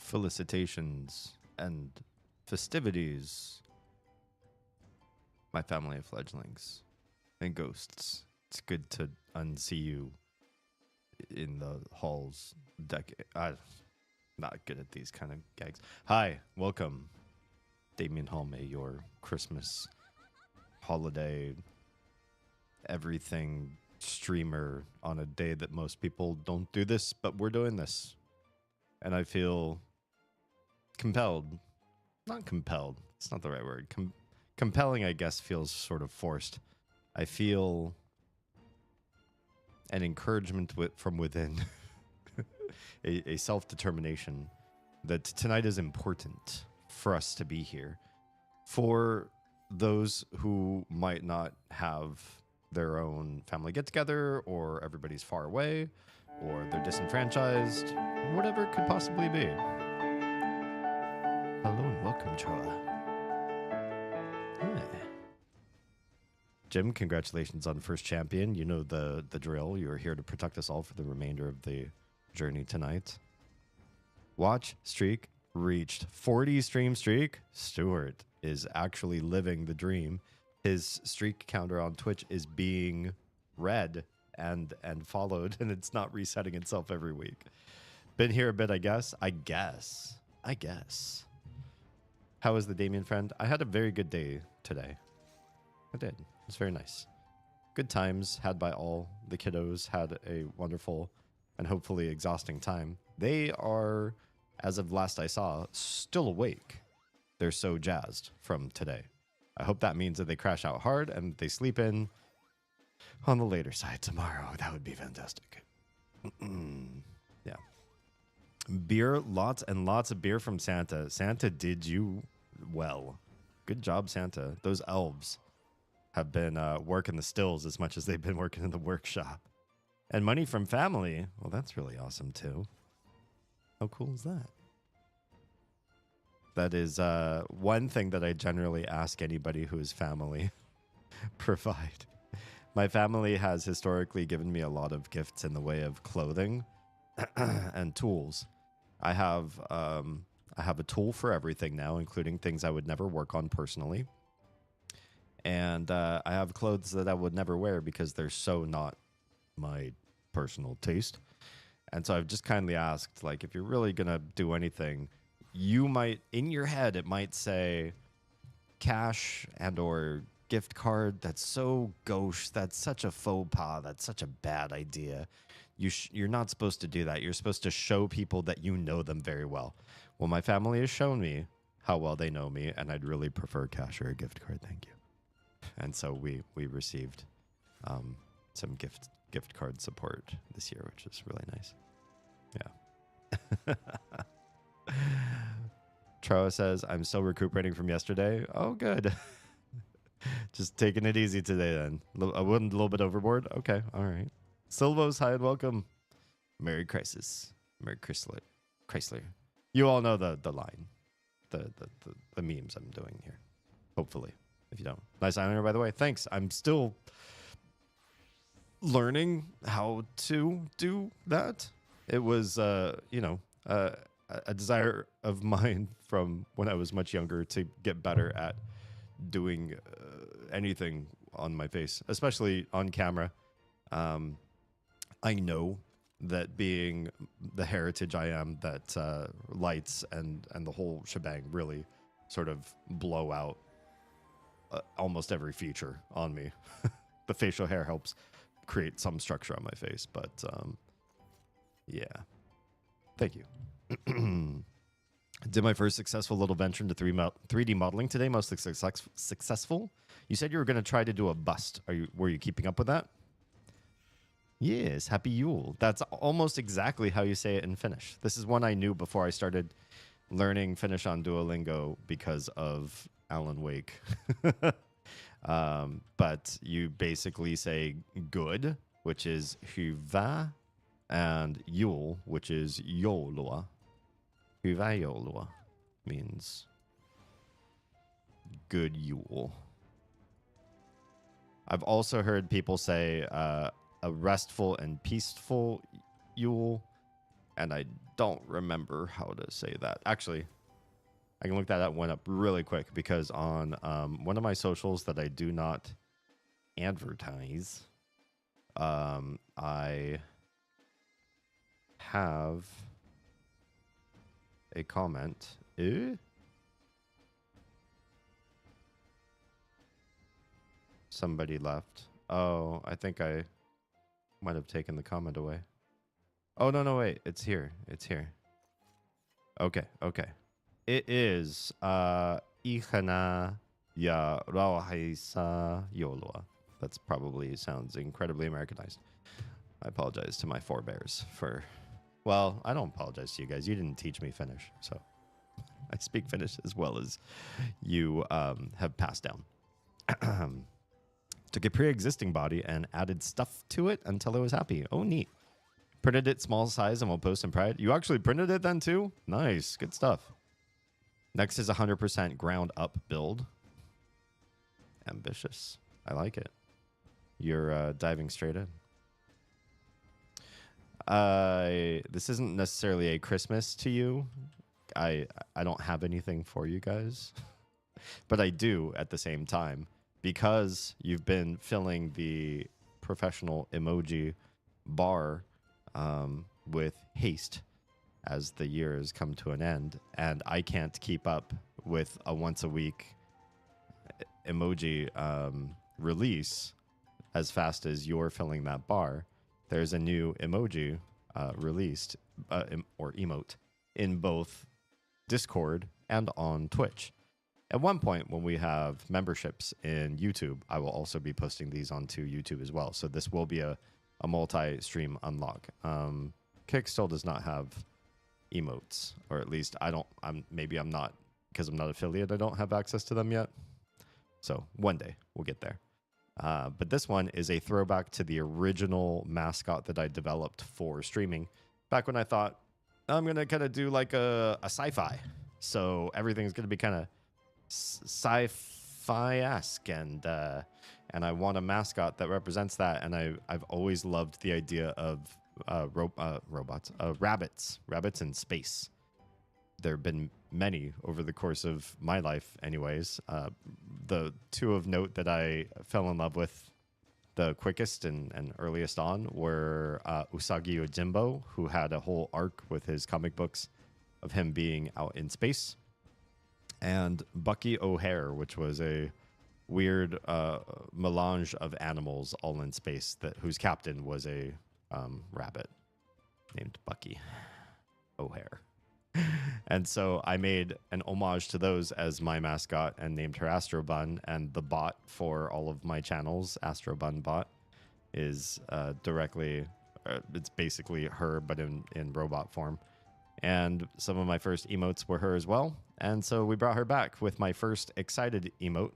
felicitations and festivities, my family of fledglings and ghosts. It's good to unsee you in the halls. I'm not good at these kind of gags. Hi, welcome, Damien Hall. May your Christmas holiday everything streamer on a day that most people don't do this, but we're doing this. And I feel compelled. Not compelled. It's not the right word. Compelling, I guess, feels sort of forced. I feel an encouragement from within, a self-determination that tonight is important for us to be here. For those who might not have their own family get-together, or everybody's far away, or they're disenfranchised, whatever it could possibly be. Hello and welcome, Troa. Hi. Jim, congratulations on first champion. You know the drill. You are here to protect us all for the remainder of the journey tonight. Watch streak reached 40 stream streak. Stuart is actually living the dream. His streak counter on Twitch is being read and followed, and it's not resetting itself every week. Been here a bit, I guess. I guess. How was the Damien friend? I had a very good day today. I did. It was very nice. Good times had by all. The kiddos had a wonderful and hopefully exhausting time. They are, as of last I saw, still awake. They're so jazzed from today. I hope that means that they crash out hard and they sleep in on the later side tomorrow. That would be fantastic. Yeah. Beer, lots and lots of beer from Santa. Santa did you well. Good job, Santa. Those elves have been working the stills as much as they've been working in the workshop. And money from family. Well, that's really awesome, too. How cool is that? That is one thing that I generally ask anybody who is family provide. My family has historically given me a lot of gifts in the way of clothing and tools. I have a tool for everything now, including things I would never work on personally. And I have clothes that I would never wear because they're so not my personal taste. And so I've just kindly asked, like, if you're really going to do anything, you might, in your head, it might say cash and or gift card. That's so gauche. That's such a faux pas. That's such a bad idea. You're not supposed to do that. You're supposed to show people that you know them very well. Well, my family has shown me how well they know me, and I'd really prefer cash or a gift card. Thank you. And so we received some gift card support this year, which is really nice. Yeah. Troa says, I'm still recuperating from yesterday. Oh, good. Just taking it easy today then. I went a little bit overboard. Okay, all right. Silvos, hi and welcome. Merry Crisis. Merry Chrysler. You all know the line. The memes I'm doing here. Hopefully. If you don't. Nice islander, by the way. Thanks. I'm still learning how to do that. It was, a desire of mine from when I was much younger to get better at doing anything on my face, especially on camera. I know that being the heritage I am, that lights and the whole shebang really sort of blow out almost every feature on me. The facial hair helps create some structure on my face, but yeah. Thank you. Did my first successful little venture into 3D modeling today. Mostly successful. You said you were going to try to do a bust. Were you keeping up with that? Yes, happy Yule. That's almost exactly how you say it in Finnish. This is one I knew before I started learning Finnish on Duolingo because of Alan Wake. But you basically say good, which is hyvä, and Yule, which is joulua. Hyvää joulua means good Yule. I've also heard people say a restful and peaceful Yule, And I don't remember how to say that. Actually, I can look that one up really quick because on one of my socials that I do not advertise, I have a comment. Somebody left. Oh, I think I might have taken the comment away. Oh, no, wait. It's here. It's here. Okay. It is Ihana ya Rauhaisa Yolua. That's probably sounds incredibly Americanized. I apologize to my forebears for... Well, I don't apologize to you guys. You didn't teach me Finnish, so I speak Finnish as well as you have passed down. Took a pre-existing body and added stuff to it until I was happy. Oh, neat. Printed it small size and will post in Pride. You actually printed it then too? Nice. Good stuff. Next is 100% ground up build. Ambitious. I like it. You're diving straight in. This isn't necessarily a Christmas to you. I don't have anything for you guys. But I do at the same time. Because you've been filling the professional emoji bar with haste as the year has come to an end, and I can't keep up with a once a week emoji release as fast as you're filling that bar. There's a new emoji released or emote in both Discord and on Twitch. At one point, when we have memberships in YouTube, I will also be posting these onto YouTube as well. So this will be a multi-stream unlock. Kick still does not have emotes, or at least I'm not, because I'm not affiliate, I don't have access to them yet. So one day we'll get there. But this one is a throwback to the original mascot that I developed for streaming back when I thought I'm going to kind of do like a sci-fi. So everything's going to be kind of sci-fi-esque, and I want a mascot that represents that. And I've always loved the idea of rabbits in space. There have been many over the course of my life, anyways. The two of note that I fell in love with the quickest and earliest on were Usagi Yojimbo, who had a whole arc with his comic books of him being out in space, and Bucky O'Hare, which was a weird melange of animals all in space whose captain was a rabbit named Bucky O'Hare. And so I made an homage to those as my mascot and named her Astrobun, and the bot for all of my channels, Astrobun bot, is it's basically her but in robot form. And some of my first emotes were her as well. And so we brought her back with my first excited emote.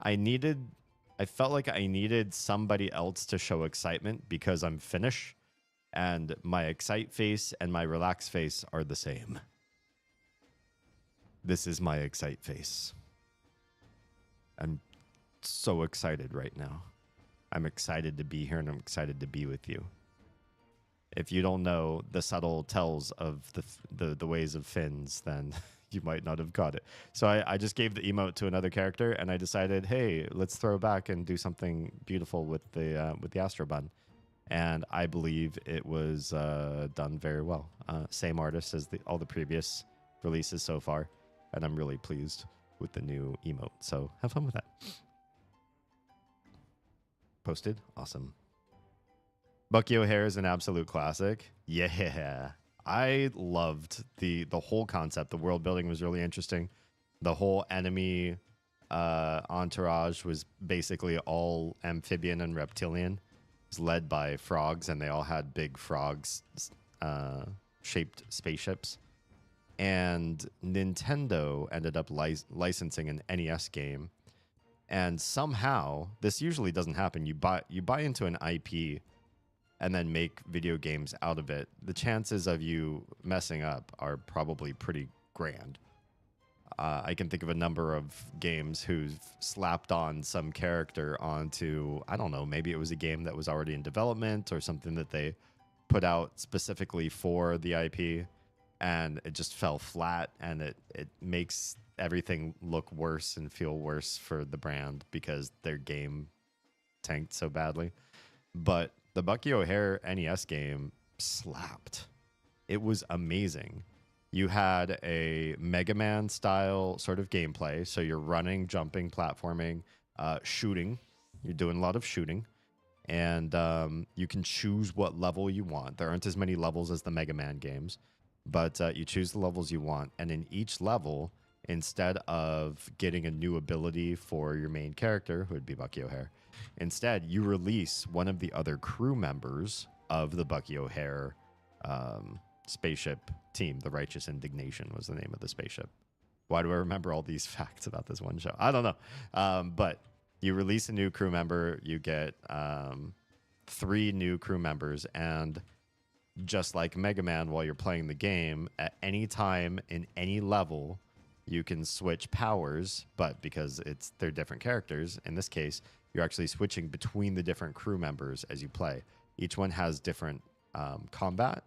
I felt like I needed somebody else to show excitement because I'm Finnish, and my excite face and my relax face are the same. This is my excite face. I'm so excited right now. I'm excited to be here, and I'm excited to be with you. If you don't know the subtle tells of the ways of Finns, then you might not have got it. So I just gave the emote to another character, and I decided, hey, let's throw back and do something beautiful with the Astrobun. And I believe it was done very well. Same artist as all the previous releases so far, and I'm really pleased with the new emote. So have fun with that. Posted, awesome. Bucky O'Hare is an absolute classic. Yeah. I loved the whole concept. The world building was really interesting. The whole enemy entourage was basically all amphibian and reptilian. It was led by frogs, and they all had big frogs shaped spaceships. And Nintendo ended up licensing an NES game. And somehow, this usually doesn't happen. You buy into an IP and then make video games out of it. The chances of you messing up are probably pretty grand. I can think of a number of games who've slapped on some character onto, I don't know, maybe it was a game that was already in development or something that they put out specifically for the IP, and it just fell flat, and it makes everything look worse and feel worse for the brand because their game tanked so badly. But the Bucky O'Hare NES game slapped. It was amazing. You had a Mega Man style sort of gameplay. So you're running, jumping, platforming, shooting. You're doing a lot of shooting. And you can choose what level you want. There aren't as many levels as the Mega Man games, but you choose the levels you want. And in each level, instead of getting a new ability for your main character, who would be Bucky O'Hare, instead you release one of the other crew members of the Bucky O'Hare spaceship team. The Righteous Indignation was the name of the spaceship. Why do I remember all these facts about this one show? I don't know. But you release a new crew member, you get 3 new crew members, and just like Mega Man, while you're playing the game, at any time in any level, you can switch powers, but because they're different characters, in this case, you're actually switching between the different crew members as you play. Each one has different combat,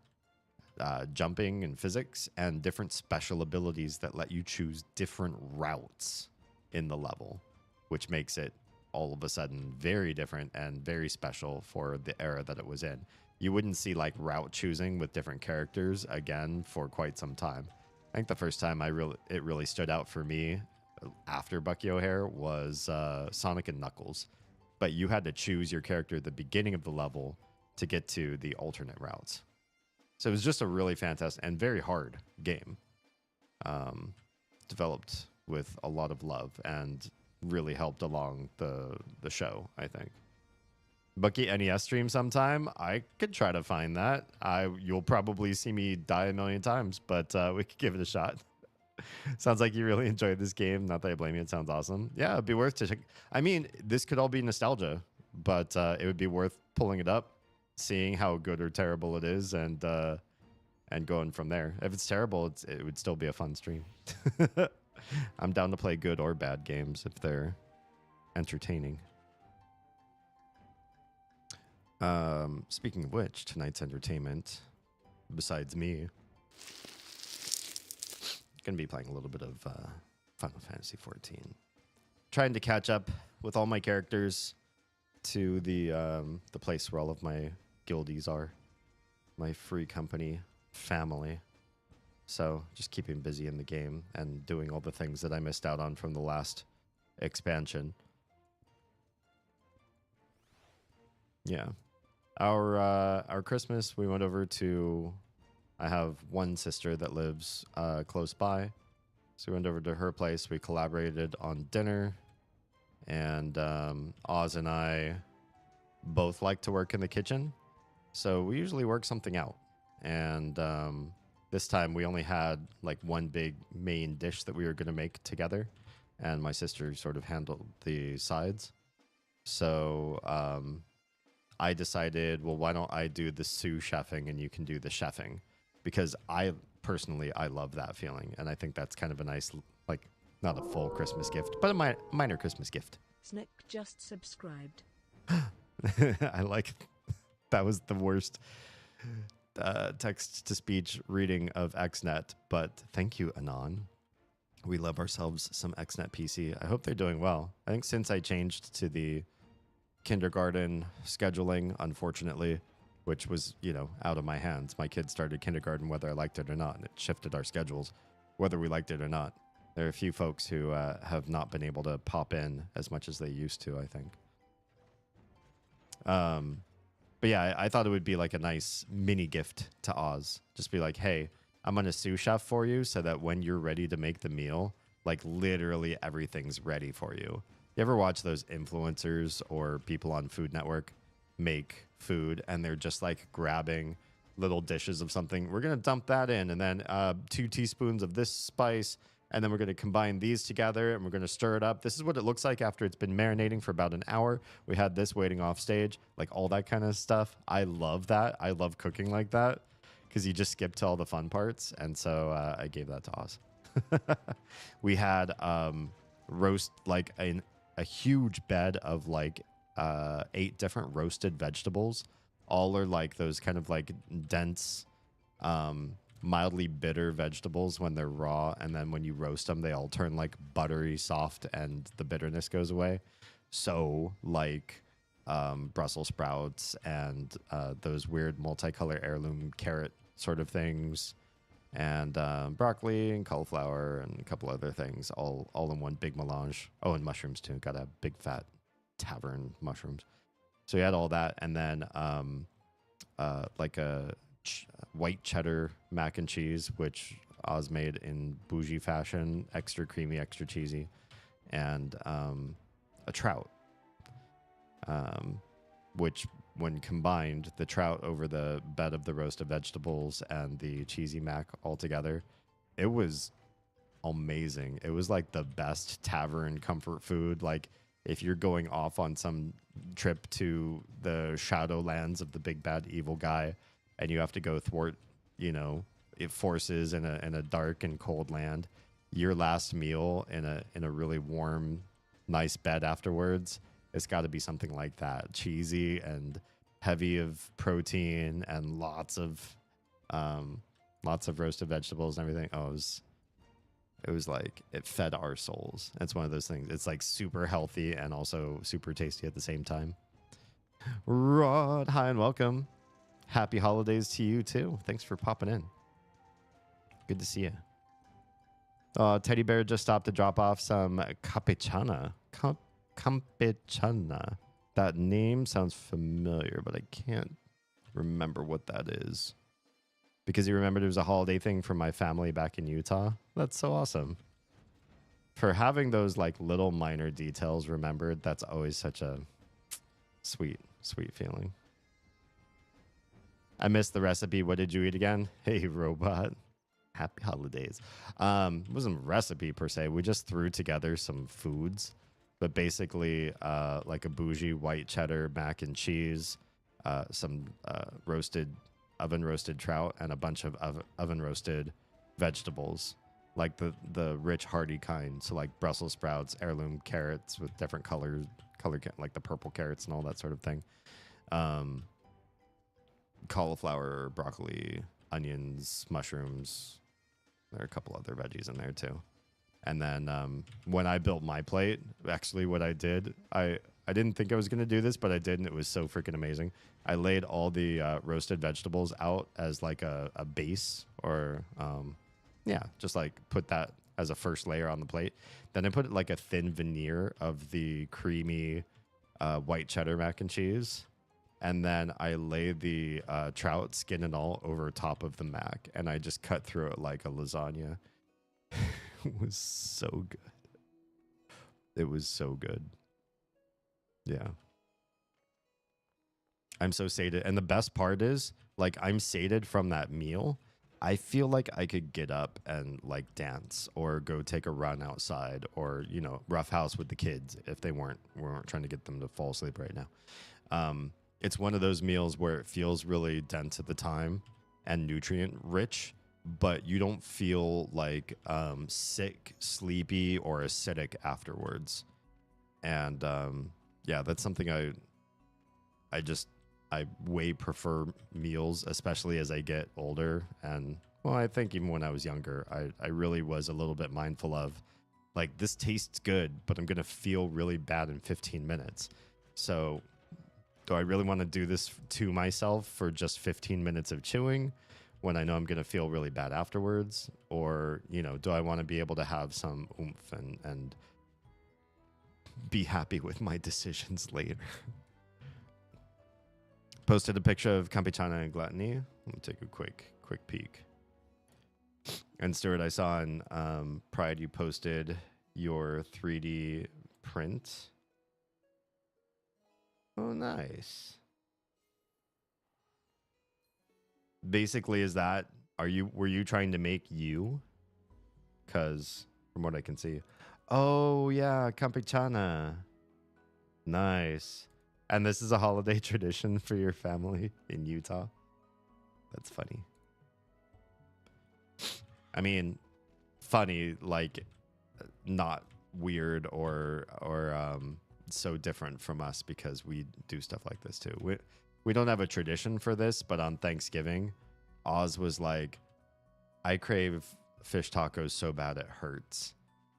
jumping and physics, and different special abilities that let you choose different routes in the level, which makes it all of a sudden very different and very special for the era that it was in. You wouldn't see like route choosing with different characters again for quite some time. I think the first time it really stood out for me after Bucky O'Hare was Sonic and Knuckles. But you had to choose your character at the beginning of the level to get to the alternate routes. So it was just a really fantastic and very hard game. Developed with a lot of love and really helped along the show, I think. Bucky NES stream sometime. I could try to find that. You'll probably see me die a million times, but we could give it a shot. Sounds like you really enjoyed this game. Not that I blame you. It sounds awesome. Yeah, it'd be worth to check. I mean, this could all be nostalgia, but it would be worth pulling it up, seeing how good or terrible it is, and going from there. If it's terrible, it would still be a fun stream. I'm down to play good or bad games if they're entertaining. Speaking of which, tonight's entertainment, besides me, gonna be playing a little bit of Final Fantasy XIV. Trying to catch up with all my characters to the place where all of my guildies are, my free company family. So just keeping busy in the game and doing all the things that I missed out on from the last expansion. Yeah. Our Christmas, we went over to, I have one sister that lives close by. So we went over to her place. We collaborated on dinner. And Oz and I both like to work in the kitchen. So we usually work something out. And this time we only had like one big main dish that we were going to make together. And my sister sort of handled the sides. So I decided, well, why don't I do the sous chefing and you can do the chefing? Because I love that feeling. And I think that's kind of a nice, like, not a full Christmas gift, but a minor Christmas gift. Snick just subscribed. I like that was the worst text-to-speech reading of XNet, but thank you, Anon. We love ourselves some XNet PC. I hope they're doing well. I think since I changed to the kindergarten scheduling, unfortunately, which was, out of my hands. My kids started kindergarten whether I liked it or not, and it shifted our schedules whether we liked it or not. There are a few folks who have not been able to pop in as much as they used to, I think. But yeah, I thought it would be like a nice mini gift to Oz. Just be like, hey, I'm going to sous chef for you so that when you're ready to make the meal, like literally everything's ready for you. You ever watch those influencers or people on Food Network make food and they're just like grabbing little dishes of something? We're going to dump that in, and then 2 teaspoons of this spice, and then we're going to combine these together and we're going to stir it up. This is what it looks like after it's been marinating for about an hour. We had this waiting off stage, like all that kind of stuff. I love that. I love cooking like that because you just skip to all the fun parts. And so I gave that to Oz. We had roast, like a huge bed of like 8 different roasted vegetables, all are like those kind of like dense, mildly bitter vegetables when they're raw, and then when you roast them, they all turn like buttery soft, and the bitterness goes away. So like Brussels sprouts and those weird multicolor heirloom carrot sort of things, and broccoli and cauliflower and a couple other things, all in one big melange. Oh, and mushrooms too. Got a big fat tavern mushrooms. So you had all that, and then like a white cheddar mac and cheese, which Oz made in bougie fashion, extra creamy, extra cheesy, and a trout, which when combined, the trout over the bed of the roasted vegetables and the cheesy mac all together, it was amazing. It was like the best tavern comfort food. Like if you're going off on some trip to the shadowlands of the big bad evil guy and you have to go thwart, forces in a dark and cold land, your last meal in a really warm, nice bed afterwards, it's got to be something like that, cheesy and heavy of protein and lots of roasted vegetables and everything. Oh, it was like it fed our souls. It's one of those things. It's like super healthy and also super tasty at the same time. Rod, hi and welcome. Happy holidays to you too. Thanks for popping in. Good to see you. Teddy Bear just stopped to drop off some campechana. Campechana. That name sounds familiar, but I can't remember what that is. Because he remembered it was a holiday thing for my family back in Utah. That's so awesome. For having those like little minor details remembered, that's always such a sweet, sweet feeling. I missed the recipe. What did you eat again? Hey, robot. Happy holidays. It wasn't a recipe per se. We just threw together some foods, but basically like a bougie white cheddar mac and cheese, some oven roasted trout, and a bunch of oven roasted vegetables, like the rich hearty kind. So like Brussels sprouts, heirloom carrots with different color like the purple carrots and all that sort of thing. Cauliflower, broccoli, onions, mushrooms. There are a couple other veggies in there too. And then when I built my plate, actually what I did, I didn't think I was going to do this, but I did, and it was so freaking amazing. I laid all the roasted vegetables out as like a base, or just like put that as a first layer on the plate. Then I put like a thin veneer of the creamy white cheddar mac and cheese. And then I laid the trout, skin and all, over top of the mac, and I just cut through it like a lasagna. It was so good. It was so good. Yeah. I'm so sated. And the best part is, like, I'm sated from that meal. I feel like I could get up and, like, dance or go take a run outside or, roughhouse with the kids if we weren't trying to get them to fall asleep right now. It's one of those meals where it feels really dense at the time and nutrient rich, but you don't feel like sick, sleepy, or acidic afterwards. And that's something I way prefer meals, especially as I get older. And well, I think even when I was younger, I really was a little bit mindful of, like, this tastes good, but I'm going to feel really bad in 15 minutes. So do I really want to do this to myself for just 15 minutes of chewing when I know I'm going to feel really bad afterwards? Or, do I want to be able to have some oomph and be happy with my decisions later? Posted a picture of campechana and gluttony. Let me take a quick peek. And Stuart, I saw in Pride you posted your 3D print. Oh, nice. Basically, were you trying to make you? Because from what I can see. Oh, yeah, campechana. Nice. And this is a holiday tradition for your family in Utah? That's funny. I mean, funny, like, not weird or so different from us, because we do stuff like this too. we don't have a tradition for this, but on Thanksgiving, Oz was like, I crave fish tacos so bad it hurts.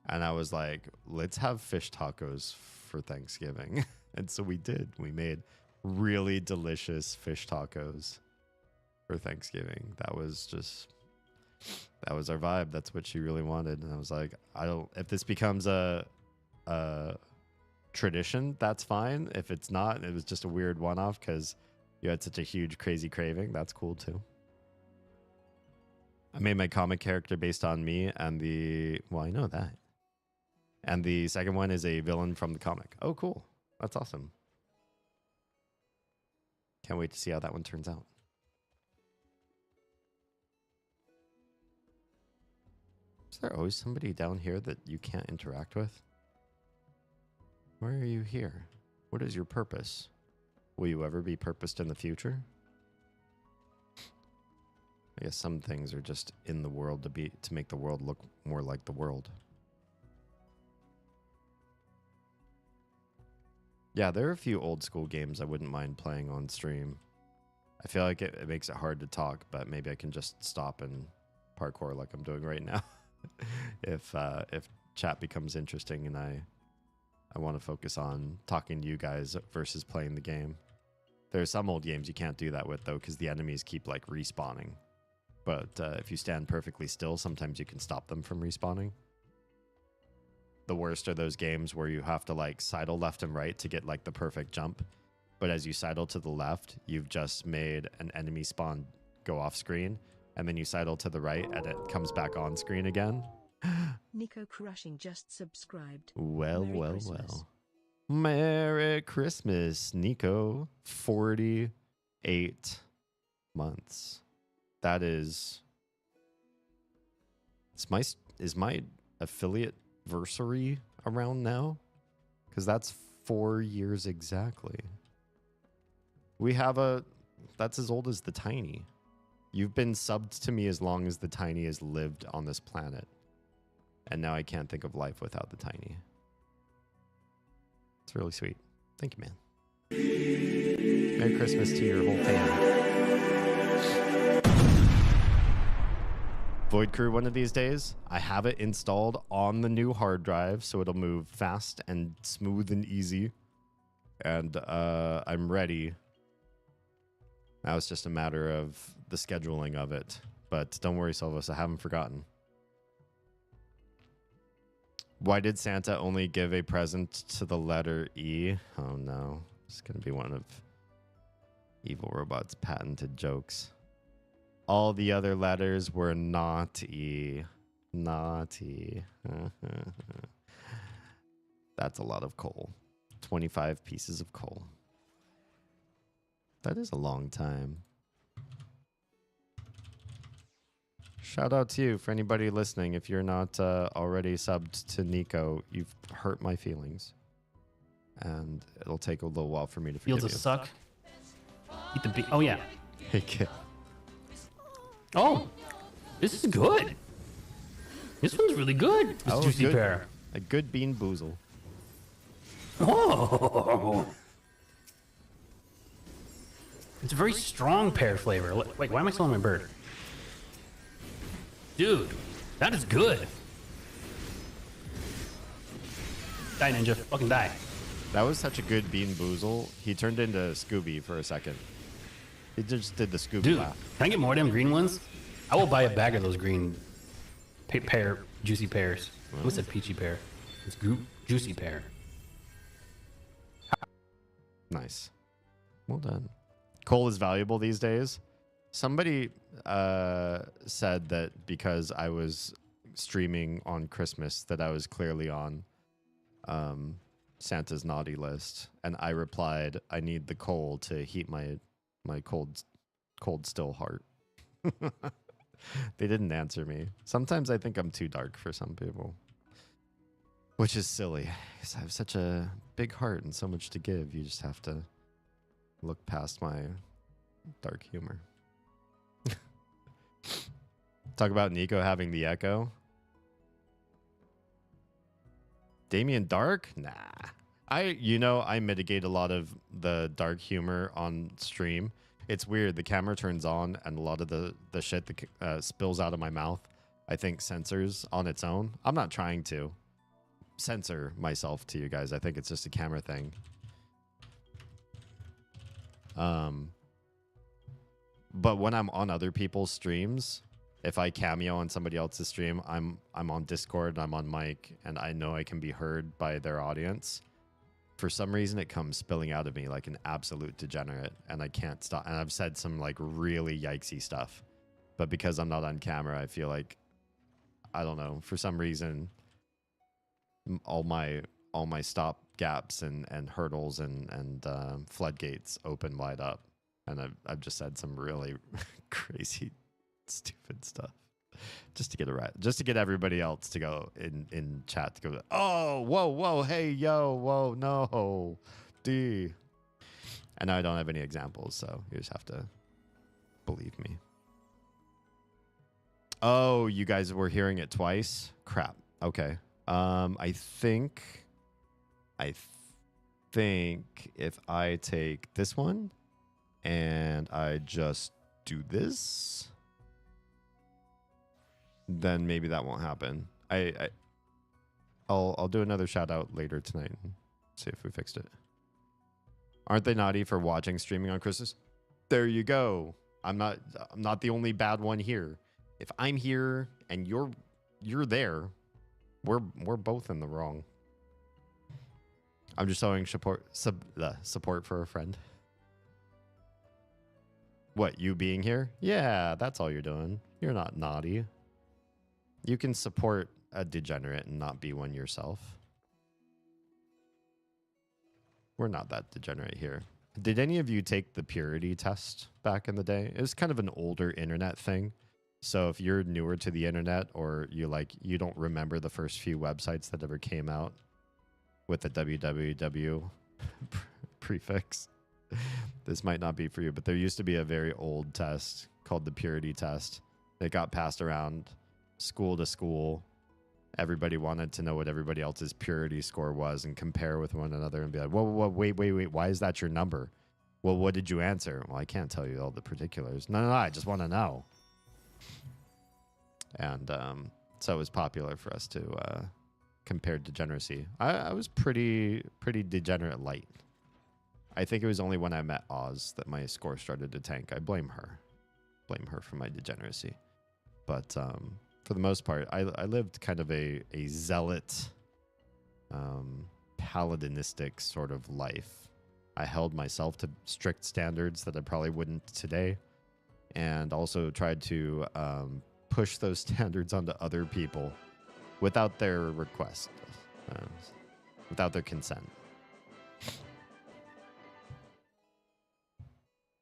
And I was like, let's have fish tacos for Thanksgiving. And so we did. We made really delicious fish tacos for Thanksgiving. That was our vibe. That's what she really wanted. And I was like, if this becomes a tradition, that's fine. If it's not, it was just a weird one-off because you had such a huge, crazy craving. That's cool too. I made my comic character based on me, and I know that. And the second one is a villain from the comic. Oh, cool. That's awesome. Can't wait to see how that one turns out. Is there always somebody down here that you can't interact with? Why are you here? What is your purpose? Will you ever be purposed in the future? I guess some things are just in the world to make the world look more like the world. Yeah, there are a few old school games I wouldn't mind playing on stream. I feel like it makes it hard to talk, but maybe I can just stop and parkour like I'm doing right now. if chat becomes interesting and I want to focus on talking to you guys versus playing the game. There are some old games you can't do that with though, because the enemies keep like respawning. But if you stand perfectly still, sometimes you can stop them from respawning. The worst are those games where you have to like sidle left and right to get like the perfect jump. But as you sidle to the left, you've just made an enemy spawn go off screen. And then you sidle to the right and it comes back on screen again. Nico Crushing just subscribed. Well, Merry well, Christmas. well. Merry Christmas, Nico. 48 months. That is my affiliate versary around now? Because that's 4 years exactly. That's as old as the Tiny. You've been subbed to me as long as the Tiny has lived on this planet. And now I can't think of life without the Tiny. It's really sweet. Thank you, man. Merry Christmas to your whole family. Void Crew one of these days. I have it installed on the new hard drive, so it'll move fast and smooth and easy. And I'm ready. Now it's just a matter of the scheduling of it. But don't worry, Silvos, I haven't forgotten. Why did Santa only give a present to the letter E? Oh no. It's going to be one of Evil Robot's patented jokes. All the other letters were naughty. Naughty. That's a lot of coal. 25 pieces of coal. That is a long time. Shout out to you for anybody listening. If you're not already subbed to Nico, you've hurt my feelings. And it'll take a little while for me to forgive you. Fields of suck. Eat the bean. Oh, yeah. Hey, kid. Oh, this is good. This one's really good. This juicy good. pear. A good bean boozle. Oh. It's a very strong pear flavor. Wait, why am I still on my bird? Dude, that is good. Die, Ninja. Fucking die. That was such a good bean boozle. He turned into Scooby for a second. He just did the Scooby Dude, laugh. can I get more of them green ones? I will buy a bag of those green juicy pears. I almost said peachy pear. It's juicy pear. Nice. Well done. Coal is valuable these days. Somebody said that because I was streaming on Christmas that I was clearly on Santa's naughty list. And I replied, I need the coal to heat my cold still heart. They didn't answer me. Sometimes I think I'm too dark for some people, which is silly because I have such a big heart and so much to give. You just have to look past my dark humor. Talk about Nico having the echo. Damien Dark? Nah. I mitigate a lot of the dark humor on stream. It's weird. The camera turns on, and a lot of the shit that spills out of my mouth, I think censors on its own. I'm not trying to censor myself to you guys. I think it's just a camera thing. But when I'm on other people's streams, if I cameo on somebody else's stream, I'm on Discord, I'm on mic, and I know I can be heard by their audience. For some reason, it comes spilling out of me like an absolute degenerate, and I can't stop. And I've said some like really yikesy stuff, but because I'm not on camera, I feel like, I don't know, for some reason, all my stop gaps and hurdles and floodgates open wide up, and I've just said some really crazy, stupid stuff. Just to get everybody else to go in chat to go, oh, whoa, hey, yo, whoa, no, D. And I don't have any examples, so you just have to believe me. Oh, you guys were hearing it twice? Crap. Okay. I think if I take this one and I just do this, then maybe that won't happen. I'll do another shout out later tonight and see if we fixed it. Aren't they naughty for watching streaming on Christmas? There you go. I'm not the only bad one here. If I'm here and you're there, we're both in the wrong. I'm just showing support for a friend. What, you being here? Yeah, that's all you're doing. You're not naughty. You can support a degenerate and not be one yourself. We're not that degenerate here. Did any of you take the purity test back in the day? It was kind of an older internet thing. So if you're newer to the internet, or you don't remember the first few websites that ever came out with the www prefix, this might not be for you, but there used to be a very old test called the purity test. It got passed around school to school. Everybody wanted to know what everybody else's purity score was and compare with one another and be like, whoa, wait, why is that your number? Well, what did you answer? Well, I can't tell you all the particulars. No, I just want to know. And so it was popular for us to compare degeneracy. I was pretty degenerate light. I think it was only when I met Oz that my score started to tank. I blame her. Blame her for my degeneracy. But for the most part, I lived kind of a zealot, paladinistic sort of life. I held myself to strict standards that I probably wouldn't today, and also tried to push those standards onto other people without their request, without their consent.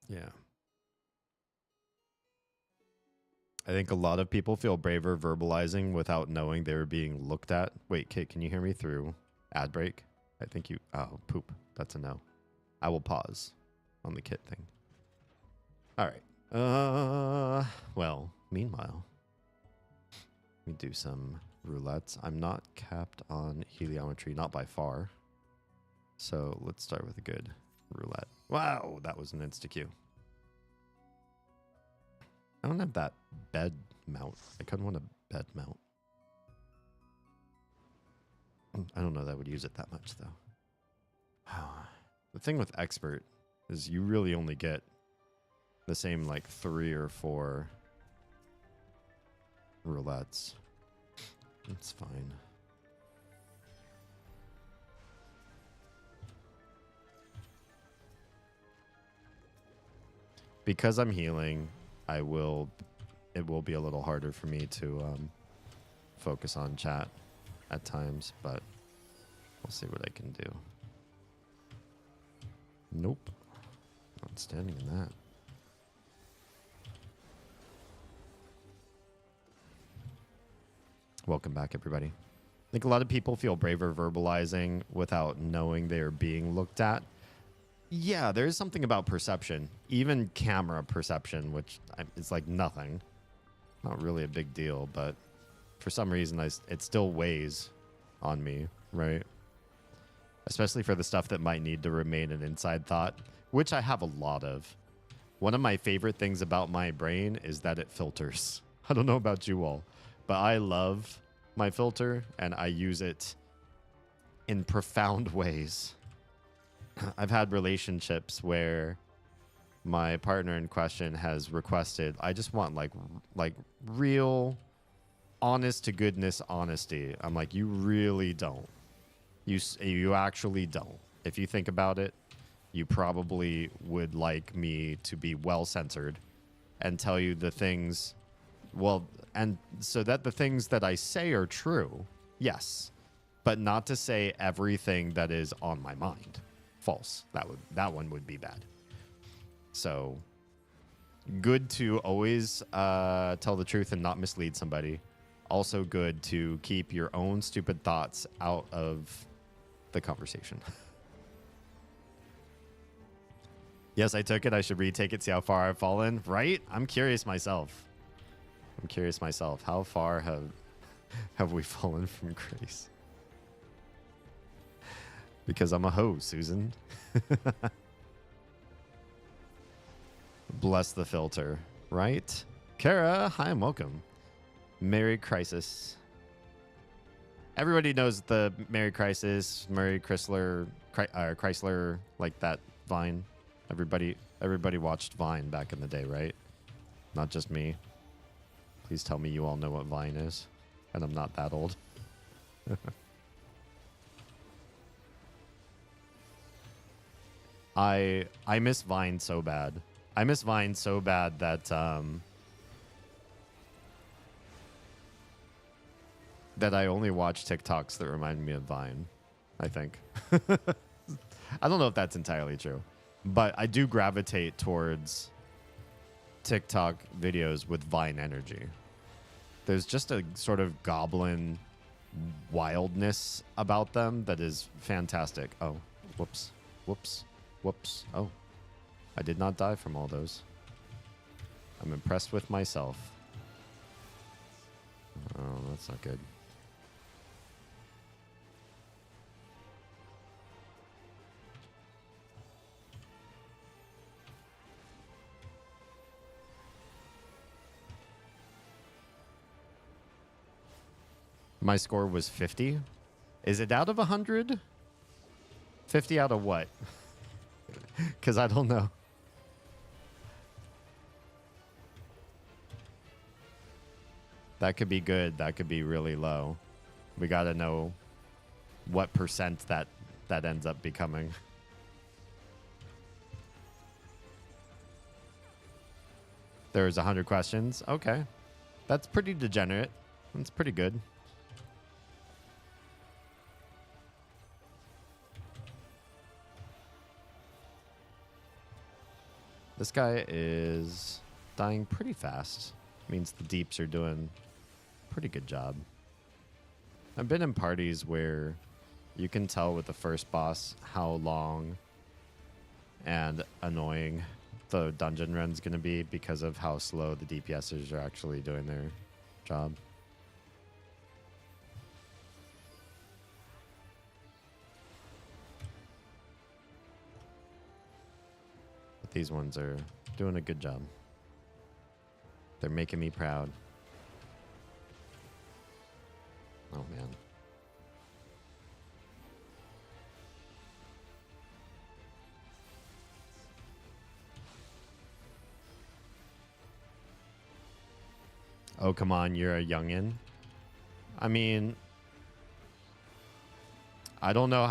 Yeah. I think a lot of people feel braver verbalizing without knowing they were being looked at. Wait, Kate, can you hear me through ad break? I think you... Oh, poop. That's a no. I will pause on the kit thing. All right. Well, meanwhile, let me do some roulettes. I'm not capped on heliometry, not by far. So let's start with a good roulette. Wow, that was an insta-Q. I don't have that bed mount. I couldn't want a bed mount. I don't know that I would use it that much, though. The thing with expert is you really only get the same, like, 3 or 4 roulettes. It's fine. Because I'm healing, it will be a little harder for me to focus on chat at times, but we'll see what I can do. Nope. Not standing in that. Welcome back, everybody. I think a lot of people feel braver verbalizing without knowing they are being looked at. Yeah, there is something about perception, even camera perception, which is like nothing. Not really a big deal, but for some reason, it still weighs on me, right? especially for the stuff that might need to remain an inside thought, which I have a lot of. One of my favorite things about my brain is that it filters. I don't know about you all, but I love my filter and I use it in profound ways. I've had relationships where my partner in question has requested, I just want like real honest to goodness honesty. I'm like, you really don't. You actually don't. If you think about it, you probably would like me to be well censored and tell you the things, well, and so that the things that I say are true, yes, but not to say everything that is on my mind. False. That one would be bad. So good to always tell the truth and not mislead somebody. Also good to keep your own stupid thoughts out of the conversation. Yes, I took it. I should retake it, see how far I've fallen. Right? I'm curious myself. How far have we fallen from grace? Because I'm a hoe, Susan. Bless the filter, right? Kara, hi and welcome. Merry Crisis. Everybody knows the Merry Crisis, Murray Chrysler, like that Vine. Everybody watched Vine back in the day, right? Not just me. Please tell me you all know what Vine is, and I'm not that old. I miss Vine so bad. I miss Vine so bad that that I only watch TikToks that remind me of Vine, I think. I don't know if that's entirely true, but I do gravitate towards TikTok videos with Vine energy. There's just a sort of goblin wildness about them that is fantastic. Oh, whoops. Oh, I did not die from all those. I'm impressed with myself. Oh, that's not good. My score was 50. Is it out of 100? 50 out of what? Because I don't know. That could be good. That could be really low. We got to know what percent that ends up becoming. There's 100 questions. Okay. That's pretty degenerate. That's pretty good. This guy is dying pretty fast. Means the deeps are doing a pretty good job. I've been in parties where you can tell with the first boss how long and annoying the dungeon run's going to be because of how slow the DPSers are actually doing their job. These ones are doing a good job. They're making me proud. Oh, man. Oh, come on. You're a youngin'. I mean, I don't know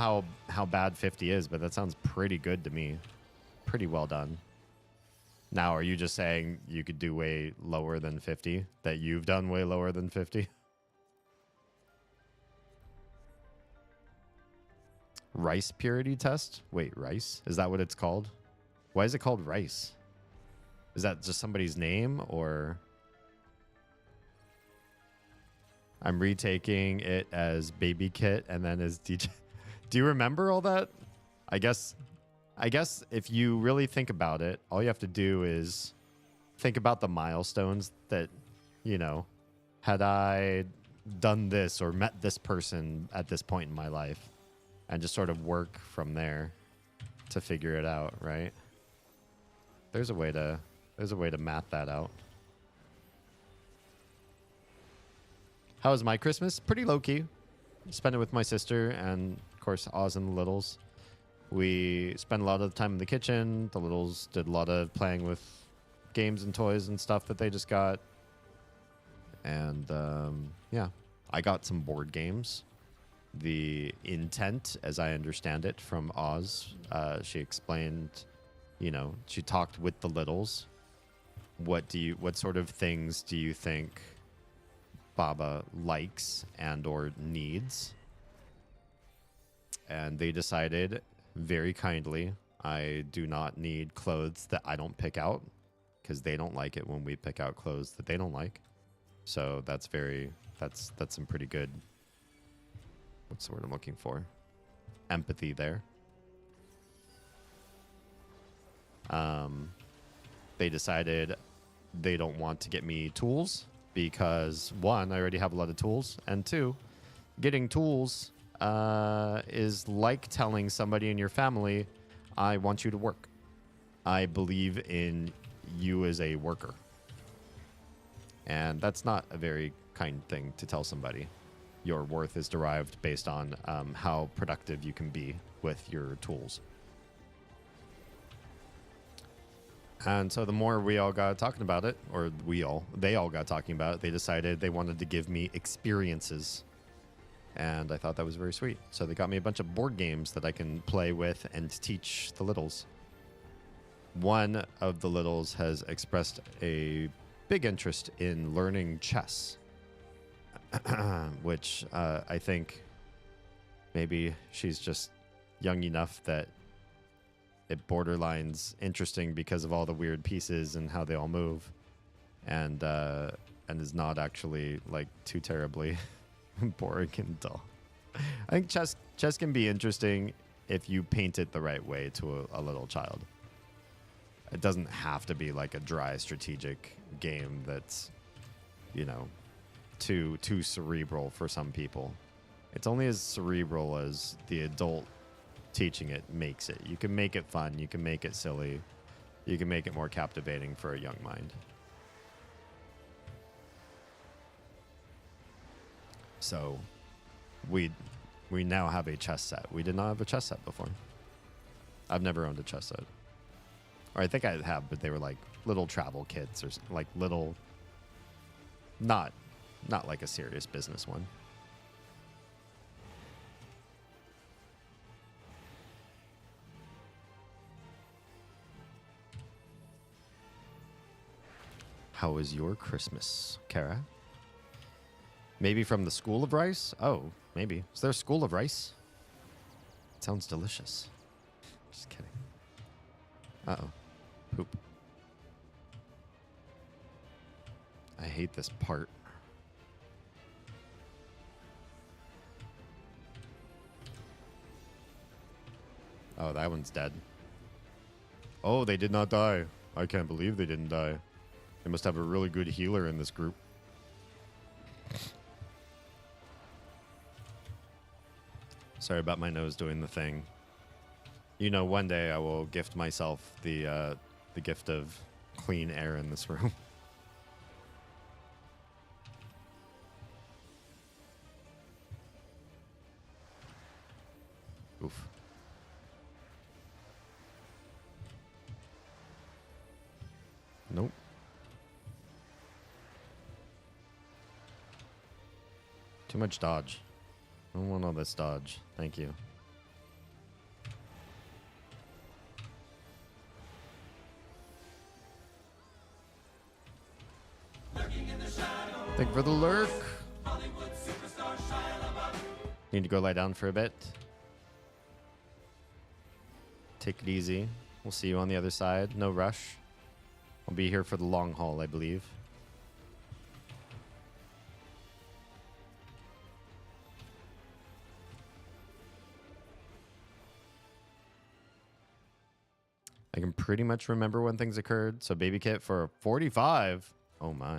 how bad 50 is, but that sounds pretty good to me. Pretty well done. Now, are you just saying you could do way lower than 50? That you've done way lower than 50? Rice purity test? Wait, rice? Is that what it's called? Why is it called rice? Is that just somebody's name, or... I'm retaking it as Baby Kit and then as DJ. Do you remember all that? I guess if you really think about it, all you have to do is think about the milestones that, you know, had I done this or met this person at this point in my life, and just sort of work from there to figure it out, right? There's a way to map that out. How was my Christmas? Pretty low-key. Spent it with my sister and, of course, Oz and the Littles. We spent a lot of the time in the kitchen. The Littles did a lot of playing with games and toys and stuff that they just got. And, yeah. I got some board games. The intent, as I understand it, from Oz, she explained, you know, she talked with the Littles. What sort of things do you think Baba likes and or needs? And they decided very kindly, I do not need clothes that I don't pick out, because they don't like it when we pick out clothes that they don't like. So that's some pretty good, what's the word I'm looking for? Empathy there. They decided they don't want to get me tools because, one, I already have a lot of tools, and two, getting tools is like telling somebody in your family, I want you to work. I believe in you as a worker. And that's not a very kind thing to tell somebody. Your worth is derived based on how productive you can be with your tools. And so the more we all got talking about it, or they all got talking about it, they decided they wanted to give me experiences. And I thought that was very sweet. So they got me a bunch of board games that I can play with and teach the Littles. One of the Littles has expressed a big interest in learning chess, which I think maybe she's just young enough that it borderlines interesting because of all the weird pieces and how they all move, and is not actually like too terribly boring and dull. I think chess can be interesting if you paint it the right way to a little child. It doesn't have to be like a dry strategic game that's, you know, too cerebral for some people. It's only as cerebral as the adult teaching it makes it. You can make it fun. You can make it silly. You can make it more captivating for a young mind. So we now have a chess set. We did not have a chess set before. I've never owned a chess set. Or I think I have, but they were like little travel kits or like little, not like a serious business one. How was your Christmas, Kara? Maybe from the School of Rice? Oh, maybe. Is there a School of Rice? It sounds delicious. Just kidding. Uh-oh. Poop. I hate this part. Oh, that one's dead. Oh, they did not die. I can't believe they didn't die. They must have a really good healer in this group. Sorry about my nose doing the thing. You know, one day I will gift myself the gift of clean air in this room. Oof. Nope. Too much dodge. I don't want all this dodge. Thank you. Thank you for the lurk. Need to go lie down for a bit. Take it easy. We'll see you on the other side. No rush. I'll be here for the long haul, I believe. I can pretty much remember when things occurred. So baby kit for 45. Oh my.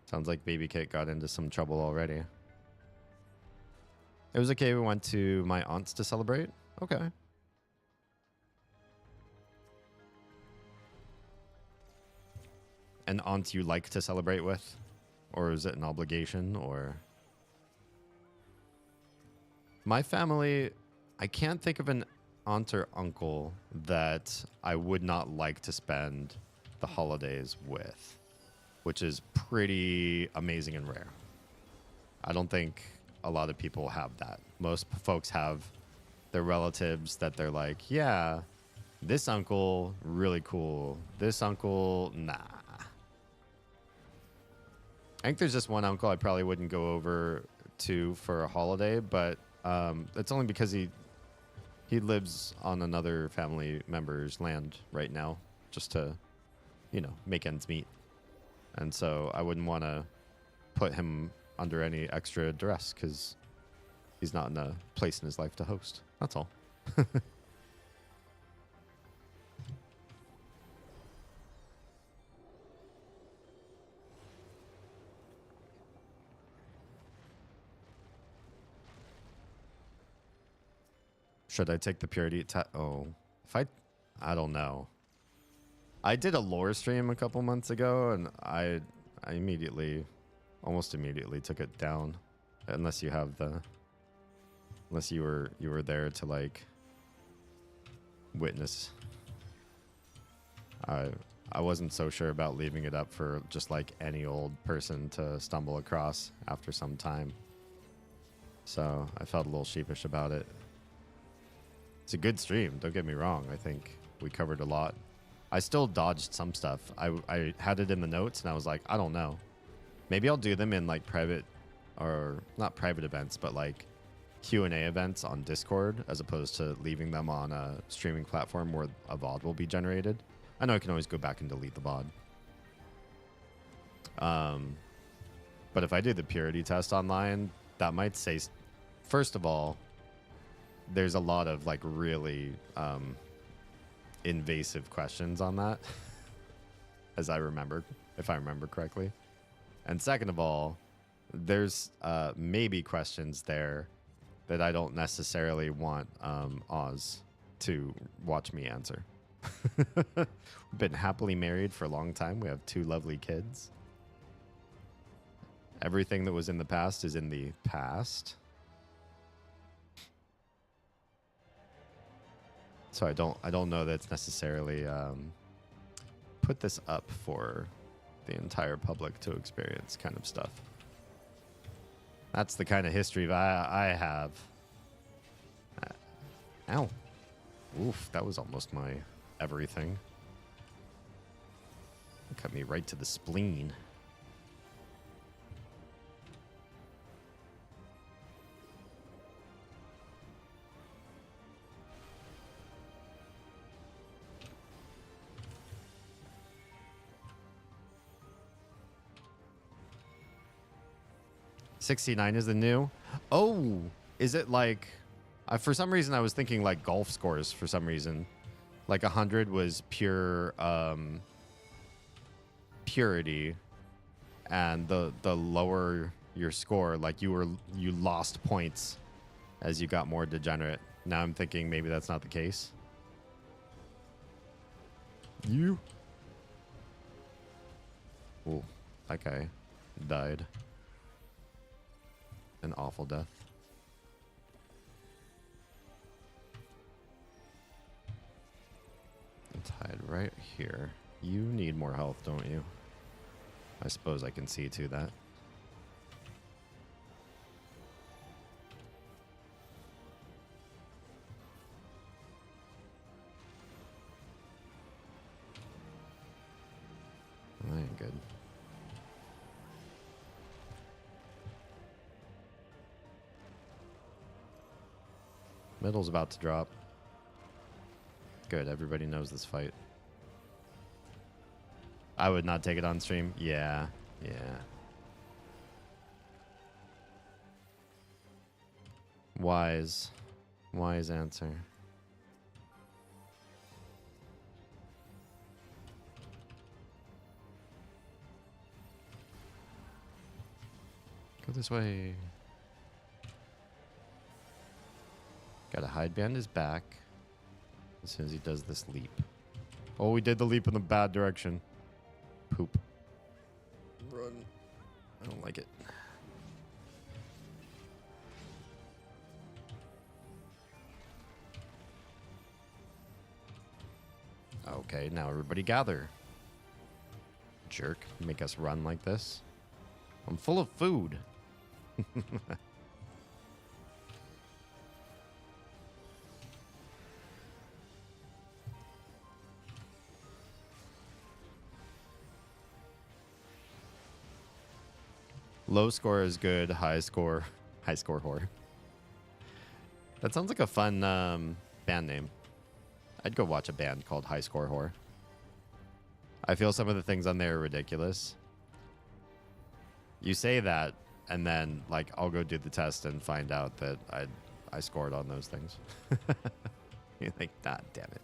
Sounds like Baby Kit got into some trouble already. It was okay. We went to my aunt's to celebrate. Okay. An aunt you like to celebrate with? Or is it an obligation? Or my family, I can't think of an aunt or uncle that I would not like to spend the holidays with, which is pretty amazing and rare. I don't think a lot of people have that. Most folks have their relatives that they're like, yeah, this uncle, really cool. This uncle, nah. I think there's just one uncle I probably wouldn't go over to for a holiday, but it's only because he lives on another family member's land right now, just to, you know, make ends meet. And so I wouldn't want to put him under any extra duress because he's not in a place in his life to host. That's all. Should I take the purity test? Oh, I don't know. I did a lore stream a couple months ago, and I immediately, almost immediately took it down, unless you have the, unless you were there to like witness. I wasn't so sure about leaving it up for just like any old person to stumble across after some time. So I felt a little sheepish about it. It's a good stream, don't get me wrong. I think we covered a lot. I still dodged some stuff. I had it in the notes and I was like, I don't know. Maybe I'll do them in like private, or not private events, but like Q&A events on Discord, as opposed to leaving them on a streaming platform where a VOD will be generated. I know I can always go back and delete the VOD. But if I do the purity test online, that might say, first of all, there's a lot of like really invasive questions on that, as I remember, if I remember correctly. And second of all, there's maybe questions there that I don't necessarily want Oz to watch me answer. We've been happily married for a long time. We have 2 lovely kids. Everything that was in the past is in the past. So I don't know that it's necessarily put this up for the entire public to experience kind of stuff. That's the kind of history I have. Ow. Oof, that was almost my everything. Cut me right to the spleen. $69 is the new. Oh, is it like? For some reason, I was thinking like golf scores. For some reason, like 100 was pure purity, and the lower your score, like you lost points as you got more degenerate. Now I'm thinking maybe that's not the case. You. Oh, that guy died. An awful death. I'm tied right here. You need more health, don't you? I suppose I can see to that. That ain't good. Middle's about to drop. Good, everybody knows this fight. I would not take it on stream. Yeah, yeah. Wise answer. this way. Gotta hide behind his back as soon as he does this leap. Oh, we did the leap in the bad direction. Poop. Run. I don't like it. Okay, now everybody gather. Jerk. Make us run like this. I'm full of food. Low score is good. High score whore. That sounds like a fun band name. I'd go watch a band called High Score Whore. I feel some of the things on there are ridiculous. You say that, and then like I'll go do the test and find out that I scored on those things. You're like, God damn it.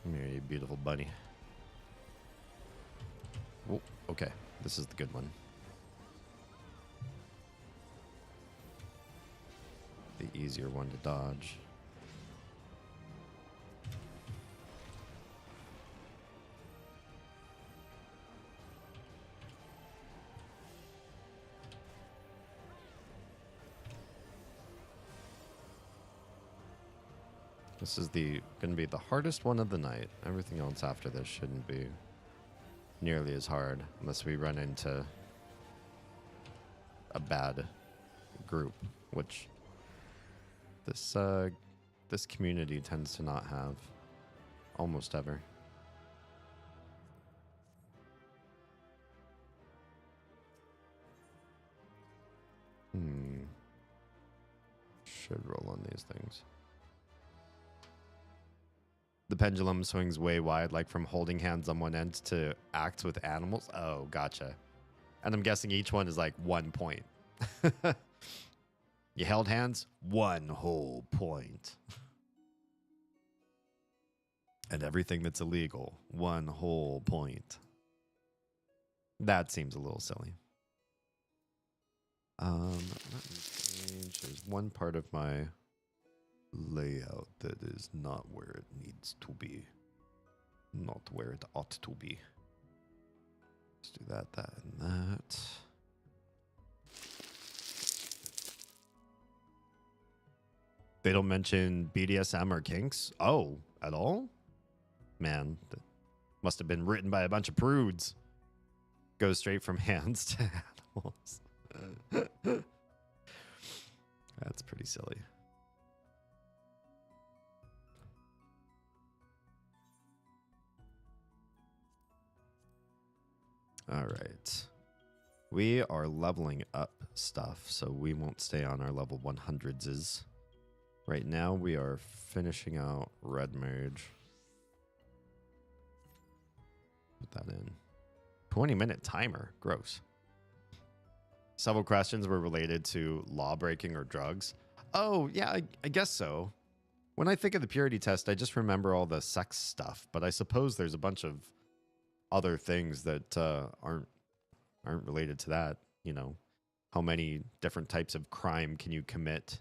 Come here, you beautiful bunny. Oh, okay. This is the good one. The easier one to dodge. This is going to be the hardest one of the night. Everything else after this shouldn't be nearly as hard unless we run into a bad group, which this community tends to not have almost ever. Should roll on these things. The pendulum swings way wide, like from holding hands on one end to act with animals. Oh, gotcha. And I'm guessing each one is like 1 point. You held hands, 1 whole point. And everything that's illegal, 1 whole point. That seems a little silly. Let me change. There's one part of my layout that is not where it needs to be. Not where it ought to be. Let's do that, and that. They don't mention BDSM or kinks? Oh, at all? Man, that must have been written by a bunch of prudes. Goes straight from hands to animals. That's pretty silly. All right. We are leveling up stuff, so we won't stay on our level 100s. Right now, we are finishing out Red Mage. Put that in. 20-minute timer. Gross. Several questions were related to law breaking or drugs. Oh, yeah, I guess so. When I think of the purity test, I just remember all the sex stuff, but I suppose there's a bunch of other things that aren't related to that. You know, how many different types of crime can you commit?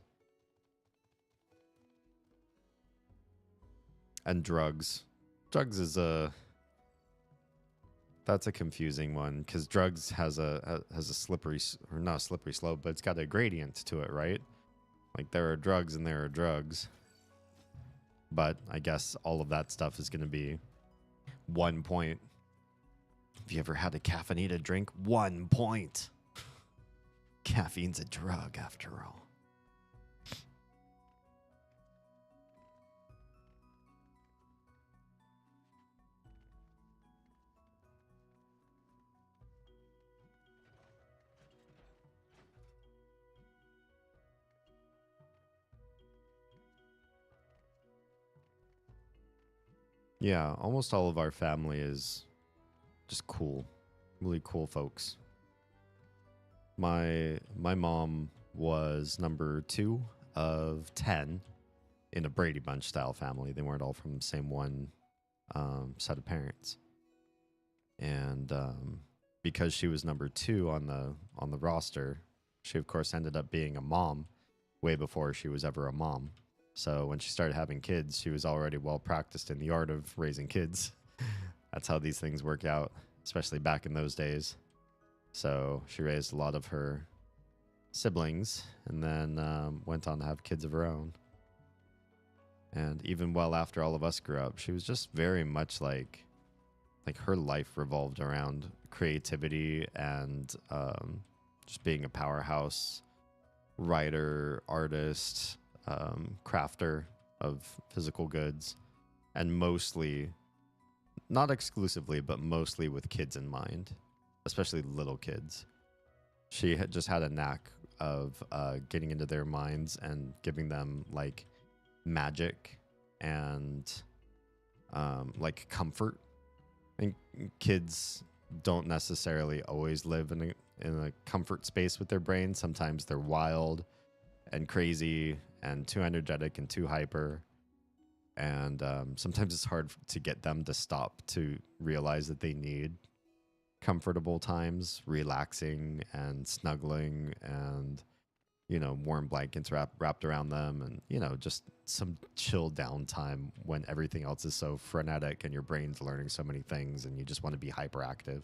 And drugs. Drugs is that's a confusing one because drugs has a slippery, or not a slippery slope, but it's got a gradient to it, right? Like there are drugs and there are drugs. But I guess all of that stuff is going to be 1 point. Have you ever had a caffeinated drink? 1 point. Caffeine's a drug after all. Yeah, almost all of our family is just cool. Really cool folks. My mom was number 2 of 10 in a Brady Bunch style family. They weren't all from the same one set of parents. And because she was number 2 on the roster, she of course ended up being a mom way before she was ever a mom. So when she started having kids, she was already well practiced in the art of raising kids. That's how these things work out, especially back in those days. So she raised a lot of her siblings and then went on to have kids of her own. And even well after all of us grew up, she was just very much like her life revolved around creativity and just being a powerhouse writer, artist, crafter of physical goods, and mostly, not exclusively, but mostly with kids in mind, especially little kids. She had just had a knack of getting into their minds and giving them like magic and like comfort. And kids don't necessarily always live in a comfort space with their brains. Sometimes they're wild and crazy and too energetic and too hyper. And sometimes it's hard to get them to stop to realize that they need comfortable times, relaxing and snuggling and, you know, warm blankets wrapped around them and, you know, just some chill downtime when everything else is so frenetic and your brain's learning so many things and you just want to be hyperactive.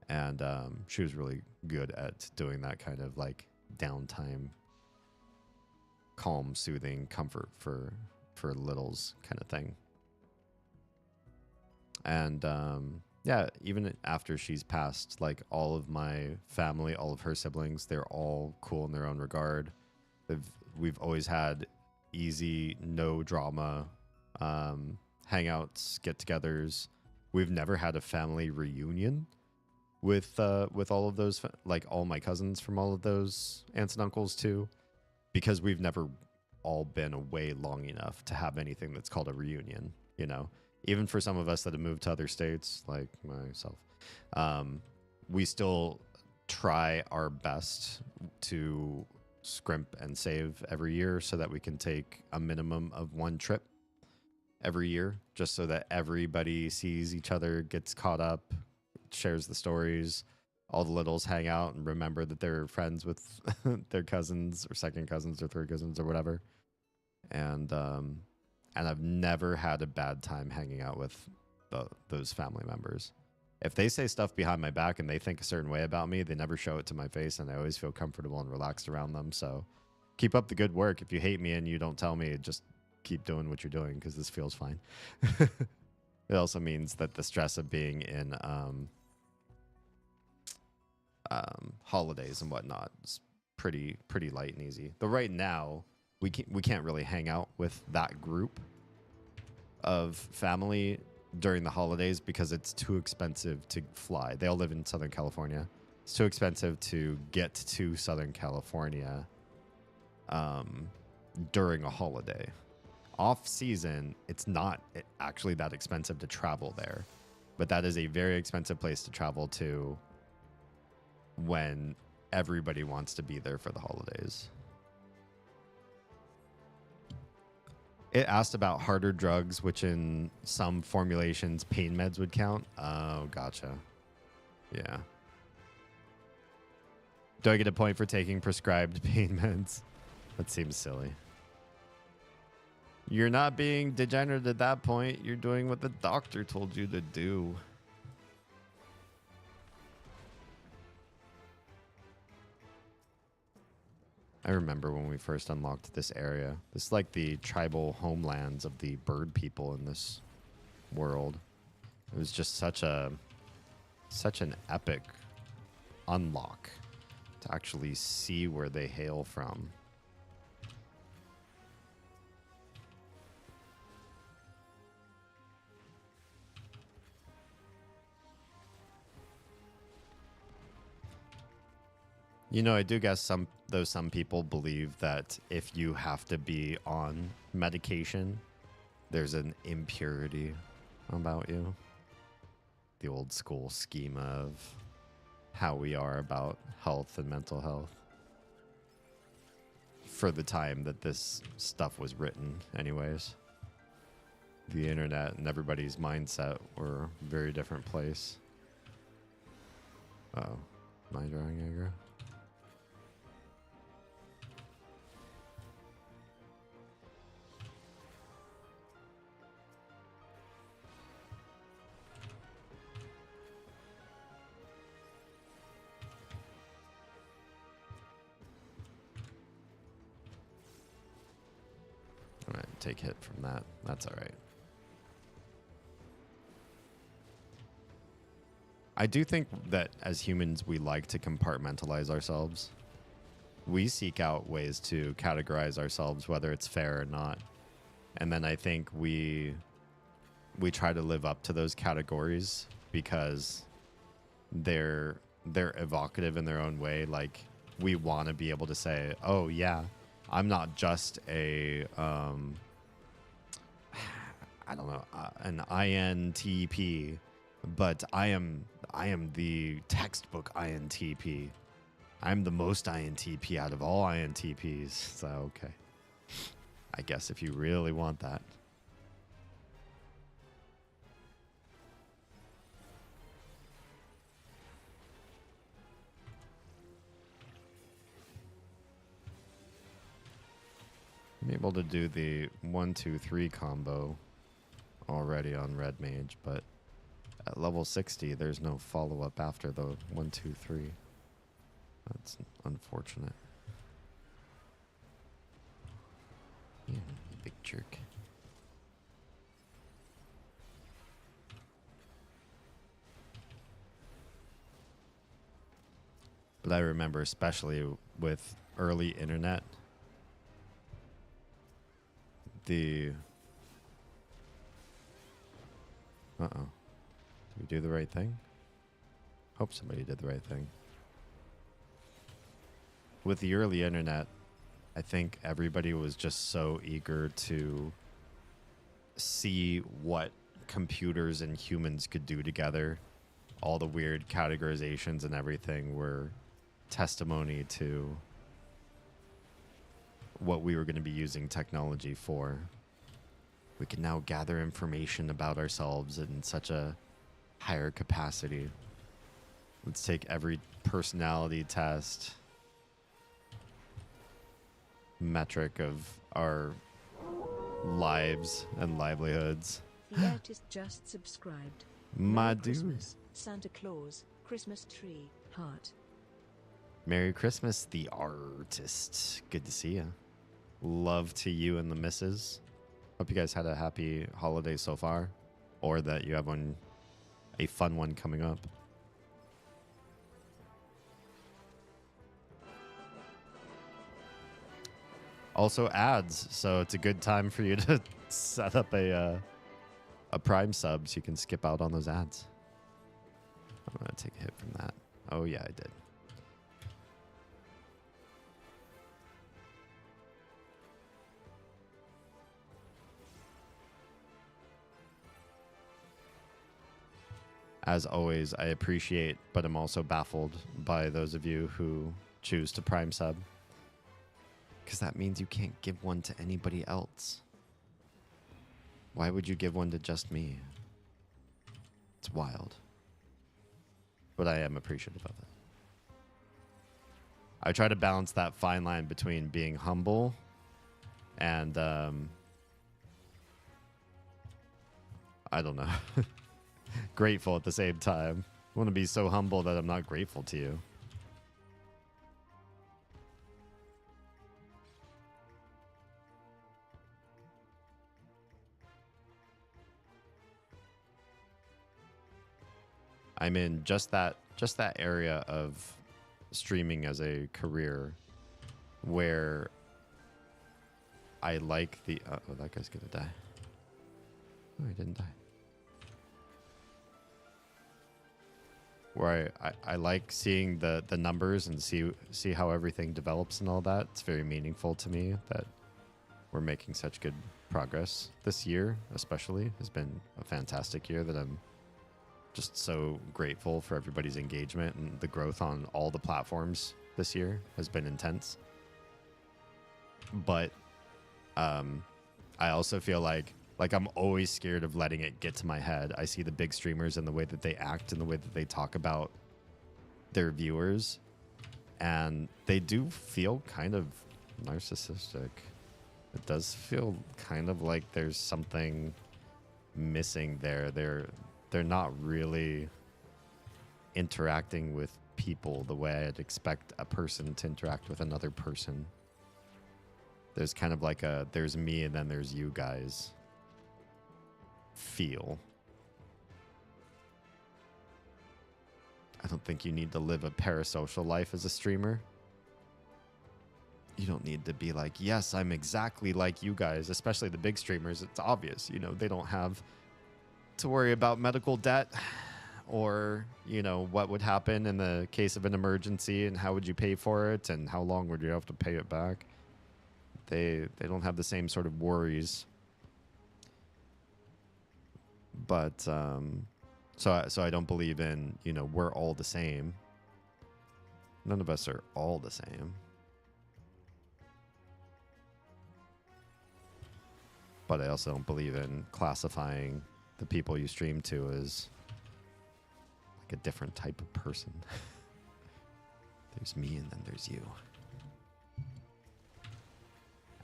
And she was really good at doing that kind of like downtime, calm, soothing comfort for littles kind of thing. And yeah, even after she's passed, like all of my family, all of her siblings, they're all cool in their own regard. We've always had easy, no drama hangouts, get-togethers. We've never had a family reunion with all of those, like all my cousins from all of those aunts and uncles too, because we've never all been away long enough to have anything that's called a reunion, you know. Even for some of us that have moved to other states, like myself, we still try our best to scrimp and save every year so that we can take a minimum of one trip every year, just so that everybody sees each other, gets caught up, shares the stories. All the littles hang out and remember that they're friends with their cousins or second cousins or third cousins or whatever. And I've never had a bad time hanging out with those family members. If they say stuff behind my back and they think a certain way about me, they never show it to my face, and I always feel comfortable and relaxed around them. So keep up the good work. If you hate me and you don't tell me, just keep doing what you're doing because this feels fine. It also means that the stress of being in holidays and whatnot is pretty light and easy. Though right now we can't really hang out with that group of family during the holidays because it's too expensive to fly. They all live in Southern California. It's too expensive to get to Southern California during a holiday. Off season, it's not actually that expensive to travel there, but that is a very expensive place to travel to when everybody wants to be there for the holidays. It asked about harder drugs, which in some formulations, pain meds would count. Oh, gotcha. Yeah. Do I get a point for taking prescribed pain meds? That seems silly. You're not being degenerate at that point. You're doing what the doctor told you to do. I remember when we first unlocked this area. This is like the tribal homelands of the bird people in this world. It was just such an epic unlock to actually see where they hail from. You know, I do guess some people believe that if you have to be on medication, there's an impurity about you. The old school schema of how we are about health and mental health. for the time that this stuff was written, anyways. The internet and everybody's mindset were a very different place. Uh-oh. Am I drawing aggro? All right, take hit from that. That's all right. I do think that as humans, we like to compartmentalize ourselves. We seek out ways to categorize ourselves, whether it's fair or not. And then I think we try to live up to those categories because they're evocative in their own way. Like, we want to be able to say, oh yeah, I'm not just a I don't know, an INTP, but I am the textbook INTP. I'm the most INTP out of all INTPs. So okay, I guess if you really want that. I'm able to do the 1-2-3 combo already on Red Mage, but at level 60, there's no follow-up after the 1-2-3. That's unfortunate. Yeah, you big jerk. But I remember, especially with early internet, the... Uh-oh. Did we do the right thing? Hope somebody did the right thing. With the early internet, I think everybody was just so eager to see what computers and humans could do together. All the weird categorizations and everything were testimony to what we were going to be using technology for. We can now gather information about ourselves in such a higher capacity. Let's take every personality test metric of our lives and livelihoods. The artist just subscribed. My Merry dude. Christmas, Santa Claus, Christmas tree, heart. Merry Christmas, the artist. Good to see you. Love to you and the missus. Hope you guys had a happy holiday so far, or that you have a fun one coming up. Also ads, so it's a good time for you to set up a Prime sub so you can skip out on those ads. I'm gonna take a hit from that. Oh yeah, I did. As always, I appreciate, but I'm also baffled by those of you who choose to Prime sub. Because that means you can't give one to anybody else. Why would you give one to just me? It's wild. But I am appreciative of it. I try to balance that fine line between being humble and, I don't know, grateful at the same time. I want to be so humble that I'm not grateful to you. I'm in just that area of streaming as a career where I like the oh, that guy's gonna die. Oh, he didn't die. Where I like seeing the numbers and see how everything develops and all that. It's very meaningful to me that we're making such good progress. This year especially has been a fantastic year that I'm just so grateful for everybody's engagement, and the growth on all the platforms this year has been intense. but I also feel like I'm always scared of letting it get to my head. I see the big streamers and the way that they act and the way that they talk about their viewers, and they do feel kind of narcissistic. It does feel kind of like there's something missing there. They're not really interacting with people the way I'd expect a person to interact with another person. There's kind of like a there's me and then there's you guys feel. I don't think you need to live a parasocial life as a streamer. You don't need to be like, yes, I'm exactly like you guys, especially the big streamers. It's obvious, you know, they don't have to worry about medical debt or, you know, what would happen in the case of an emergency and how would you pay for it and how long would you have to pay it back. They don't have the same sort of worries. But so I don't believe in, you know, we're all the same. None of us are all the same. But I also don't believe in classifying the people you stream to as like a different type of person. There's me and then there's you.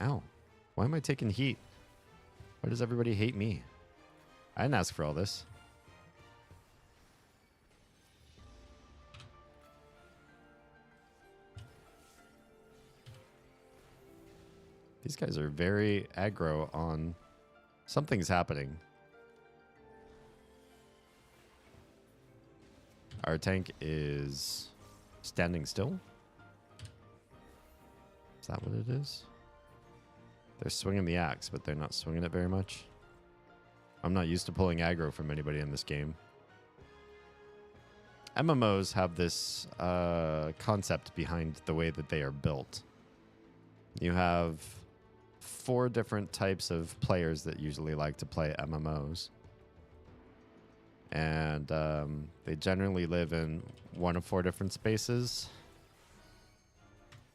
Ow. Why am I taking heat? Why does everybody hate me? I didn't ask for all this. These guys are very aggro on something's happening. Our tank is standing still. Is that what it is? They're swinging the axe, but they're not swinging it very much. I'm not used to pulling aggro from anybody in this game. MMOs have this concept behind the way that they are built. You have 4 different types of players that usually like to play MMOs. And they generally live in one of 4 different spaces.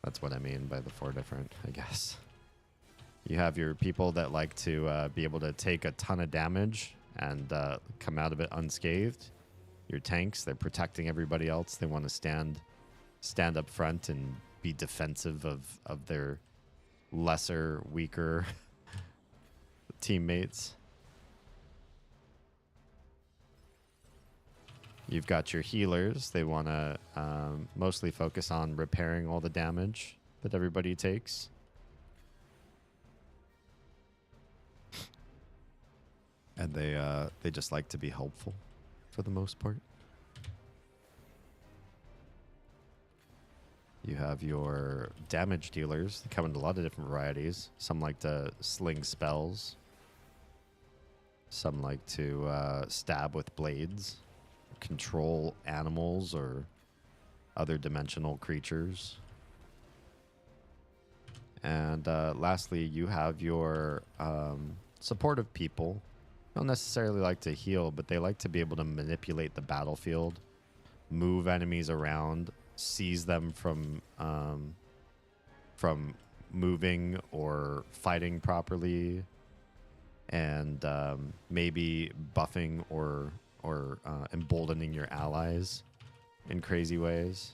That's what I mean by the 4 different, I guess. You have your people that like to be able to take a ton of damage and come out of it unscathed. Your tanks, they're protecting everybody else. They want to stand up front and be defensive of their lesser, weaker teammates. You've got your healers. They want to mostly focus on repairing all the damage that everybody takes. And they just like to be helpful for the most part. You have your damage dealers. They come in a lot of different varieties. Some like to sling spells. Some like to stab with blades. Control animals or other dimensional creatures. And lastly, you have your supportive people. Don't necessarily like to heal, but they like to be able to manipulate the battlefield, move enemies around, seize them from moving or fighting properly, and maybe buffing or emboldening your allies in crazy ways.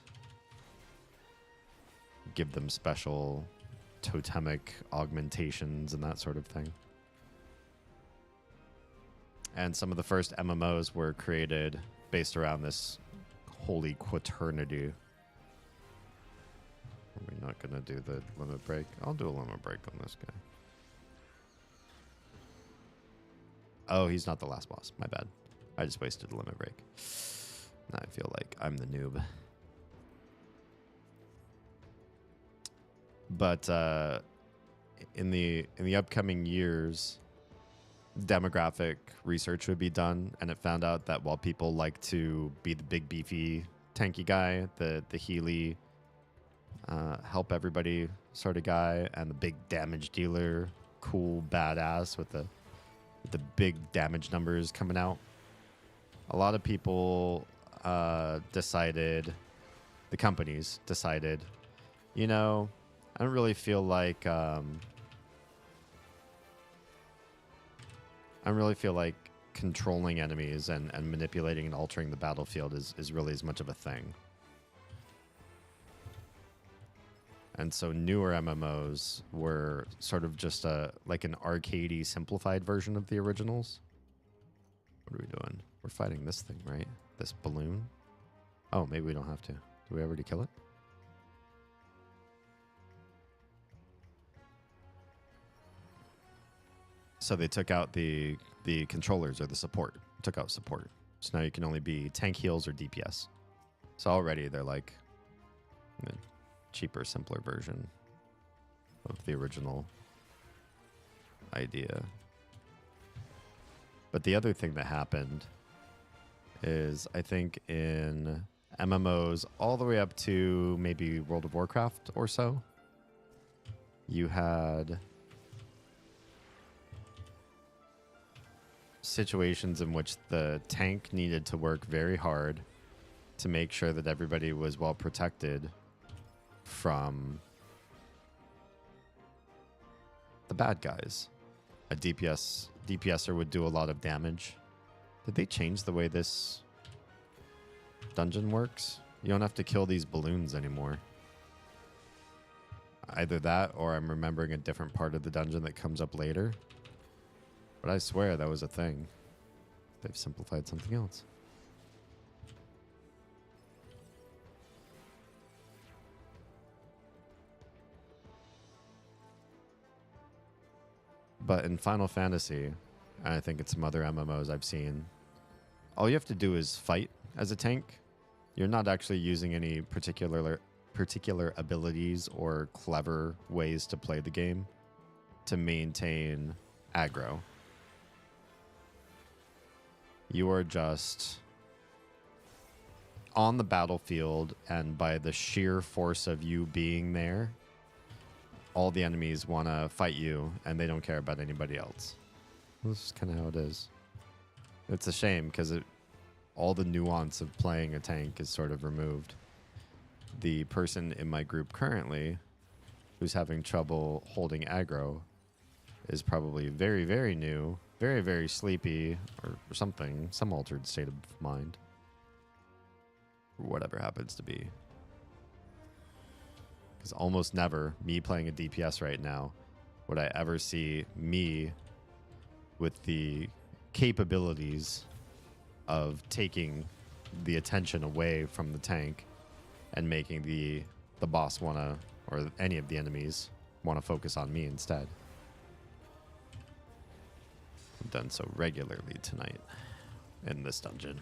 Give them special totemic augmentations and that sort of thing. And some of the first MMOs were created based around this holy quaternity. Are we not going to do the limit break? I'll do a limit break on this guy. Oh, he's not the last boss. My bad. I just wasted a limit break. Now I feel like I'm the noob. But in the upcoming years, demographic research would be done, and it found out that while people like to be the big beefy tanky guy, the Healy help everybody sort of guy, and the big damage dealer, cool badass with the big damage numbers coming out, a lot of people decided, the companies decided, you know, I don't really feel like controlling enemies and manipulating and altering the battlefield is really as much of a thing. And so newer MMOs were sort of just like an arcadey simplified version of the originals. What are we doing? We're fighting this thing, right? This balloon? Oh, maybe we don't have to. Did we already kill it? So they took out the controllers or the support. Took out support. So now you can only be tank, heals, or DPS. So already they're like a cheaper, simpler version of the original idea. But the other thing that happened is I think in MMOs all the way up to maybe World of Warcraft or so, you had situations in which the tank needed to work very hard to make sure that everybody was well protected from the bad guys. A DPSer would do a lot of damage. Did they change the way this dungeon works? You don't have to kill these balloons anymore. Either that or I'm remembering a different part of the dungeon that comes up later. But I swear that was a thing. They've simplified something else. But in Final Fantasy, and I think it's some other MMOs I've seen, all you have to do is fight as a tank. You're not actually using any particular abilities or clever ways to play the game to maintain aggro. You are just on the battlefield, and by the sheer force of you being there, all the enemies want to fight you, and they don't care about anybody else. This is kind of how it is. It's a shame, because all the nuance of playing a tank is sort of removed. The person in my group currently who's having trouble holding aggro is probably very, very new, very, very sleepy, or something, some altered state of mind. Whatever happens to be. Because almost never, me playing a DPS right now, would I ever see me with the capabilities of taking the attention away from the tank and making the boss want to, or any of the enemies want to focus on me instead. I've done so regularly tonight in this dungeon.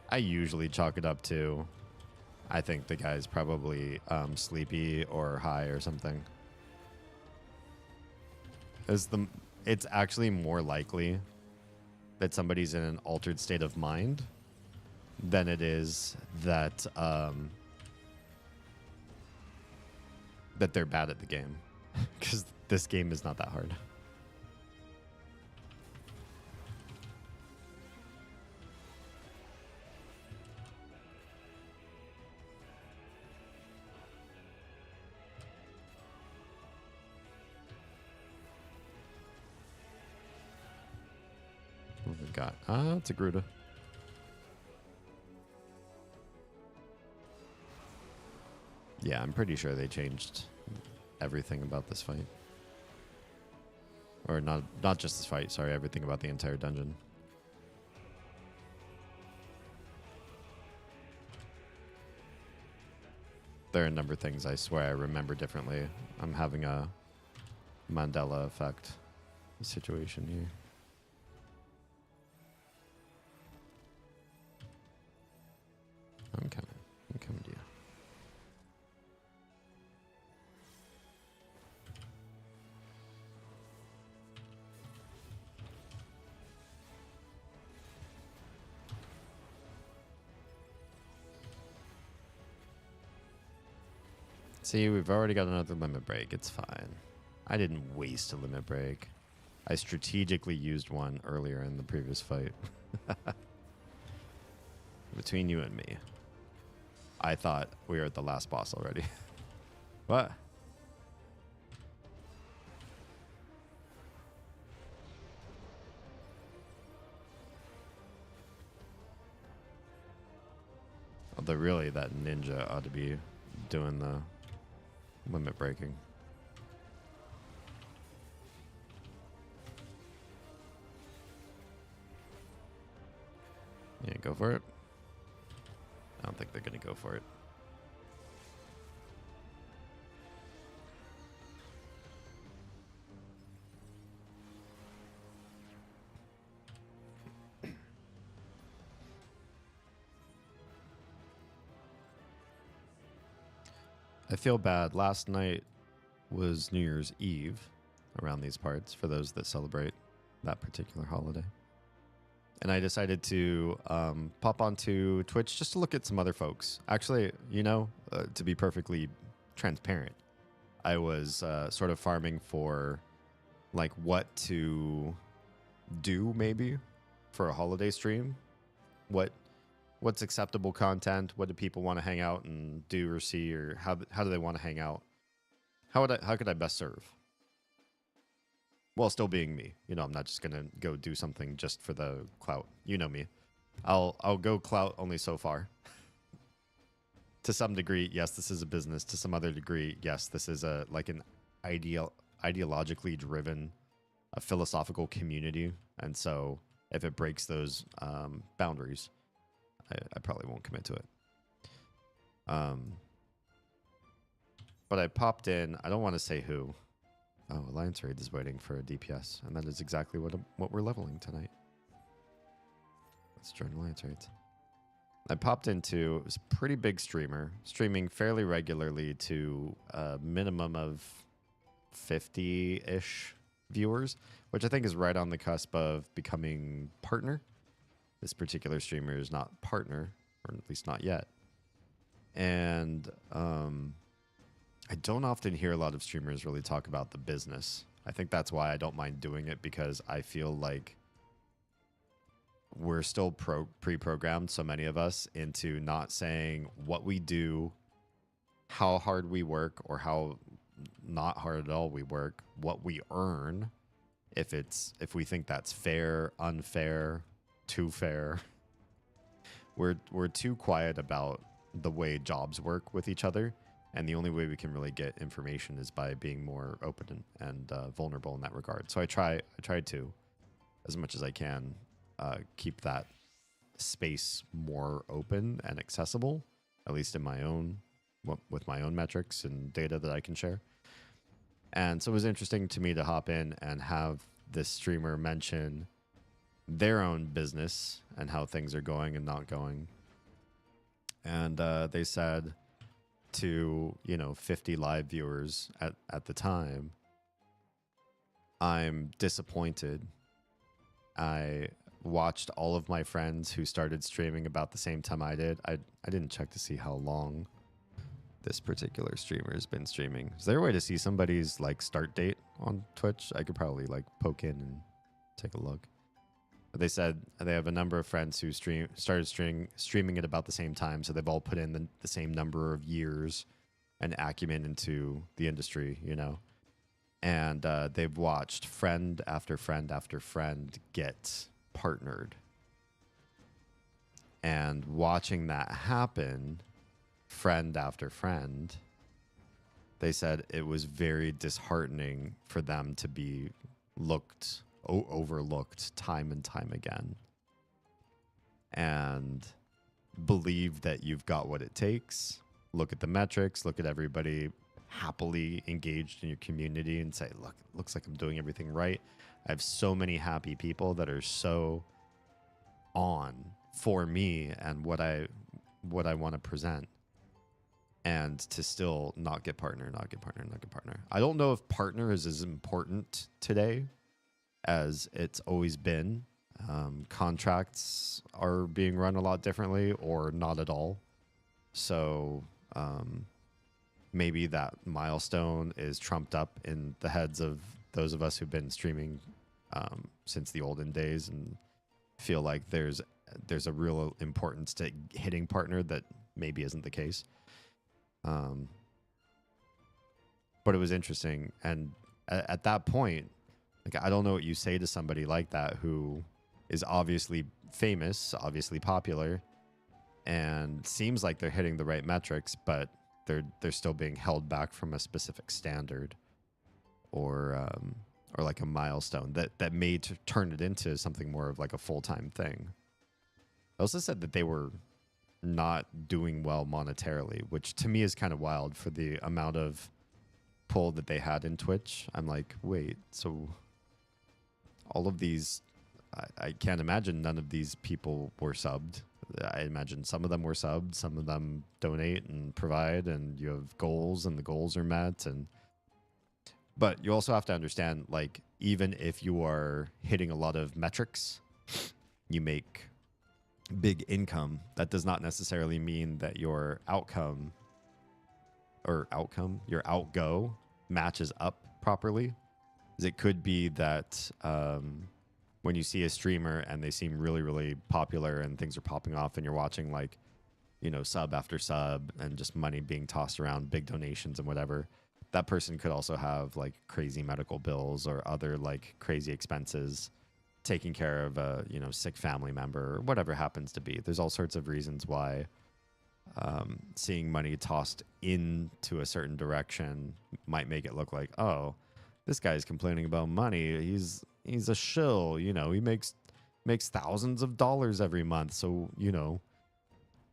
I usually chalk it up to, I think the guy's probably sleepy or high or something. It's actually more likely that somebody's in an altered state of mind than it is that that they're bad at the game, because this game is not that hard. What have we got? It's a Gruta. Yeah, I'm pretty sure they changed everything about this fight. Or not just this fight, sorry, everything about the entire dungeon. There are a number of things I swear I remember differently. I'm having a Mandela effect situation here. I'm coming to you. See, we've already got another limit break. It's fine. I didn't waste a limit break. I strategically used one earlier in the previous fight. Between you and me. I thought we were at the last boss already. What? Although really that ninja ought to be doing the limit breaking. Yeah, go for it. I don't think they're going to go for it. I feel bad. Last night was New Year's Eve around these parts for those that celebrate that particular holiday. And I decided to pop onto Twitch just to look at some other folks. Actually, to be perfectly transparent, I was sort of farming for like what to do maybe for a holiday stream. What's acceptable content? What do people want to hang out and do or see, or how do they want to hang out? How could I best serve? While still being me. I'm not just gonna go do something just for the clout. You know me. I'll go clout only so far. To some degree, yes, this is a business. To some other degree, yes, this is an ideologically driven, a philosophical community. And so if it breaks those boundaries, I probably won't commit to it. But I popped in. I don't want to say who. Oh, Alliance Raid is waiting for a DPS, and that is exactly what we're leveling tonight. Let's join Alliance Raids. I popped into, it was a pretty big streamer, streaming fairly regularly to a minimum of 50-ish viewers, which I think is right on the cusp of becoming partner. This particular streamer is not partner, or at least not yet. And I don't often hear a lot of streamers really talk about the business. I think that's why I don't mind doing it, because I feel like we're still pre-programmed, so many of us, into not saying what we do, how hard we work, or how not hard at all we work, what we earn, if we think that's fair, unfair, too fair. We're too quiet about the way jobs work with each other. And the only way we can really get information is by being more open and vulnerable in that regard. So I try to, as much as I can, keep that space more open and accessible, at least in my own, with my own metrics and data that I can share. And so it was interesting to me to hop in and have this streamer mention their own business and how things are going and not going. And they said, to 50 live viewers at the time, I'm disappointed. I watched all of my friends who started streaming about the same time I did. I didn't check to see how long this particular streamer has been streaming. Is there a way to see somebody's start date on Twitch? I could probably poke in and take a look. But they said they have a number of friends who started streaming at about the same time, so they've all put in the same number of years and acumen into the industry, and they've watched friend after friend after friend get partnered. And watching that happen, friend after friend, they said it was very disheartening for them to be overlooked time and time again, and believe that you've got what it takes. Look at the metrics, look at everybody happily engaged in your community and say, look, it looks like I'm doing everything right. I have so many happy people that are so on for me and what I want to present, and to still not get partner. I don't know if partner is as important today as it's always been. Contracts are being run a lot differently, or not at all. So maybe that milestone is trumped up in the heads of those of us who've been streaming since the olden days, and feel like there's a real importance to hitting partner that maybe isn't the case. But it was interesting. And at that point, like, I don't know what you say to somebody like that who is obviously famous, obviously popular, and seems like they're hitting the right metrics, but they're still being held back from a specific standard or like a milestone that may turn it into something more of like a full-time thing. I also said that they were not doing well monetarily, which to me is kind of wild for the amount of pull that they had in Twitch. I'm like, wait, so all of these, I can't imagine none of these people were subbed. I imagine some of them were subbed, some of them donate and provide, and you have goals and the goals are met. But you also have to understand, like, even if you are hitting a lot of metrics, you make big income, that does not necessarily mean that your your outgo matches up properly. It could be that when you see a streamer and they seem really, really popular and things are popping off and you're watching, like, you know, sub after sub and just money being tossed around, big donations and whatever, that person could also have like crazy medical bills or other like crazy expenses, taking care of a, you know, sick family member or whatever happens to be. There's all sorts of reasons why seeing money tossed into a certain direction might make it look like, oh, this guy's complaining about money. He's a shill, you know, he makes thousands of dollars every month. So, you know,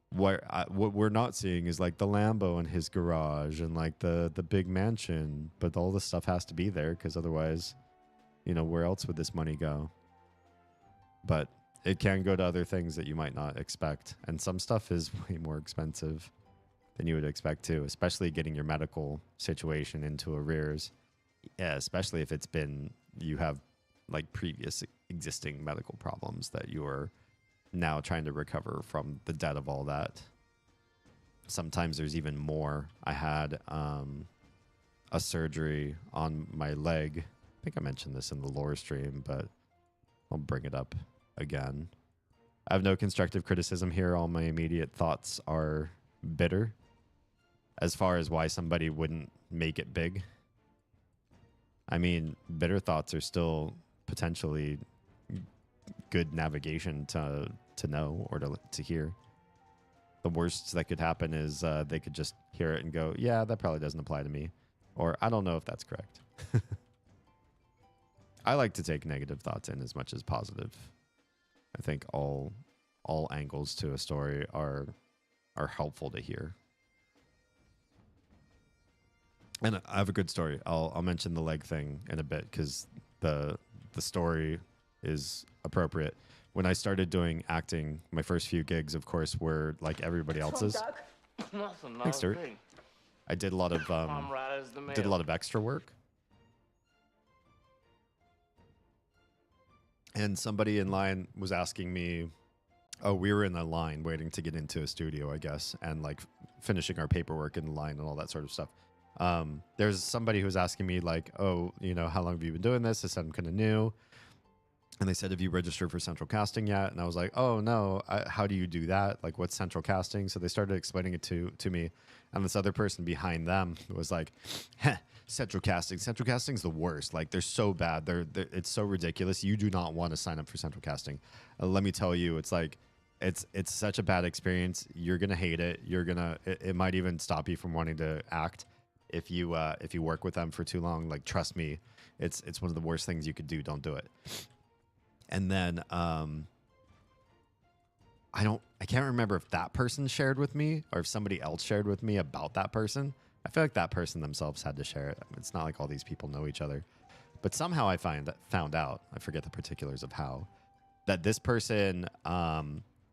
what we're not seeing is like the Lambo in his garage and like the big mansion, but all this stuff has to be there because otherwise, you know, where else would this money go? But it can go to other things that you might not expect. And some stuff is way more expensive than you would expect too, especially getting your medical situation into arrears. Yeah, especially if you have like previous existing medical problems that you're now trying to recover from the debt of all that. Sometimes there's even more. I had a surgery on my leg. I think I mentioned this in the lore stream, but I'll bring it up again. I have no constructive criticism here. All my immediate thoughts are bitter as far as why somebody wouldn't make it big. I mean, bitter thoughts are still potentially good navigation to know or to hear. The worst that could happen is they could just hear it and go, yeah, that probably doesn't apply to me. Or I don't know if that's correct. I like to take negative thoughts in as much as positive. I think all angles to a story are helpful to hear. And I have a good story. I'll mention the leg thing in a bit because the story is appropriate. When I started doing acting, my first few gigs, of course, were like everybody else's. Thanks, Stuart. I did a lot of extra work. And somebody in line was asking me, oh, we were in a line waiting to get into a studio, I guess, and like finishing our paperwork in the line and all that sort of stuff. There's somebody who was asking me like, oh, you know, how long have you been doing this? I said, I'm kind of new. And they said, have you registered for central casting yet? And I was like, oh, no, how do you do that? Like, what's central casting? So they started explaining it to me. And this other person behind them was like, central casting. Central casting's the worst. Like, they're so bad. It's so ridiculous. You do not want to sign up for central casting. Let me tell you, it's like, it's such a bad experience. You're going to hate it. It might even stop you from wanting to act if you work with them for too long. Like, trust me, it's one of the worst things you could do. Don't do it. And then I can't remember if that person shared with me or if somebody else shared with me about that person. I feel like that person themselves had to share it. It's not like all these people know each other. But somehow I found out, I forget the particulars of how, that this person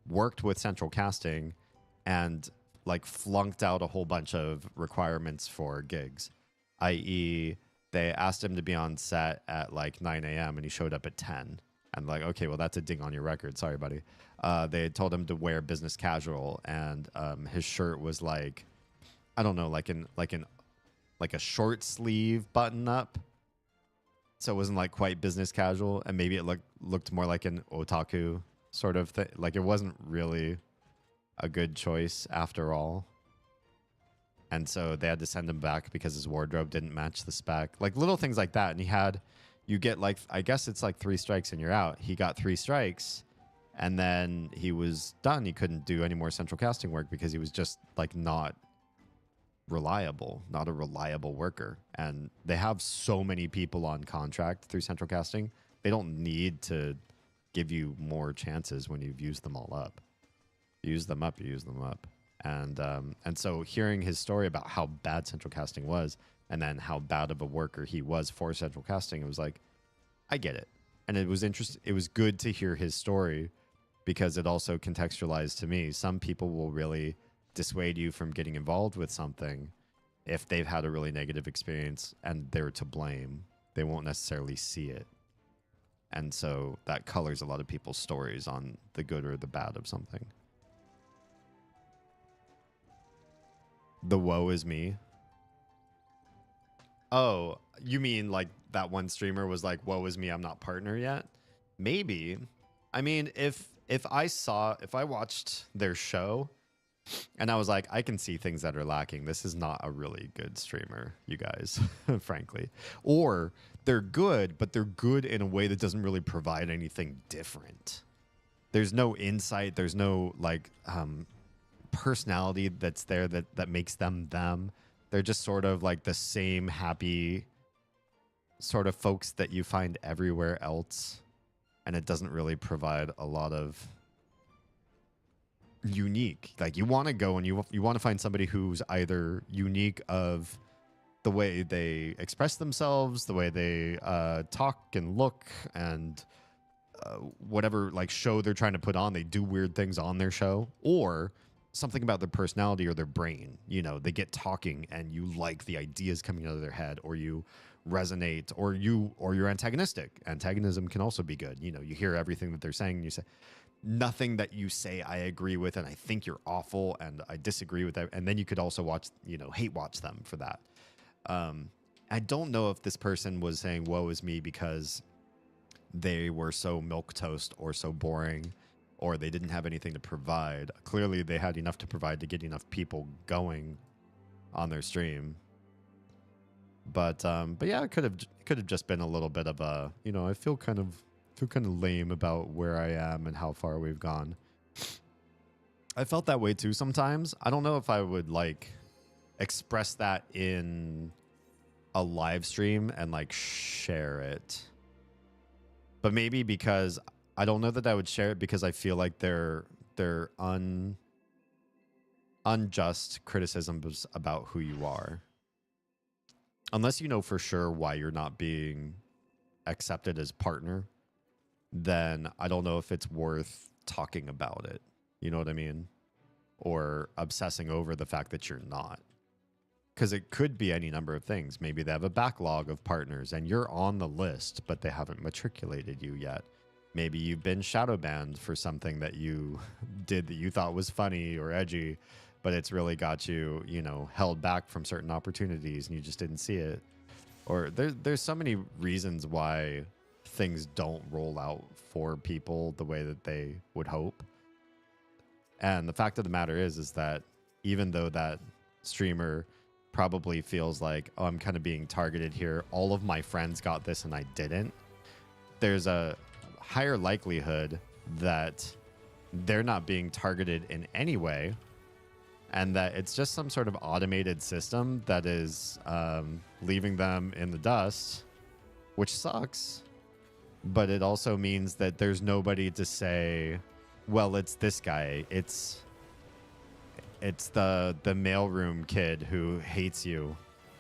worked with central casting and like flunked out a whole bunch of requirements for gigs, i.e. they asked him to be on set at like 9 a.m. and he showed up at 10. And like, okay, well, that's a ding on your record. Sorry, buddy. They had told him to wear business casual, and his shirt was like, I don't know, like a short sleeve button up. So it wasn't like quite business casual, and maybe it looked more like an otaku sort of thing. Like it wasn't really a good choice after all. And so they had to send him back because his wardrobe didn't match the spec. Like little things like that. And you get like, I guess it's like 3 strikes and you're out. He got 3 strikes and then he was done. He couldn't do any more central casting work because he was just like not reliable, not a reliable worker. And they have so many people on contract through central casting. They don't need to give you more chances when you've used them all up. You use them up. And so hearing his story about how bad central casting was and then how bad of a worker he was for central casting, it was like, I get it. And it was interesting. It was good to hear his story because it also contextualized to me. Some people will really dissuade you from getting involved with something if they've had a really negative experience and they're to blame. They won't necessarily see it. And so that colors a lot of people's stories on the good or the bad of something. The woe is me. Oh, you mean like that one streamer was like, woe is me, I'm not partner yet? Maybe. I mean, if I watched their show and I was like, I can see things that are lacking. This is not a really good streamer, you guys, frankly. Or they're good, but they're good in a way that doesn't really provide anything different. There's no insight. There's no like personality that's there that makes them them. They're just sort of like the same happy sort of folks that you find everywhere else. And it doesn't really provide a lot of unique. Like you want to go and you want to find somebody who's either unique of the way they express themselves, the way they talk and look, and whatever like show they're trying to put on. They do weird things on their show, or something about their personality or their brain. You know, they get talking and you like the ideas coming out of their head, or you resonate, or you're antagonistic. Antagonism can also be good. You know, you hear everything that they're saying and you say, nothing that you say I agree with, and I think you're awful and I disagree with that. And then you could also watch, you know, hate watch them for that. I don't know if this person was saying woe is me because they were so milquetoast or so boring, or they didn't have anything to provide. Clearly they had enough to provide to get enough people going on their stream. But yeah, it could have just been a little bit of a, you know, I feel kind of lame about where I am and how far we've gone. I felt that way too sometimes. I don't know if I would like express that in a live stream and like share it. But maybe because I don't know that I would share it because I feel like they're unjust criticisms about who you are. Unless you know for sure why you're not being accepted as partner, then I don't know if it's worth talking about it. You know what I mean? Or obsessing over the fact that you're not. Because it could be any number of things. Maybe they have a backlog of partners and you're on the list, but they haven't matriculated you yet. Maybe you've been shadow banned for something that you did that you thought was funny or edgy, but it's really got you, you know, held back from certain opportunities and you just didn't see it. Or there's so many reasons why things don't roll out for people the way that they would hope. And the fact of the matter is that even though that streamer probably feels like, oh, I'm kind of being targeted here, all of my friends got this and I didn't, there's a higher likelihood that they're not being targeted in any way, and that it's just some sort of automated system that is leaving them in the dust, which sucks. But it also means that there's nobody to say, well, it's this guy. It's the mailroom kid who hates you.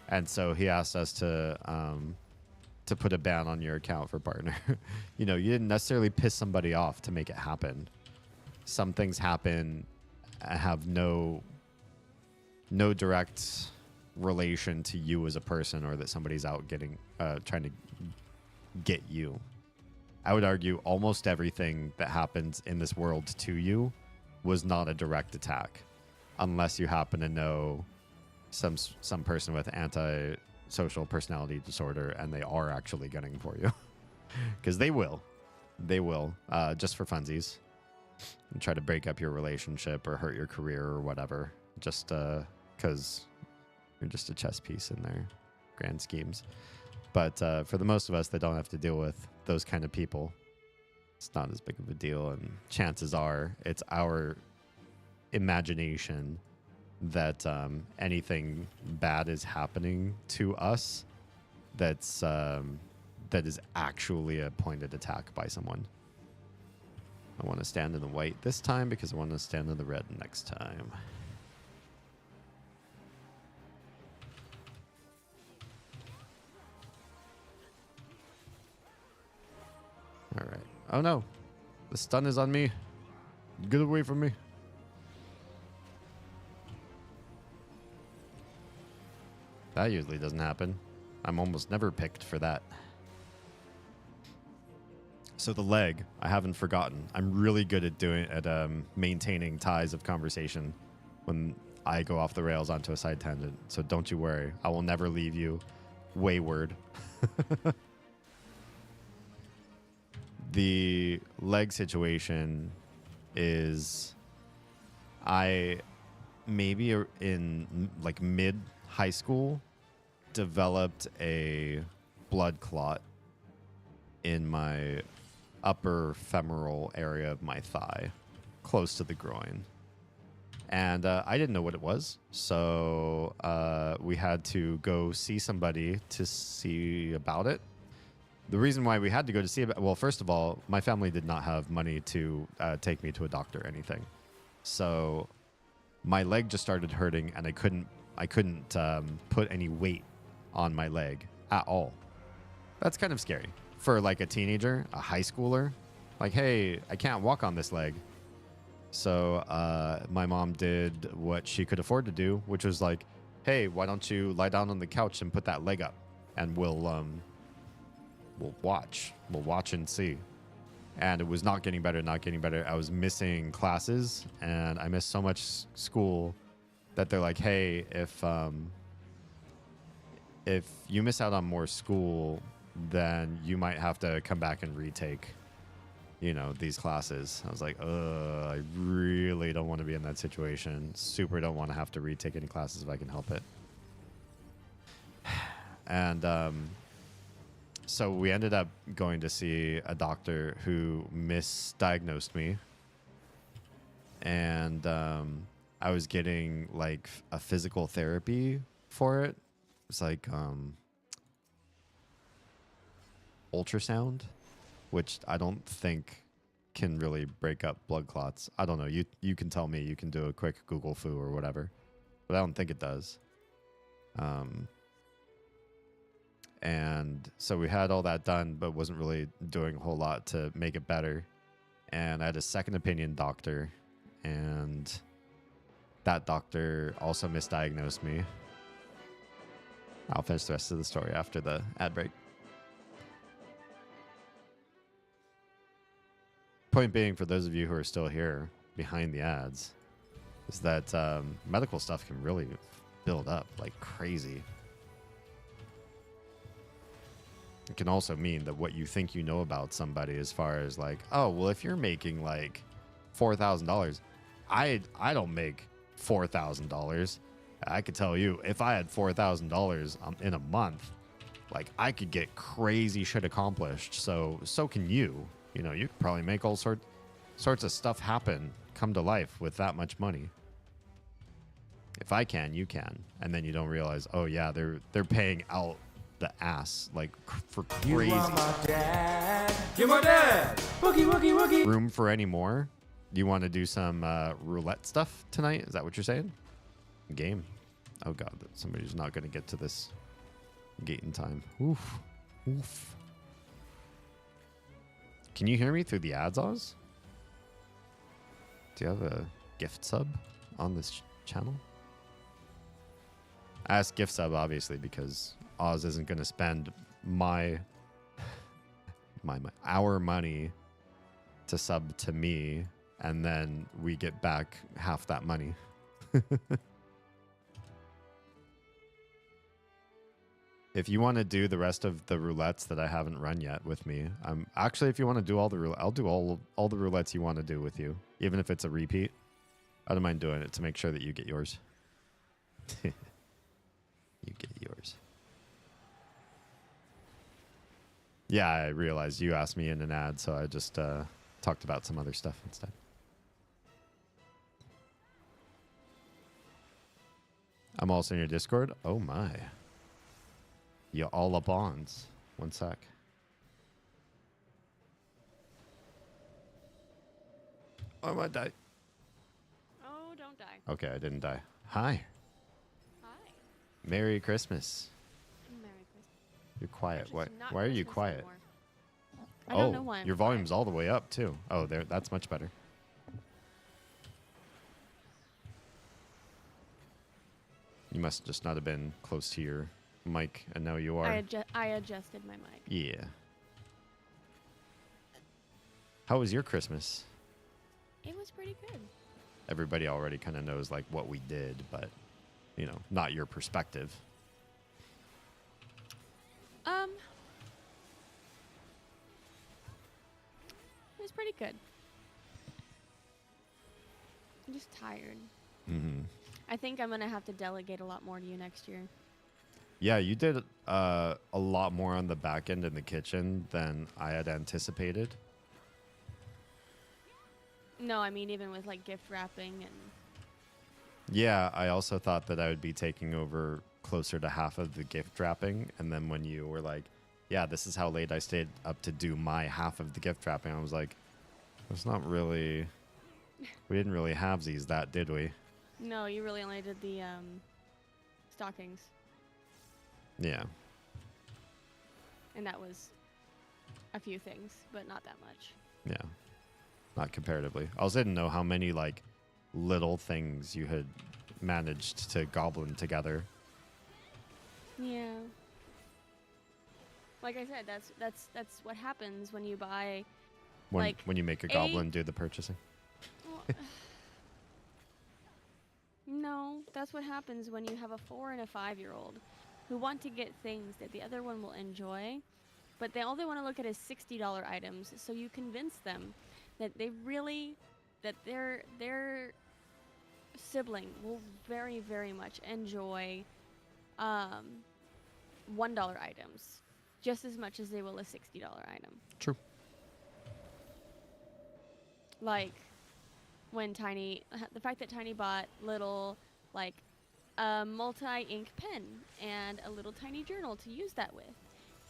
And so he asked us to put a ban on your account for partner. You know, you didn't necessarily piss somebody off to make it happen. Some things happen and have no direct relation to you as a person, or that somebody's out trying to get you. I would argue almost everything that happens in this world to you was not a direct attack, unless you happen to know some person with antisocial personality disorder and they are actually gunning for you. Because they will just for funsies. and try to break up your relationship or hurt your career or whatever, just because you're just a chess piece in their grand schemes. But for the most of us that don't have to deal with those kind of people, it's not as big of a deal. And chances are it's our imagination that anything bad is happening to us that is actually a pointed attack by someone. I want to stand in the white this time because I want to stand in the red next time. All right. Oh no. The stun is on me. Get away from me. That usually doesn't happen. I'm almost never picked for that. So the leg, I haven't forgotten. I'm really good at maintaining ties of conversation when I go off the rails onto a side tangent. So don't you worry. I will never leave you wayward. The leg situation is I maybe in like mid high school developed a blood clot in my upper femoral area of my thigh, close to the groin. And I didn't know what it was. So we had to go see somebody to see about it. The reason why we had to go to see about, well, first of all, my family did not have money to take me to a doctor or anything. So my leg just started hurting and I couldn't put any weight on my leg at all. That's kind of scary for like a teenager, a high schooler. Like, hey, I can't walk on this leg. So my mom did what she could afford to do, which was like, hey, why don't you lie down on the couch and put that leg up and we'll watch and see. And it was not getting better. I was missing classes and I missed so much school that they're like, hey, if you miss out on more school, then you might have to come back and retake, these classes. I was like, I really don't want to be in that situation. Super don't want to have to retake any classes if I can help it. And so we ended up going to see a doctor who misdiagnosed me. And I was getting like a physical therapy for it. It's like ultrasound, which I don't think can really break up blood clots. I don't know. You can tell me. You can do a quick Google foo or whatever. But I don't think it does. And so we had all that done, but wasn't really doing a whole lot to make it better. And I had a second opinion doctor, and that doctor also misdiagnosed me. I'll finish the rest of the story after the ad break. Point being, for those of you who are still here behind the ads, is that medical stuff can really build up like crazy. It can also mean that what you think you know about somebody as far as like, oh, well, if you're making like $4,000, I don't make $4,000. I could tell you, if I had $4,000 in a month, like I could get crazy shit accomplished. So can you. You could probably make all sorts of stuff happen, come to life with that much money. If I can, you can. And then you don't realize, oh yeah, they're paying out the ass like for crazy. You are my dad. You're my dad. Wookie, wookie, wookie. Room for any more? You want to do some roulette stuff tonight? Is that what you're saying? Game. Oh god, somebody's not going to get to this gate in time. Oof. Can you hear me through the ads, Oz? Do you have a gift sub on this channel? I asked gift sub, obviously, because Oz isn't going to spend our money to sub to me, and then we get back half that money. If you want to do the rest of the roulettes that I haven't run yet with me, actually, if you want to do all the roulette, I'll do all the roulettes you want to do with you, even if it's a repeat. I don't mind doing it to make sure that you get yours. You get yours. Yeah, I realized you asked me in an ad, so I just talked about some other stuff instead. I'm also in your Discord. Oh my. You all up ons. One sec. I might die. Oh, don't die. Okay, I didn't die. Hi. Hi. Merry Christmas. Merry Christmas. You're quiet. Actually, Why? it's not Why are you Christmas quiet? anymore. I don't know why. Your volume's all the way up too. Oh, there. That's much better. You must just not have been close to your mic, and now you are. I adjusted my mic. Yeah. How was your Christmas? It was pretty good. Everybody already kind of knows like what we did, but not your perspective. It was pretty good. I'm just tired. Mm-hmm. I think I'm gonna have to delegate a lot more to you next year. Yeah, you did a lot more on the back end in the kitchen than I had anticipated. No, I mean even with like gift wrapping and. Yeah, I also thought that I would be taking over closer to half of the gift wrapping, and then when you were like, "Yeah, this is how late I stayed up to do my half of the gift wrapping," I was like, "It's not really. We didn't really have these that, did we?" No, you really only did the stockings, Yeah. and that was a few things, but not that much. Yeah. Not comparatively. I also didn't know how many like little things you had managed to goblin together. Yeah. Like I said, that's what happens when you buy. When you make a goblin do the purchasing. Well, no, that's what happens when you have a 4 and a 5-year-old who want to get things that the other one will enjoy, but all they want to look at is $60 items. So you convince them that their sibling will very, very much enjoy $1 items just as much as they will a $60 item. True. Like when the fact that Tiny bought little like a multi-ink pen and a little tiny journal to use that with,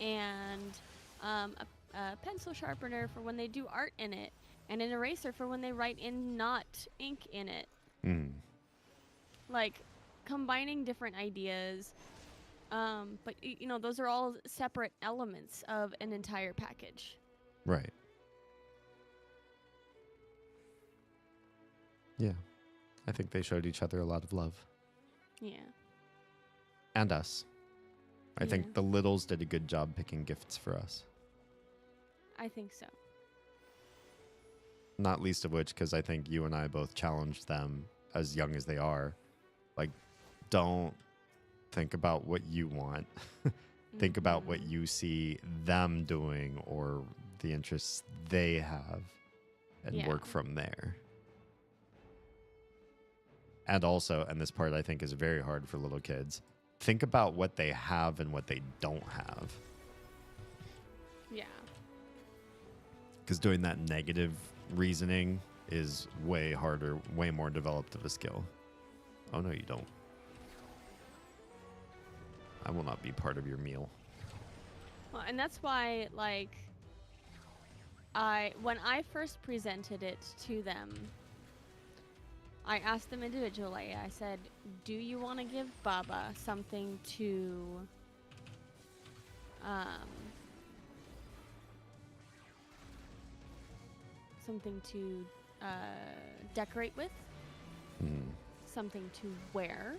and a pencil sharpener for when they do art in it, and an eraser for when they write in not ink in it. Mm. Like combining different ideas, but those are all separate elements of an entire package. Right. Yeah. I think they showed each other a lot of love. Yeah. And us. I Yeah. think the littles did a good job picking gifts for us. I think so. Not least of which because I think you and I both challenged them, as young as they are. Like, don't think about what you want. Think about what you see them doing or the interests they have and work from there. And also, and this part I think is very hard for little kids, think about what they have and what they don't have. Yeah. Because doing that negative reasoning is way harder, way more developed of a skill. Oh, no, you don't. I will not be part of your meal. Well, and that's why, like, when I first presented it to them, I asked them individually. I said, "Do you want to give Baba something to, decorate with, something to wear,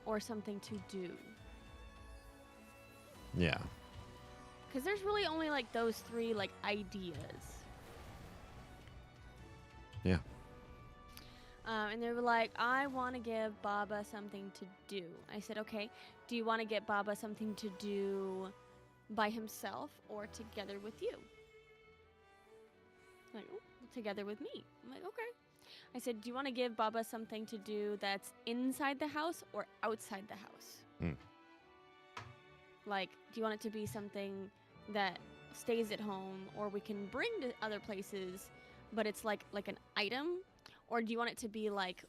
or something to do?" Yeah. Because there's really only like those three ideas. Yeah. And they were like, I want to give Baba something to do. I said, okay, do you want to get Baba something to do by himself or together with you? Like, oh, together with me. I'm like, okay. I said, do you want to give Baba something to do that's inside the house or outside the house? Mm. Like, do you want it to be something that stays at home or we can bring to other places, but it's like an item? Or do you want it to be like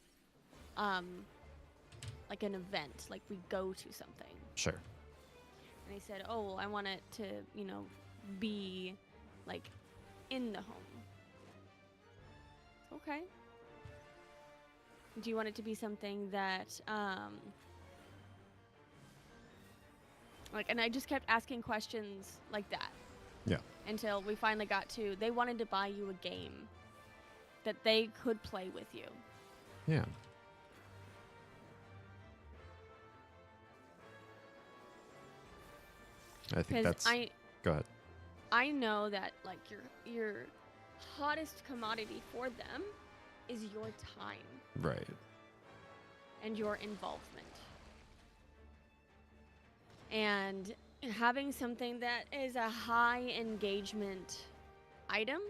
an event, like we go to something? Sure. And he said, oh, well, I want it to, be like in the home. Okay. Do you want it to be something that, and I just kept asking questions like that. Yeah. Until we finally got to, they wanted to buy you a game that they could play with you. Yeah. I think that's. Go ahead. I know that like your hottest commodity for them is your time. Right. And your involvement. And having something that is a high engagement item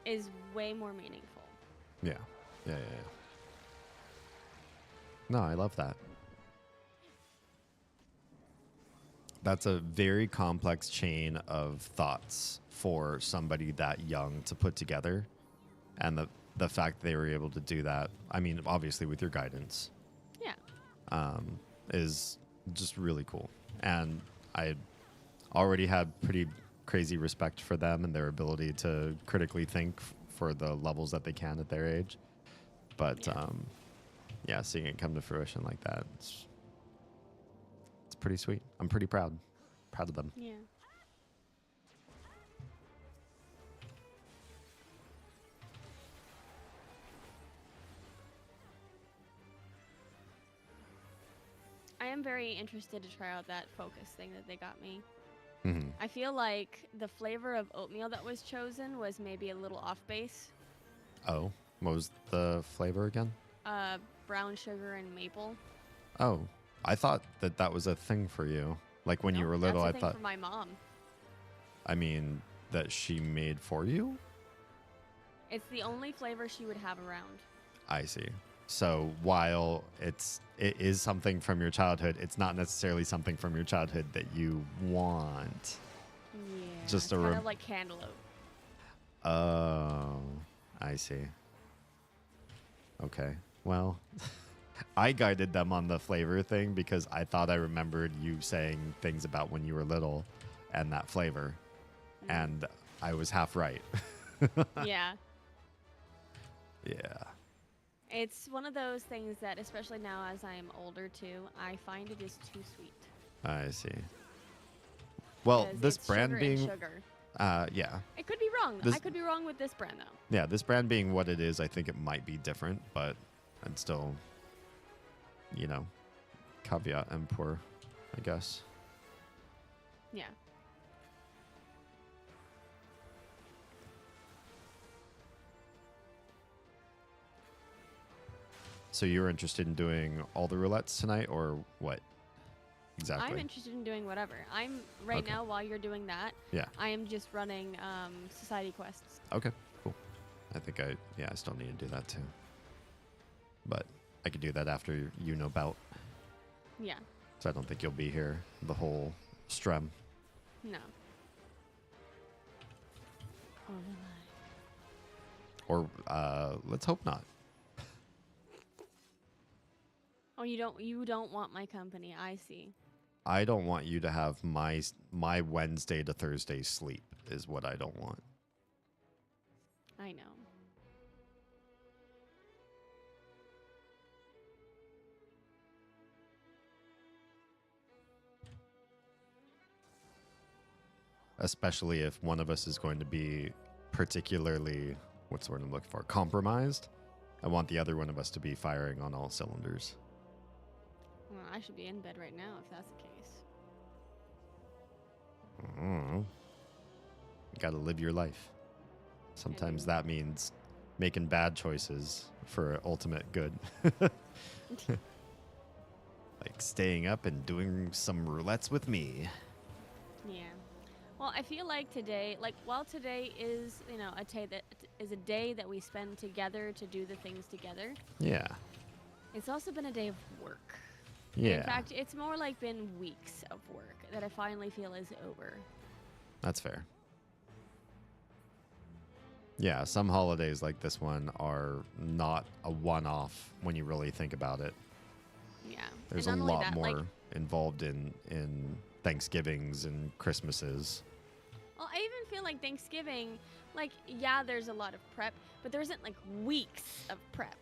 is way more meaningful. Yeah. No, I love that. That's a very complex chain of thoughts for somebody that young to put together. And the fact they were able to do that, I mean, obviously with your guidance. Yeah. Is just really cool. And I already had pretty crazy respect for them and their ability to critically think for the levels that they can at their age. But seeing it come to fruition like that, it's pretty sweet. I'm pretty proud of them. Yeah. I am very interested to try out that focus thing that they got me. Mm-hmm. I feel like the flavor of oatmeal that was chosen was maybe a little off base. Oh, what was the flavor again? Brown sugar and maple. Oh, I thought that was a thing for you. Like when you were little, that's a I thing thought. For my mom. I mean, that she made for you? It's the only flavor she would have around. I see. So while it is something from your childhood, it's not necessarily something from your childhood that you want. Yeah. Just it's kind of like cantaloupe. Oh, I see. Okay. Well, I guided them on the flavor thing because I thought I remembered you saying things about when you were little and that flavor. And I was half right. Yeah. Yeah. It's one of those things that, especially now as I am older too, I find it is too sweet. I see. Well, this brand sugar being and sugar. Yeah. It could be wrong. I could be wrong with this brand though. Yeah, this brand being what it is, I think it might be different, but I'd still, caveat emptor, I guess. Yeah. So you're interested in doing all the roulettes tonight, or what? Exactly. I'm interested in doing whatever. I'm Okay. now while you're doing that. Yeah. I am just running society quests. Okay, cool. I think I still need to do that too. But I could do that after bout. Yeah. So I don't think you'll be here the whole strem. No. Or let's hope not. Oh, you don't want my company. I see. I don't want you to have my Wednesday to Thursday sleep is what I don't want. I know. Especially if one of us is going to be particularly, what's the word I'm looking for, compromised. I want the other one of us to be firing on all cylinders. Well, I should be in bed right now if that's the case. You got to live your life. Sometimes that means making bad choices for ultimate good. Like staying up and doing some roulettes with me. Yeah. Well, I feel like today, like while today is, a day that we spend together to do the things together. Yeah. It's also been a day of work. Yeah. And in fact, it's more like been weeks of work that I finally feel is over. That's fair. Yeah, some holidays like this one are not a one-off when you really think about it. Yeah. There's a and not only lot that, more like, involved in Thanksgivings and Christmases. well, I even feel like Thanksgiving, like, yeah, there's a lot of prep, but there isn't like weeks of prep.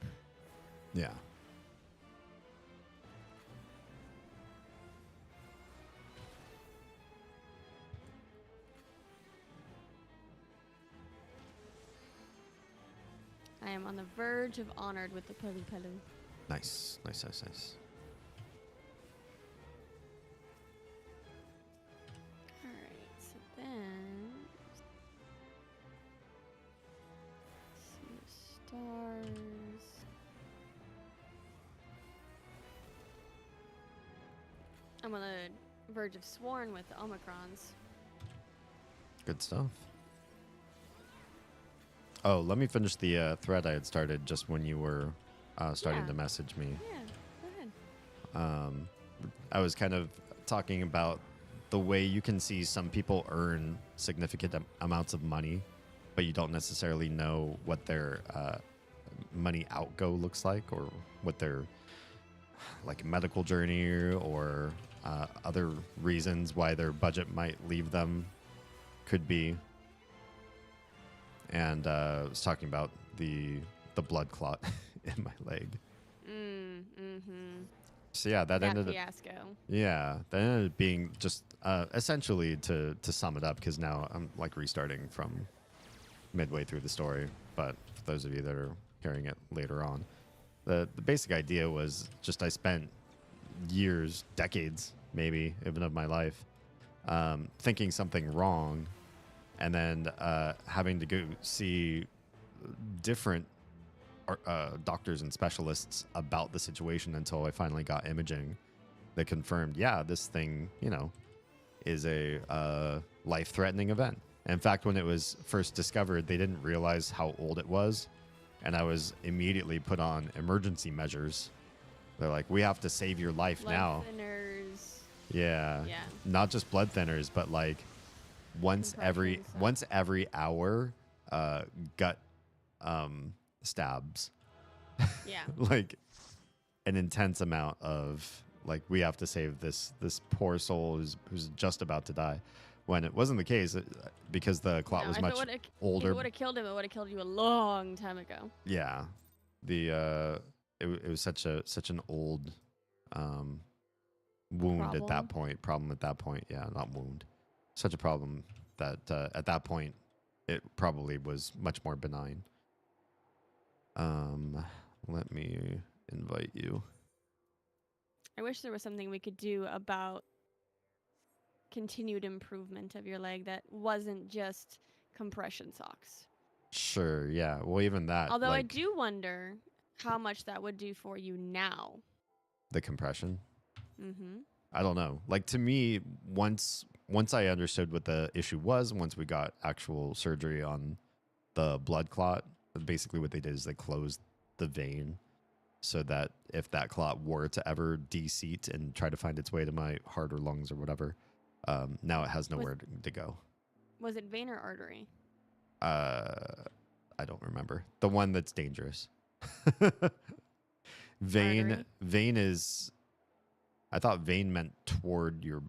Yeah. I am on the verge of honored with the Pelu Pelu. Nice. Nice, nice, nice. Alright, so then. See the stars. I'm on the verge of Sworn with the Omicrons. Good stuff. Oh, let me finish the thread I had started just when you were starting Yeah. to message me. Yeah, go ahead. I was kind of talking about the way you can see some people earn significant amounts of money, but you don't necessarily know what their money outgo looks like, or what their like medical journey or other reasons why their budget might leave them could be. And I was talking about the blood clot in my leg. So yeah, that ended up, fiasco. yeah, that ended up being just essentially to sum it up, because now I'm like restarting from midway through the story. But for those of you that are hearing it later on, the basic idea was just I spent years, decades, maybe even of my life, thinking something wrong, and then having to go see different doctors and specialists about the situation until I finally got imaging that confirmed, yeah, this thing, is a life-threatening event. In fact, when it was first discovered, they didn't realize how old it was, and I was immediately put on emergency measures. They're like, we have to save your life Blood now. thinners. Yeah. Yeah. Not just blood thinners, but like once every hour, gut stabs. Yeah. Like an intense amount of like, we have to save this poor soul who's just about to die, when it wasn't the case, because the clot was much older. If it would have killed him, it would have killed you a long time ago. Yeah. It was such an old wound at that point. Problem at that point. Yeah, not wound. Such a problem that at that point it probably was much more benign. Let me invite you. I wish there was something we could do about continued improvement of your leg that wasn't just compression socks. Sure, yeah. Well, even that. Although I like, do wonder how much that would do for you now. the compression. Mm-hmm. I don't know. Like, to me, once I understood what the issue was, once we got actual surgery on the blood clot, basically what they did is they closed the vein so that if that clot were to ever de-seat and try to find its way to my heart or lungs or whatever, now it has nowhere to go. Was it vein or artery? I don't remember. The one that's dangerous. Artery? Vein is... I thought vein meant toward your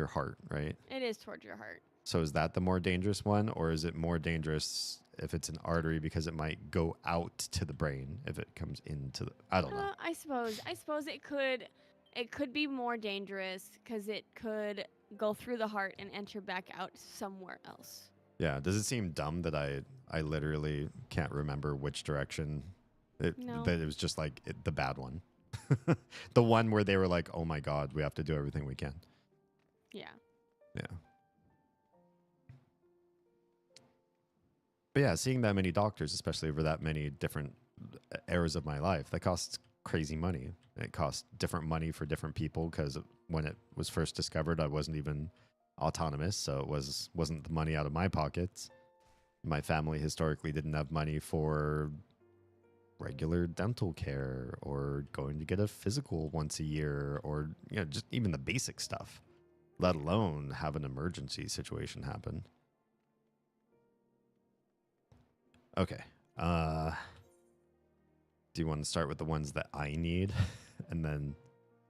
heart, right? It is towards your heart. So is that the more dangerous one, or is it more dangerous if it's an artery because it might go out to the brain if it comes into the... I don't know. I suppose it could be more dangerous because it could go through the heart and enter back out somewhere else. Yeah. Does it seem dumb that I literally can't remember which direction? No. That it was just like the bad one. The one where they were like, oh my God, we have to do everything we can. Yeah. Yeah. But yeah, seeing that many doctors, especially over that many different eras of my life, that costs crazy money. It costs different money for different people because when it was first discovered, I wasn't even autonomous, so it wasn't the money out of my pockets. My family historically didn't have money for regular dental care or going to get a physical once a year or just even the basic stuff, let alone have an emergency situation happen. Okay. Do you want to start with the ones that I need and then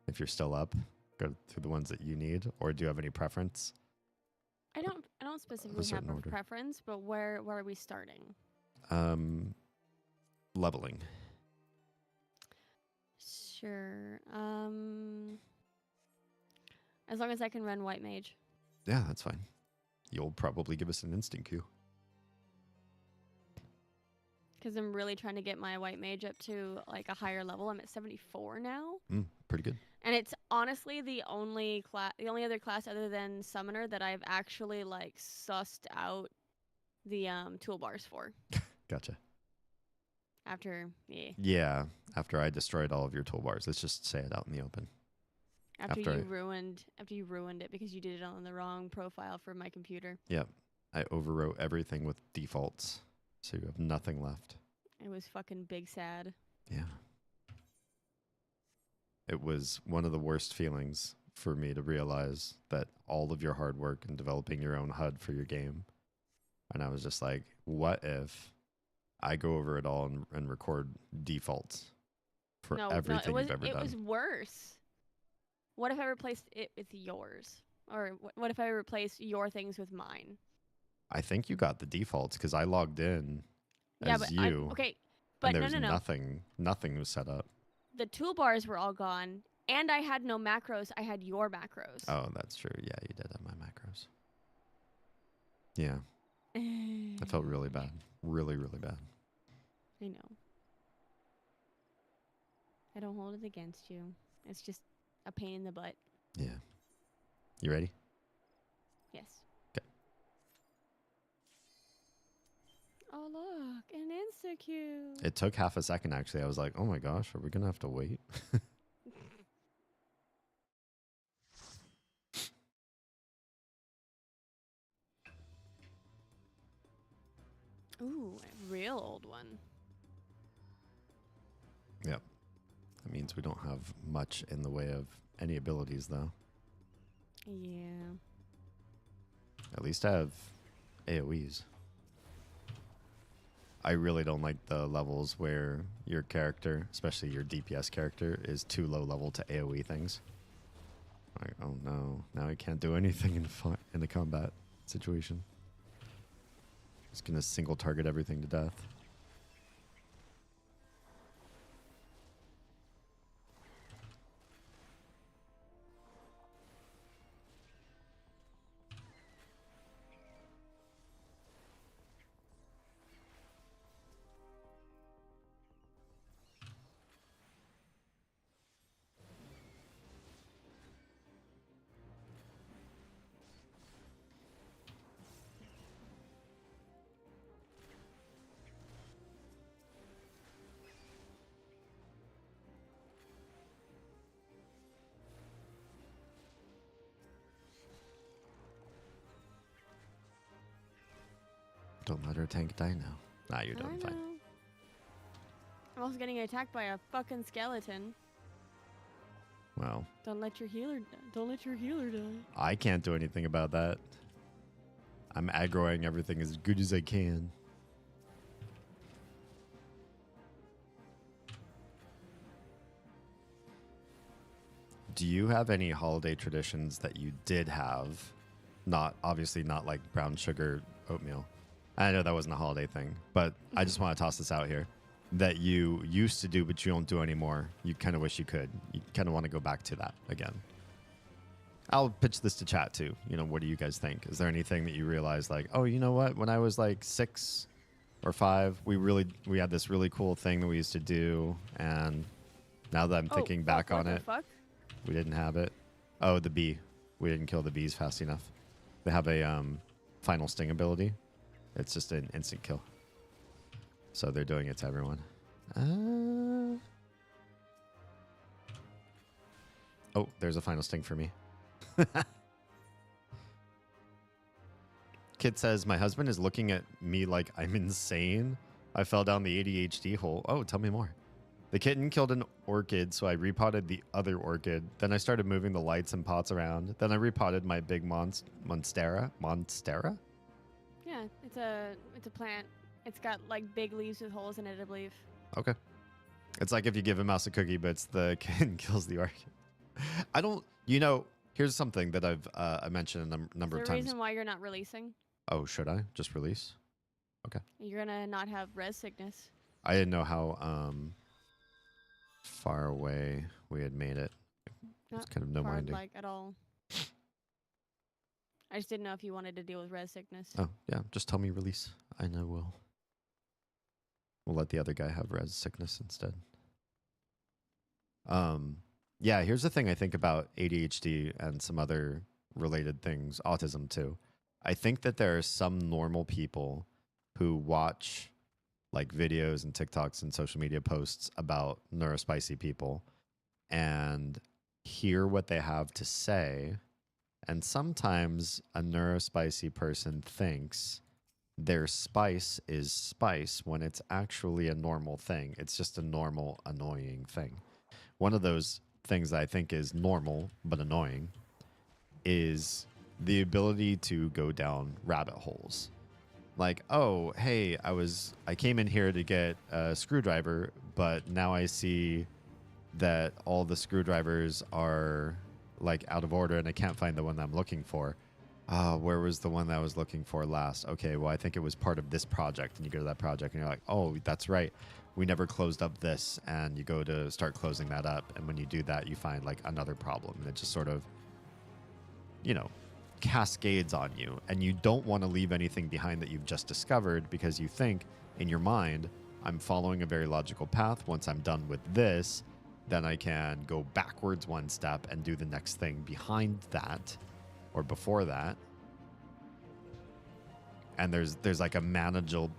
if you're still up, go through the ones that you need, or do you have any preference? I don't specifically have certain a order. preference, but where are we starting? Leveling. Sure. As long as I can run white mage. Yeah, that's fine. You'll probably give us an instant queue. Because I'm really trying to get my white mage up to like a higher level. I'm at 74 now. Pretty good. And it's honestly the only other class other than summoner that I've actually like sussed out the toolbars for. Gotcha. After After I destroyed all of your toolbars. Let's just say it out in the open. After you ruined it because you did it on the wrong profile for my computer. Yep. I overwrote everything with defaults, so you have nothing left. It was fucking big sad. Yeah. It was one of the worst feelings for me to realize that all of your hard work in developing your own HUD for your game. And I was just like, what if I go over it all and record defaults for everything you've ever done? It was worse. What if I replaced it with yours? Or what if I replaced your things with mine? I think you got the defaults because I logged in as you. Okay, but and there was no. Nothing was set up. The toolbars were all gone, and I had no macros. I had your macros. Oh, that's true. Yeah, you did have my macros. Yeah. I felt really bad. Really, really bad. I know. I don't hold it against you. It's just a pain in the butt. Yeah. You ready? Yes. Okay. Oh, look. An insta-queue. It took half a second, actually. I was like, oh my gosh, are we going to have to wait? Ooh, a real old one. Yep. That means we don't have much in the way of any abilities, though. Yeah. At least I have AoEs. I really don't like the levels where your character, especially your DPS character, is too low level to AoE things. Like, oh no, now I can't do anything in a combat situation. Just gonna single target everything to death. Don't let her tank die now. Nah, you're doing fine. I'm also getting attacked by a fucking skeleton. Well, Don't let your healer die. I can't do anything about that. I'm aggroing everything as good as I can. Do you have any holiday traditions that you did have? Obviously not like brown sugar oatmeal. I know that wasn't a holiday thing, but I just want to toss this out here. That you used to do, but you don't do anymore. You kind of wish you could. You kind of want to go back to that again. I'll pitch this to chat too. What do you guys think? Is there anything that you realize like, oh, you know what? When I was like 6 or 5, we had this really cool thing that we used to do. And now that I'm thinking back on it, we didn't have it. Oh, the bee. We didn't kill the bees fast enough. They have a final sting ability. It's just an instant kill. So they're doing it to everyone. Oh, there's a final sting for me. Kid says, my husband is looking at me like I'm insane. I fell down the ADHD hole. Oh, tell me more. The kitten killed an orchid, so I repotted the other orchid. Then I started moving the lights and pots around. Then I repotted my big monstera. Monstera? Yeah, it's a plant. It's got like big leaves with holes in it, I believe. Okay. It's like if you give a mouse a cookie, but it's the kitten kills the orchid. I don't, here's something that I've I mentioned a number of Is there a times. reason why you're not releasing? Oh, should I just release? Okay. You're gonna not have res sickness. I didn't know how far away we had made it. It's Not kind of no far, minding. like at all. I just didn't know if you wanted to deal with res sickness. Oh, yeah. Just tell me release. I know we'll let the other guy have res sickness instead. Yeah, here's the thing I think about ADHD and some other related things, autism too. I think that there are some normal people who watch like videos and TikToks and social media posts about neurospicy people and hear what they have to say. And sometimes a neurospicy person thinks their spice is spice when it's actually a normal thing. It's just a normal, annoying thing. One of those things that I think is normal but annoying is the ability to go down rabbit holes. Like, oh, hey, I came in here to get a screwdriver, but now I see that all the screwdrivers are like out of order and I can't find the one that I'm looking for. Where was the one that I was looking for last? Okay, well, I think it was part of this project. And you go to that project and you're like, oh, that's right. We never closed up this. And you go to start closing that up. And when you do that, you find like another problem. And it just sort of, cascades on you. And you don't want to leave anything behind that you've just discovered because you think in your mind, I'm following a very logical path. Once I'm done with this, then I can go backwards one step and do the next thing behind that or before that. And there's like a manageable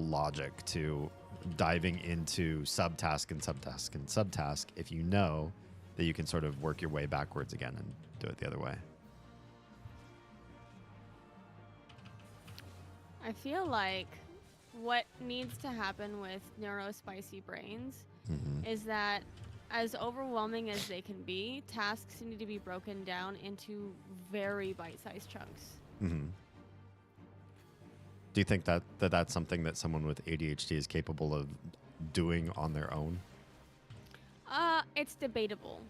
logic to diving into subtask and subtask and subtask if you know that you can sort of work your way backwards again and do it the other way. I feel like what needs to happen with neurospicy brains is that as overwhelming as they can be, tasks need to be broken down into very bite-sized chunks. Mm-hmm. Do you think that that's something that someone with ADHD is capable of doing on their own? It's debatable.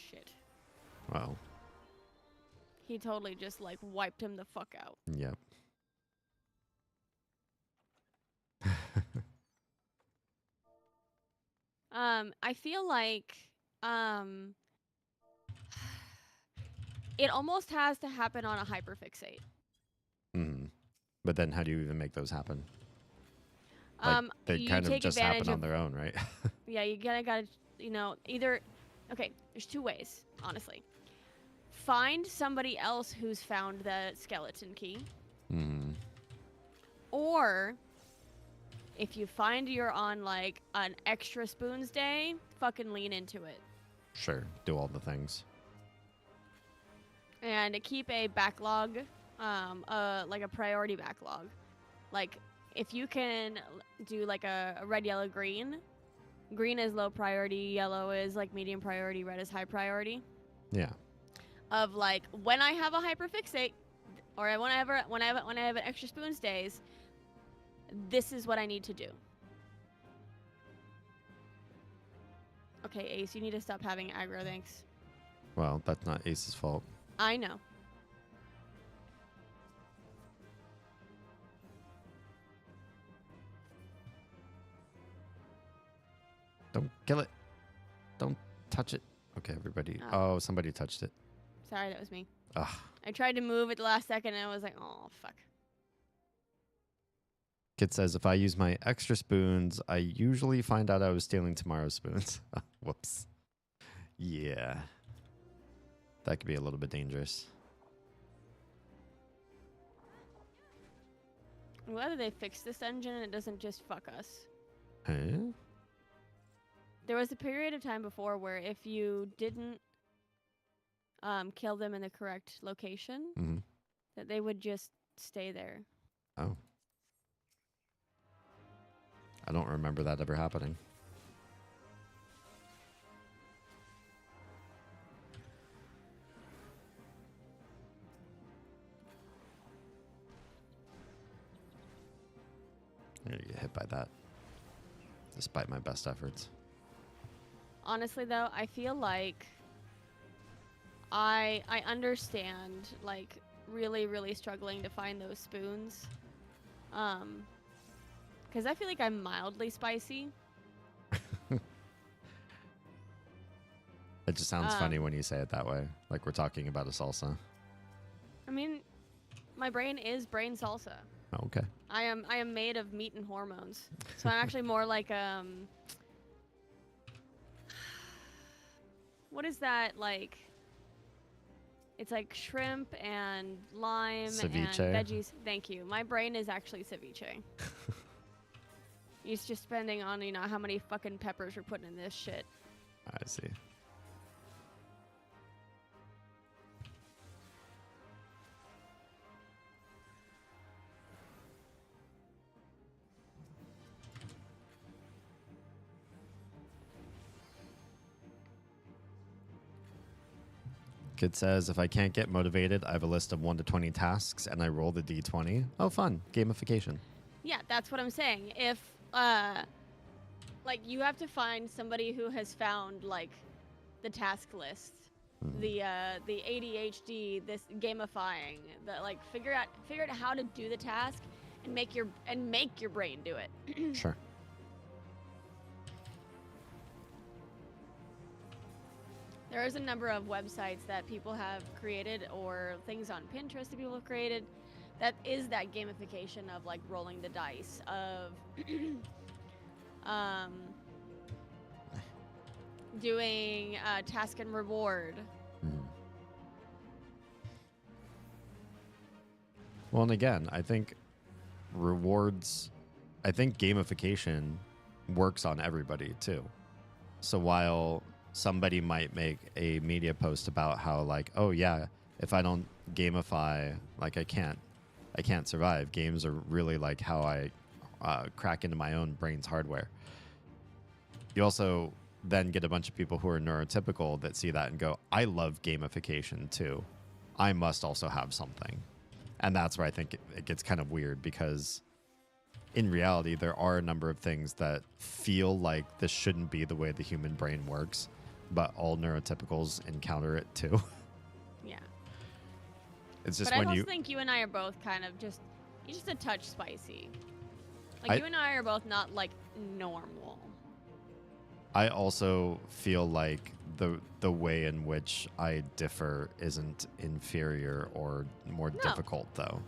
Shit. Well. He totally just like wiped him the fuck out. Yep. I feel like it almost has to happen on a hyperfixate. Mm-hmm. But then how do you even make those happen? Like, they you kind of take just advantage happen on of- their own, right? Yeah, you gotta, either. Okay, there's two ways, honestly. Find somebody else who's found the skeleton key, Mm-hmm. or if you find you're on like an extra spoons day, fucking lean into it. Sure. Do all the things. And keep a backlog, like a priority backlog. Like, if you can do like a red, yellow, green. Green is low priority, yellow is like medium priority, red is high priority. Yeah. Of like, when I have a hyperfixate, or when I have an extra spoons days, this is what I need to do. Okay, Ace, you need to stop having aggro, thanks. Well, that's not Ace's fault. I know. Don't kill it. Don't touch it. Okay, everybody. Oh. Oh, somebody touched it. Sorry, that was me. Ugh. I tried to move at the last second and I was like, oh, fuck. Kid says, if I use my extra spoons, I usually find out I was stealing tomorrow's spoons. Whoops. Yeah. That could be a little bit dangerous. Whether they fix this engine and it doesn't just fuck us. Huh? There was a period of time before where if you didn't kill them in the correct location, Mm-hmm. that they would just stay there. Oh. I don't remember that ever happening. I'm gonna get hit by that, despite my best efforts. Honestly, though, I feel like I understand, like, really, really struggling to find those spoons. Because I feel like I'm mildly spicy. It just sounds funny when you say it that way, like we're talking about a salsa. I mean, my brain is brain salsa. Oh, okay. I am made of meat and hormones. So I'm actually more like what is that, like? It's like shrimp and lime Ceviche? and veggies. Thank you. My brain is actually ceviche. He's just spending on, you know, how many fucking peppers we're putting in this shit. I see. Kid says, if I can't get motivated, I have a list of 1 to 20 tasks and I roll the d20. Oh, fun. Gamification. Yeah, that's what I'm saying. If, like, you have to find somebody who has found, like, the task list, the ADHD, this gamifying, the, like, figure out how to do the task and make your brain do it. Sure. There is a number of websites that people have created or things on Pinterest that people have created that is that gamification of, like, rolling the dice, of doing task and reward. Well, and again, I think gamification works on everybody too. So while somebody might make a media post about how, like, oh yeah, if I don't gamify, like, I can't survive. Games are really like how I crack into my own brain's hardware. You also then get a bunch of people who are neurotypical that see that and go, I love gamification too. I must also have something. And that's where I think it gets kind of weird, because in reality, there are a number of things that feel like this shouldn't be the way the human brain works, but all neurotypicals encounter it too. Yeah. It's just but when I also think you and I are both kind of just a touch spicy. Like, I- you and I are both not, like, normal. I also feel like the way in which I differ isn't inferior or more difficult, though.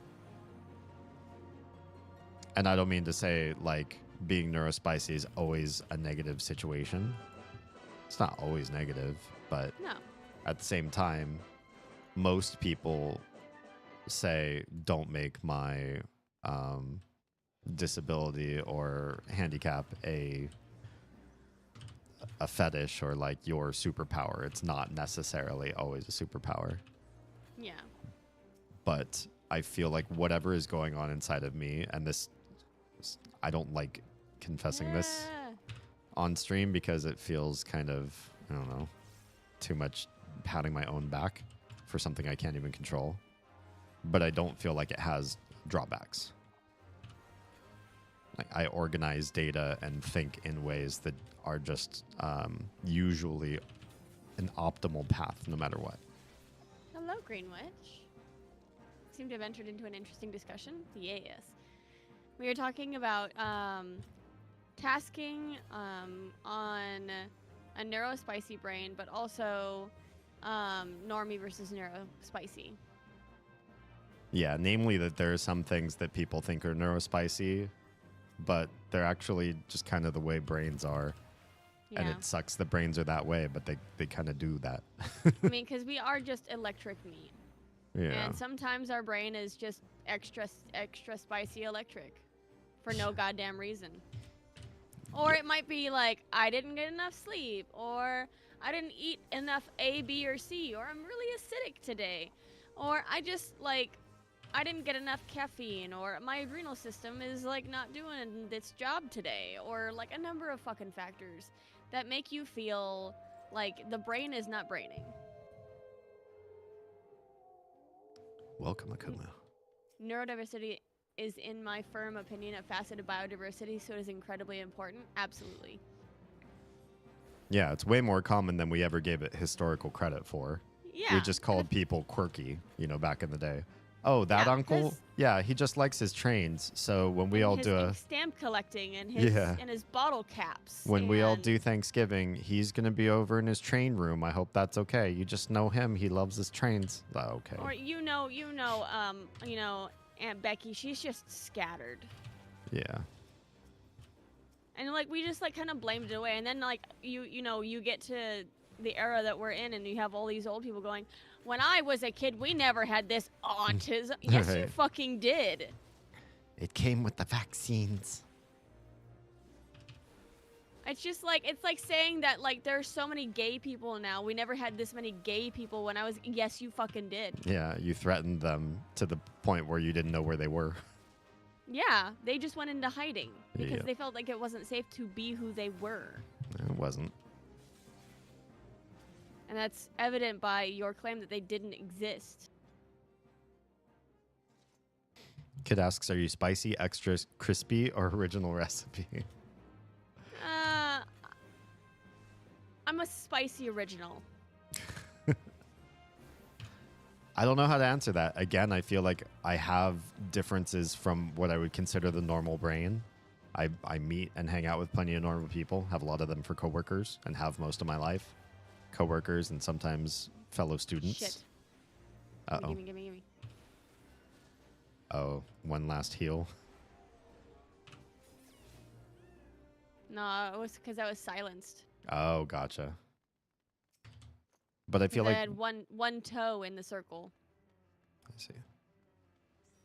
And I don't mean to say, like, being neurospicy is always a negative situation. It's not always negative, but No. at the same time, most people say, don't make my disability or handicap a fetish or, like, your superpower. It's not necessarily always a superpower. Yeah. But I feel like whatever is going on inside of me, and this, I don't like confessing this on stream because it feels kind of, I don't know, too much patting my own back for something I can't even control. But I don't feel like it has drawbacks. Like, I organize data and think in ways that are just usually an optimal path no matter what. Hello, Green Witch. Seem to have entered into an interesting discussion. Yes. We were talking about tasking on a neurospicy brain, but also normie versus neurospicy. Yeah, namely that there are some things that people think are neurospicy, but they're actually just kind of the way brains are. Yeah. And it sucks that brains are that way, but they kind of do that. I mean, because we are just electric meat. Yeah. And sometimes our brain is just extra spicy electric for no goddamn reason. Or it might be like, I didn't get enough sleep, or I didn't eat enough A, B, or C, or I'm really acidic today, or I just like I didn't get enough caffeine, or my adrenal system is like not doing its job today, or like a number of fucking factors that make you feel like the brain is not braining. Welcome, Akuma. Neurodiversity is, in my firm opinion, a facet of biodiversity, so it is incredibly important. Absolutely. Yeah, it's way more common than we ever gave it historical credit for. Yeah. We just called people quirky, back in the day. Oh, that uncle? Yeah, he just likes his trains. So when we all do stamp collecting and his bottle caps. When we all do Thanksgiving, he's gonna be over in his train room. I hope that's okay. You just know him. He loves his trains. Oh, okay. Or Aunt Becky, she's just scattered. Yeah. And like we just like kind of blamed it away, and then like you get to the era that we're in, and you have all these old people going, when I was a kid, we never had this autism. Yes, you fucking did. It came with the vaccines. It's just like, it's like saying that like there's so many gay people now. We never had this many gay people when I was, yes, you fucking did. Yeah, you threatened them to the point where you didn't know where they were. Yeah, they just went into hiding because they felt like it wasn't safe to be who they were. It wasn't. And that's evident by your claim that they didn't exist. Kid asks, are you spicy, extra crispy, or original recipe? I'm a spicy original. I don't know how to answer that. Again, I feel like I have differences from what I would consider the normal brain. I meet and hang out with plenty of normal people, have a lot of them for coworkers, and have most of my life. Coworkers and sometimes fellow students. Shit. Uh-oh. Gimme. Oh, one last heal. No, it was because I was silenced. Oh, gotcha. But I feel like I had one toe in the circle. I see.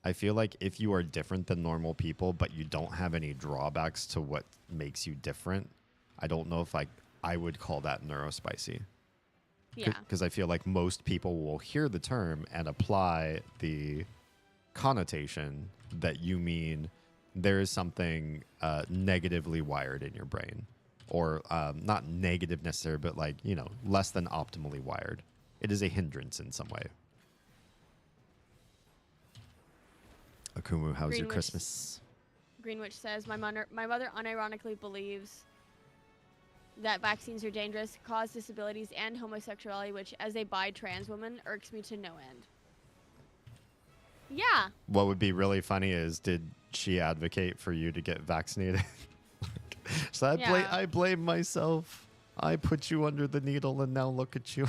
I feel like if you are different than normal people, but you don't have any drawbacks to what makes you different, I don't know if I would call that neurospicy. Yeah. Because I feel like most people will hear the term and apply the connotation that you mean there is something negatively wired in your brain. Or not negative necessarily, but less than optimally wired. It is a hindrance in some way. Akumu, how's your Christmas? Greenwich says, my mother unironically believes that vaccines are dangerous, cause disabilities, and homosexuality, which, as a bi-trans woman, irks me to no end. Yeah. What would be really funny is, did she advocate for you to get vaccinated? So I blame myself. I put you under the needle, and now look at you.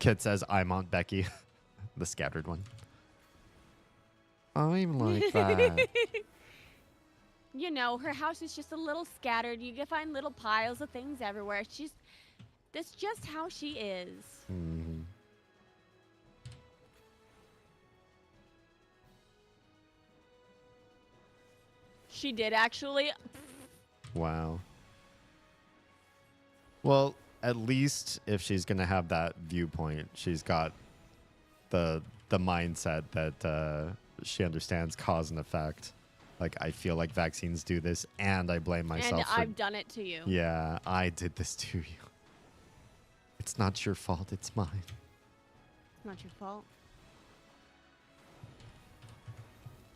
Kid says, I'm Aunt Becky, the scattered one. I'm like that. Her house is just a little scattered. You can find little piles of things everywhere. That's just how she is. Mm-hmm. She did actually. Wow. Well, at least if she's going to have that viewpoint, she's got the mindset that she understands cause and effect. Like, I feel like vaccines do this, and I blame myself. And I've done it to you. Yeah, I did this to you. It's not your fault, it's mine. It's not your fault.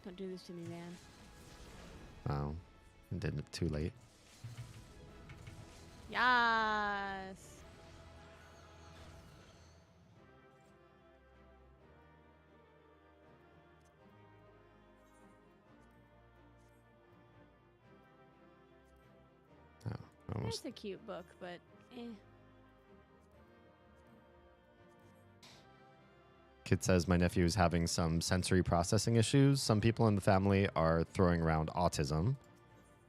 Don't do this to me, man. Oh, I did it too late. Yes. Oh, almost. It's a cute book, but eh. Kid says, my nephew is having some sensory processing issues. Some people in the family are throwing around autism.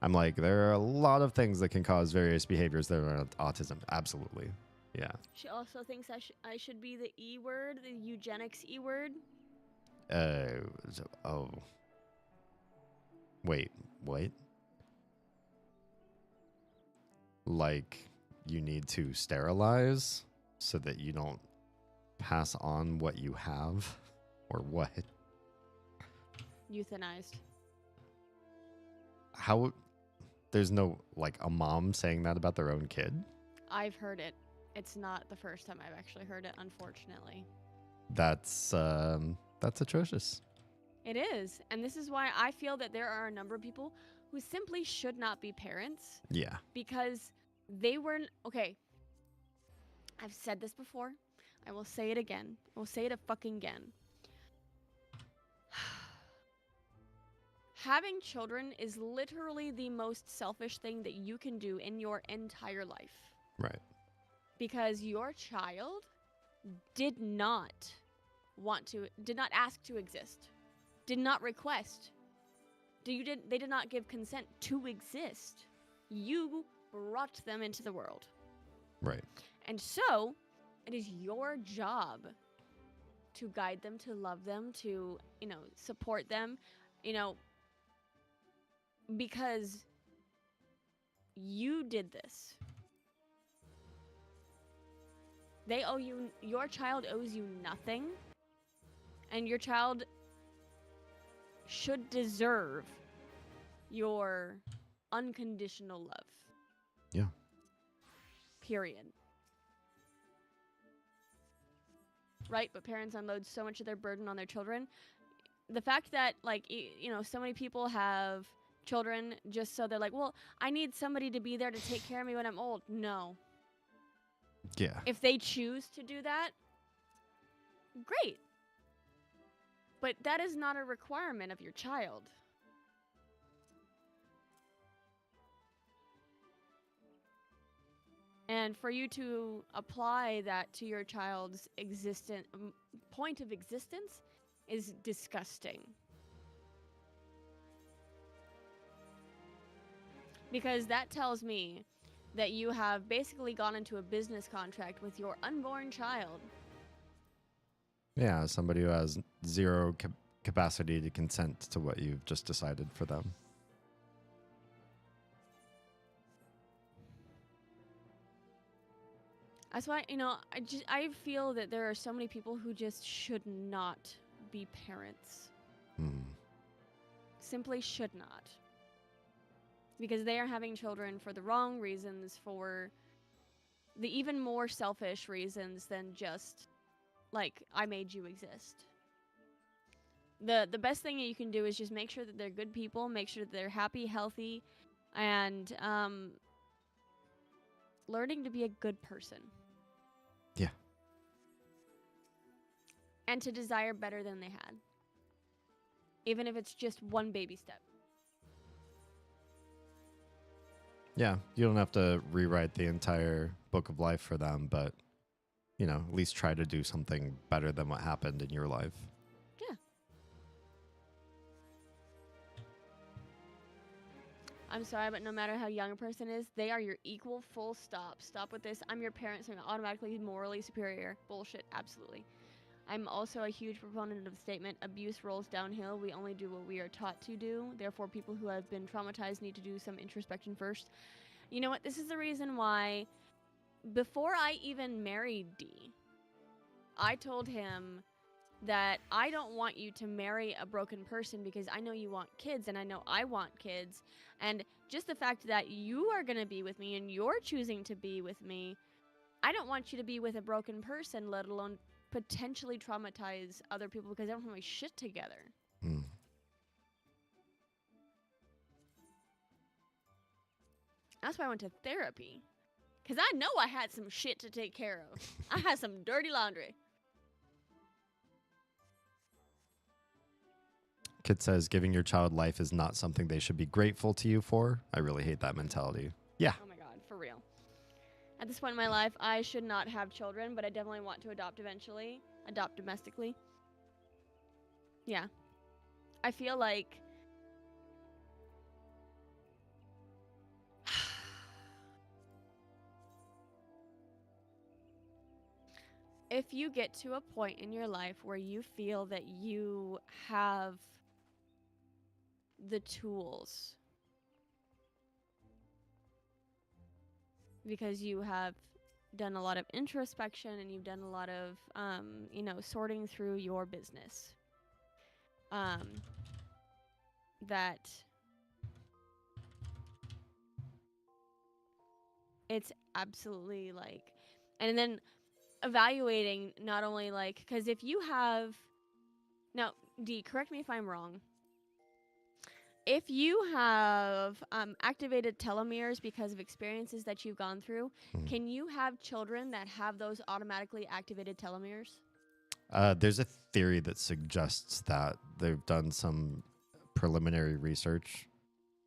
I'm like, there are a lot of things that can cause various behaviors that are autism. Absolutely. Yeah. She also thinks I should be the E word, the eugenics E word. Oh. Wait, what? Like, you need to sterilize so that you don't pass on what you have? Or what? Euthanized. How? There's no, like, a mom saying that about their own kid? I've heard it. It's not the first time I've actually heard it, unfortunately. That's atrocious. It is. And this is why I feel that there are a number of people who simply should not be parents Yeah. because they weren't. Okay. I've said this before. I will say it again. I will say it a fucking again. Having children is literally the most selfish thing that you can do in your entire life. Right. Because your child did not ask to exist, did not request. They did not give consent to exist. You brought them into the world. Right. And so, it is your job to guide them, to love them, to, support them, because you did this. Your child owes you nothing, and your child should deserve your unconditional love. Yeah. Period. Right? But parents unload so much of their burden on their children. The fact that, so many people have children just so they're like, well, I need somebody to be there to take care of me when I'm old. No. Yeah. If they choose to do that, great. But that is not a requirement of your child. And for you to apply that to your child's point of existence is disgusting. Because that tells me that you have basically gone into a business contract with your unborn child. Yeah, somebody who has zero capacity to consent to what you've just decided for them. That's why, I feel that there are so many people who just should not be parents. Simply should not. Because they are having children for the wrong reasons, for the even more selfish reasons than just, I made you exist. The best thing that you can do is just make sure that they're good people, make sure that they're happy, healthy, and learning to be a good person. Yeah. And to desire better than they had. Even if it's just one baby step. Yeah, you don't have to rewrite the entire book of life for them, but, at least try to do something better than what happened in your life. Yeah. I'm sorry, but no matter how young a person is, they are your equal, full stop. Stop with this. I'm your parent, so I'm automatically morally superior. Bullshit, absolutely. I'm also a huge proponent of the statement, abuse rolls downhill. We only do what we are taught to do. Therefore, people who have been traumatized need to do some introspection first. You know what? This is the reason why, before I even married D, I told him that I don't want you to marry a broken person because I know you want kids and I know I want kids. And just the fact that you are going to be with me and you're choosing to be with me, I don't want you to be with a broken person, let alone potentially traumatize other people because I don't have my shit together. That's why I went to therapy. Because I know I had some shit to take care of. I had some dirty laundry. Kid says giving your child life is not something they should be grateful to you for. I really hate that mentality. Yeah. Oh my God, for real. At this point in my life, I should not have children, but I definitely want to adopt eventually. Adopt domestically. Yeah. I feel like if you get to a point in your life where you feel that you have the tools because you have done a lot of introspection and you've done a lot of, sorting through your business, that it's absolutely like, and then evaluating not only like, because if you have, now, D, correct me if I'm wrong. If you have activated telomeres because of experiences that you've gone through, can you have children that have those automatically activated telomeres? There's a theory that suggests that they've done some preliminary research.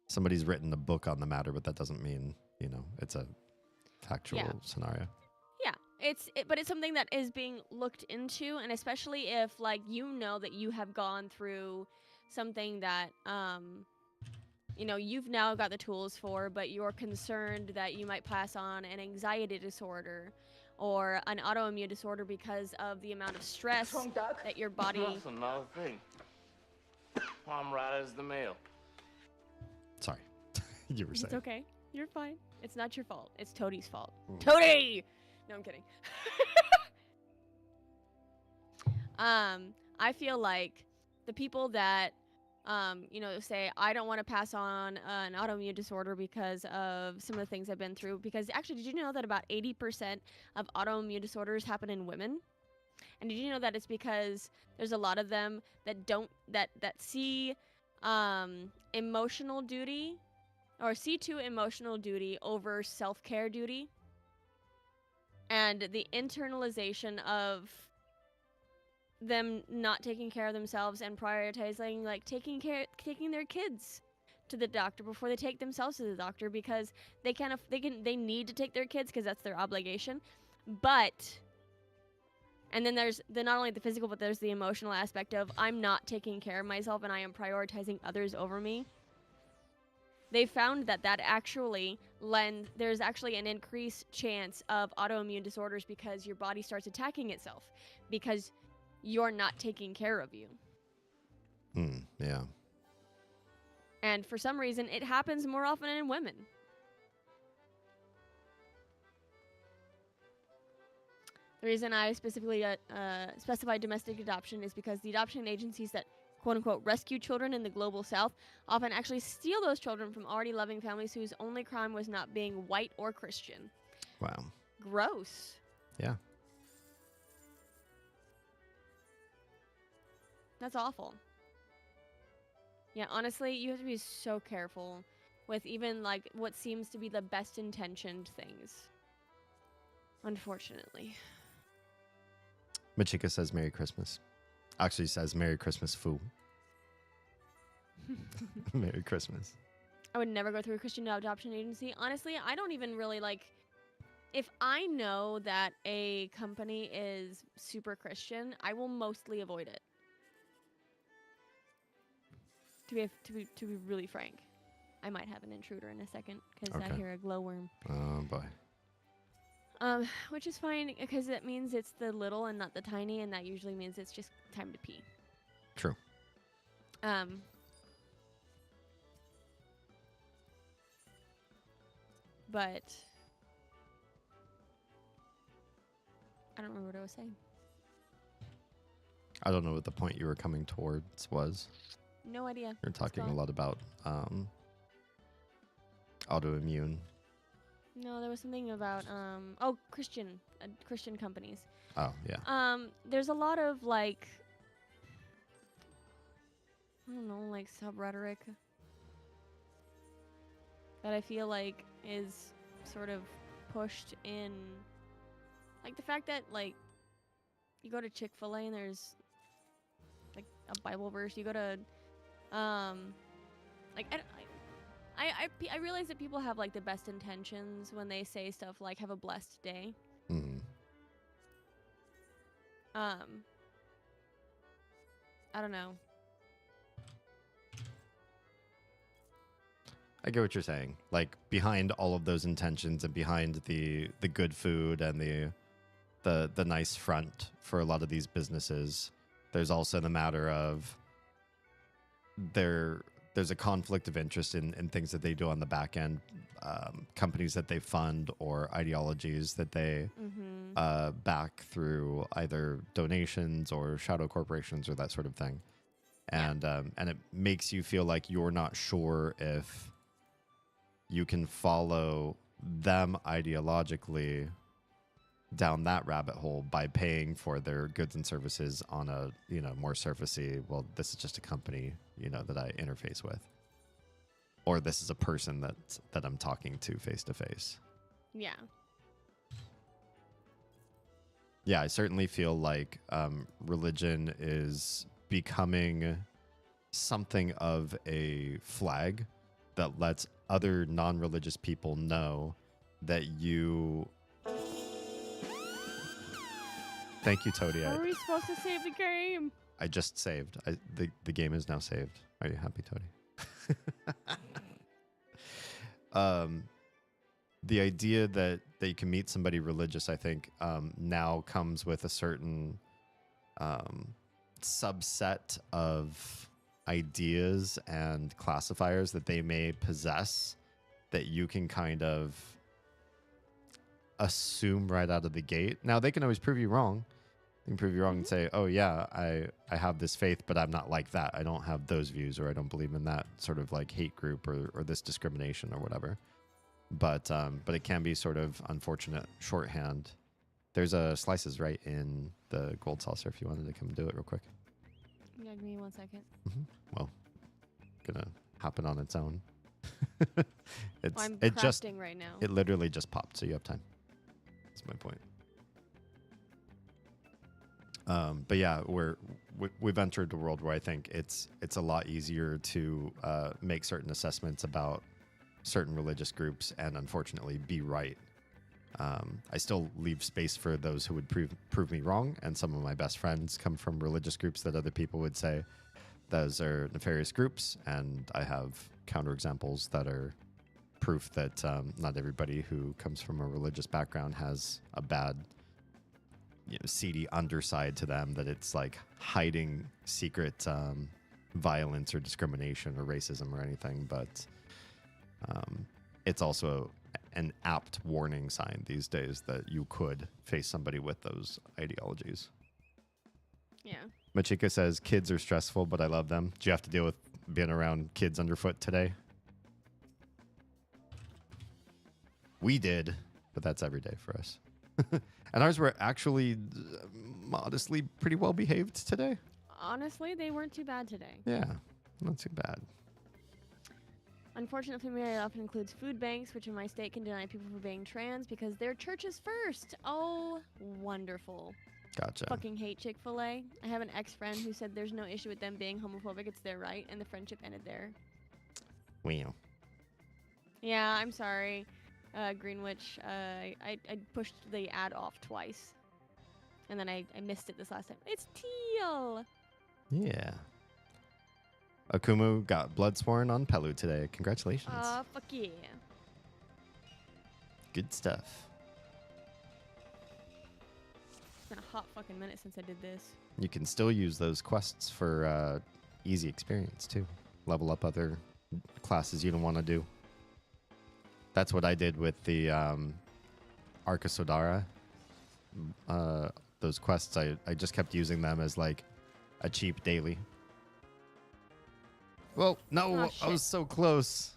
Somebody's written a book on the matter, but that doesn't mean, it's a factual scenario. Yeah, but it's something that is being looked into, and especially if like that you have gone through something that you've now got the tools for, but you're concerned that you might pass on an anxiety disorder or an autoimmune disorder because of the amount of stress that your body. That's another thing. I'm right as the mail. Sorry, you were saying. It's okay. You're fine. It's not your fault. It's Toadie's fault. Toadie! No, I'm kidding. I feel like the people that, say, I don't want to pass on an autoimmune disorder because of some of the things I've been through. Because actually, did you know that about 80% of autoimmune disorders happen in women? And did you know that it's because there's a lot of them that don't, that see emotional duty, or see to emotional duty over self-care duty? And the internalization of them not taking care of themselves and prioritizing like taking their kids to the doctor before they take themselves to the doctor, because they need to take their kids because that's their obligation. But and then there's not only the physical, but there's the emotional aspect of I'm not taking care of myself and I am prioritizing others over me. They found that actually there's actually an increased chance of autoimmune disorders because your body starts attacking itself because you're not taking care of you. Yeah. And for some reason, it happens more often in women. The reason I specifically specified domestic adoption is because the adoption agencies that quote-unquote rescue children in the global south often actually steal those children from already loving families whose only crime was not being white or Christian. Wow. Gross. Yeah. That's awful. Yeah, honestly, you have to be so careful with even like what seems to be the best intentioned things. Unfortunately. Machika says Merry Christmas. Actually says Merry Christmas, fool. Merry Christmas. I would never go through a Christian adoption agency. Honestly, I don't even really like... If I know that a company is super Christian, I will mostly avoid it. To be really frank. I might have an intruder in a second because I hear a glowworm. Oh, boy. Which is fine because it means it's the little and not the tiny, and that usually means it's just time to pee. True. But I don't remember what I was saying. I don't know what the point you were coming towards was. No idea. You're talking a lot about autoimmune. No, there was something about Christian companies. Oh, yeah. There's a lot of like I don't know, like sub-rhetoric that I feel like is sort of pushed in, like the fact that like you go to Chick-fil-A and there's like a Bible verse. You go to like I realize that people have like the best intentions when they say stuff like "Have a blessed day." Mm-hmm. I don't know. I get what you're saying. Like behind all of those intentions and behind the good food and the the nice front for a lot of these businesses. There's also the matter of there's a conflict of interest in things that they do on the back end, companies that they fund or ideologies that they back through either donations or shadow corporations or that sort of thing. And it makes you feel like you're not sure if you can follow them ideologically down that rabbit hole by paying for their goods and services on a, more surfacey, well, this is just a company, that I interface with. Or this is a person that I'm talking to face to face. Yeah. Yeah, I certainly feel like religion is becoming something of a flag that lets other non-religious people know that you... Thank you, Toady. How are we supposed to save the game? I just saved. The game is now saved. Are you happy, Toady? The idea that you can meet somebody religious, I think, now comes with a certain subset of ideas and classifiers that they may possess that you can kind of assume right out of the gate. Now, they can always prove you wrong. They can prove you wrong and say, oh, yeah, I have this faith, but I'm not like that. I don't have those views, or I don't believe in that sort of like hate group or this discrimination or whatever. But it can be sort of unfortunate shorthand. There's a slices right in the gold saucer if you wanted to come do it real quick. Yeah, give me 1 second. Well, gonna happen on its own. I'm crafting right now. It literally just popped, so you have time. That's my point. But yeah, we've entered a world where I think it's a lot easier to make certain assessments about certain religious groups and unfortunately be right. I still leave space for those who would prove me wrong, and some of my best friends come from religious groups that other people would say those are nefarious groups, and I have counterexamples that are proof that not everybody who comes from a religious background has a bad, seedy underside to them, that it's like hiding secret violence or discrimination or racism or anything, but it's also an apt warning sign these days that you could face somebody with those ideologies. Yeah. Machika says, kids are stressful, but I love them. Do you have to deal with being around kids underfoot today? We did, but that's every day for us. And ours were actually modestly pretty well behaved today. Honestly, they weren't too bad today. Yeah, not too bad. Unfortunately, it often includes food banks, which in my state can deny people for being trans because their church is first. Oh, wonderful. Gotcha. Fucking hate Chick-fil-A. I have an ex-friend who said there's no issue with them being homophobic. It's their right, and the friendship ended there. Wow. Yeah, I'm sorry, Greenwich. I pushed the ad off twice, and then I missed it this last time. It's teal. Yeah. Akumu got Bloodsworn on Pelu today. Congratulations. Fuck yeah. Good stuff. It's been a hot fucking minute since I did this. You can still use those quests for easy experience, too. Level up other classes you don't want to do. That's what I did with the Arca Sodara. Those quests, I just kept using them as like a cheap daily. Well, no, I was so close.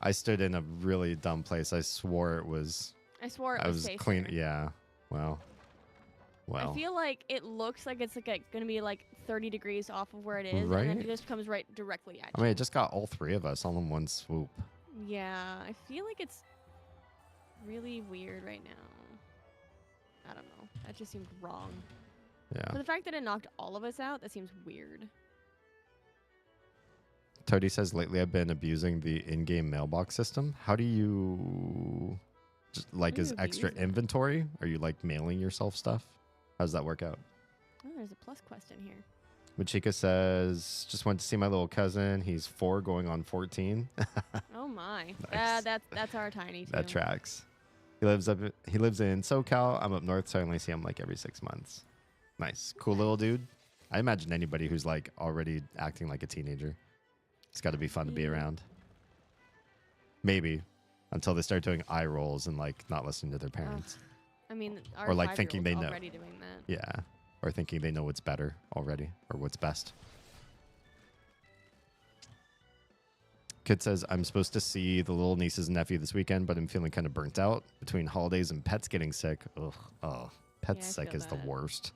I stood in a really dumb place. I swore it was... I swore it was safer. Clean. Yeah. Well. I feel like it looks like it's like going to be like 30 degrees off of where it is. Right? And then it just comes right directly at you. I mean, it just got all three of us all in one swoop. Yeah, I feel like it's really weird right now. I don't know. That just seemed wrong. Yeah. For the fact that it knocked all of us out, that seems weird. Toady says, lately I've been abusing the in-game mailbox system. How do you... Just like as extra inventory? Are you like mailing yourself stuff? How does that work out? Oh, there's a plus quest in here. Machika says, just went to see my little cousin. He's 4 going on 14. Oh my. Nice. That's our tiny too. That tracks. He lives in SoCal. I'm up north, so I only see him like every 6 months. Nice. Cool little dude. I imagine anybody who's like already acting like a teenager. It's got to be fun to be around. Maybe until they start doing eye rolls and like not listening to their parents. I mean, our Or like thinking they know. already doing that. Yeah. Or thinking they know what's better already or what's best. Kid says, I'm supposed to see the little nieces and nephew this weekend, but I'm feeling kind of burnt out between holidays and pets getting sick. Ugh. Oh, pets Yeah, I sick feel is the that. worst.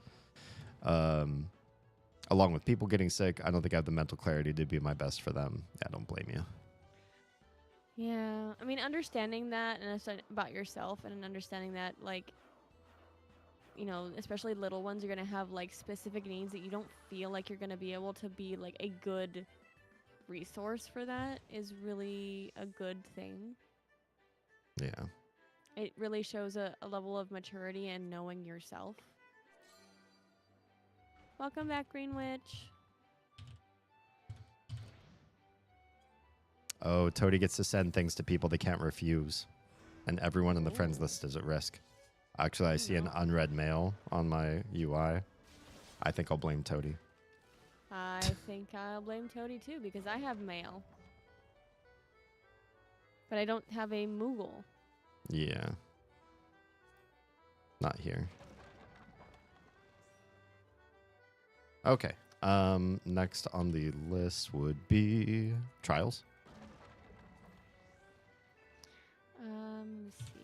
Along with people getting sick, I don't think I have the mental clarity to be my best for them. Yeah, I don't blame you. Yeah, I mean, understanding that and about yourself and understanding that, like, you know, especially little ones are going to have, like, specific needs that you don't feel like you're going to be able to be, like, a good resource for that is really a good thing. Yeah. It really shows a level of maturity and knowing yourself. Welcome back, Green Witch. Oh, Toady gets to send things to people they can't refuse. And everyone in the friends list is at risk. Actually, I see an unread mail on my UI. I think I'll blame Toady. I think I'll blame Toady too because I have mail. But I don't have a Moogle. Yeah. Not here. Okay. Next on the list would be trials. Let's see.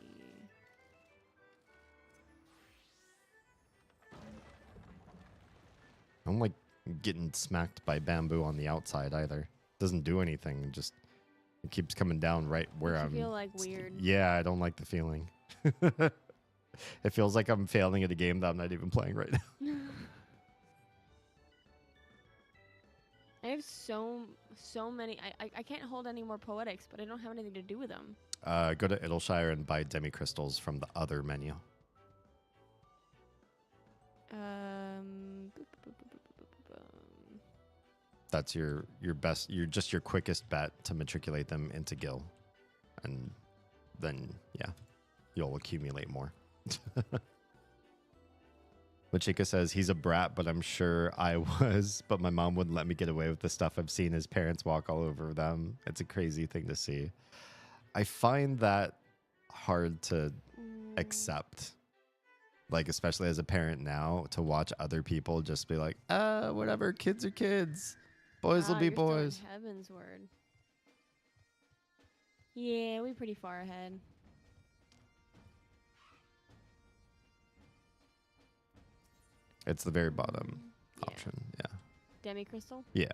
I'm like getting smacked by bamboo on the outside either. Doesn't do anything. Just it keeps coming down right where Makes I'm. you feel like weird. Yeah, I don't like the feeling. It feels like I'm failing at a game that I'm not even playing right now. I have so many. I can't hold any more poetics, but I don't have anything to do with them. Go to Idyllshire and buy demi crystals from the other menu. That's your best. You're just your quickest bet to matriculate them into Gil, and then yeah, you'll accumulate more. Machika says he's a brat, but I'm sure I was. But my mom wouldn't let me get away with the stuff I've seen his parents walk all over them. It's a crazy thing to see. I find that hard to accept. Like, especially as a parent now, to watch other people just be like, whatever, kids are kids. Boys will be You're still in boys. Heaven's word. Yeah, we're pretty far ahead. It's the very bottom Yeah. option. Yeah. Demi crystal. Yeah.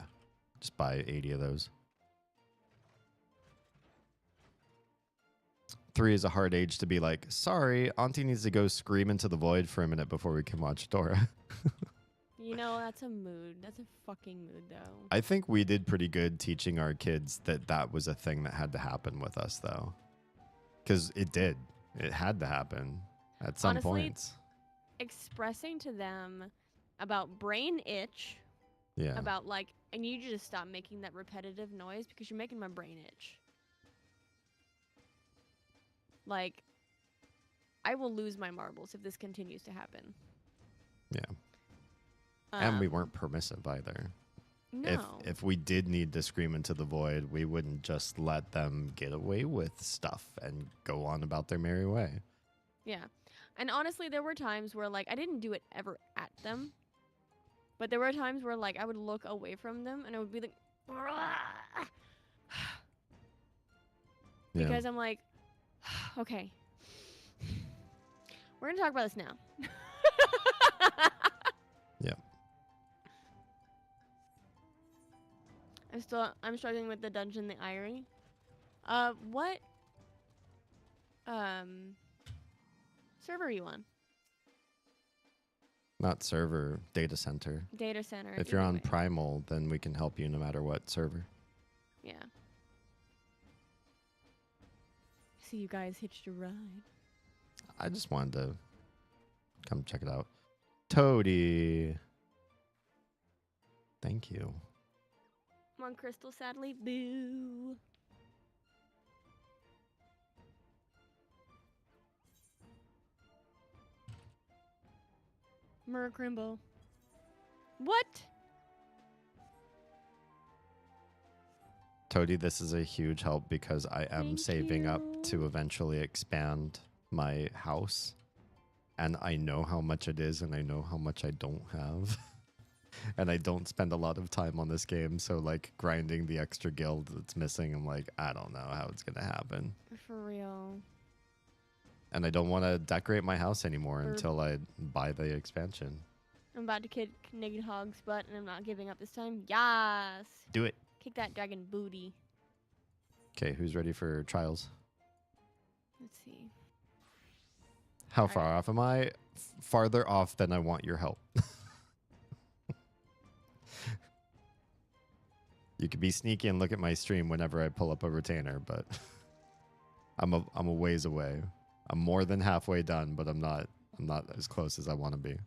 Just buy 80 of those. 3 is a hard age to be like, sorry, Auntie needs to go scream into the void for a minute before we can watch Dora. You know, that's a mood. That's a fucking mood, though. I think we did pretty good teaching our kids that that was a thing that had to happen with us, though. Because it did. It had to happen at some Honestly, points. Expressing to them about brain itch, Yeah. about like, I need you to stop making that repetitive noise because you're making my brain itch. Like, I will lose my marbles if this continues to happen. Yeah. And we weren't permissive either. No. If we did need to scream into the void, we wouldn't just let them get away with stuff and go on about their merry way. Yeah. And honestly, there were times where, like, I didn't do it ever at them. But there were times where, like, I would look away from them and I would be like, Yeah. because I'm like, okay, we're going to talk about this now. Yeah. I'm struggling with the dungeon, the Eyrie. What server are you on? Not server, data center. Data center. If you're either on way. Primal, then we can help you no matter what server. Yeah. See, you guys hitched a ride. I just wanted to come check it out. Toady. Thank you. Come on, Crystal, sadly. Boo. Murkrimble. What? Toady, this is a huge help because I am Thank saving up you. to eventually expand my house. And I know how much it is, and I know how much I don't have. And I don't spend a lot of time on this game, so like grinding the extra guild that's missing, I'm like, I don't know how it's gonna happen. For real. And I don't want to decorate my house anymore Or- until I buy the expansion. I'm about to kick Nighthawk's butt, and I'm not giving up this time. Yas! Do it. Kick that dragon booty. Okay, who's ready for trials? Let's see. How far off am I? Farther off than I want your help. You could be sneaky and look at my stream whenever I pull up a retainer, but I'm a ways away. I'm more than halfway done, but I'm not as close as I want to be.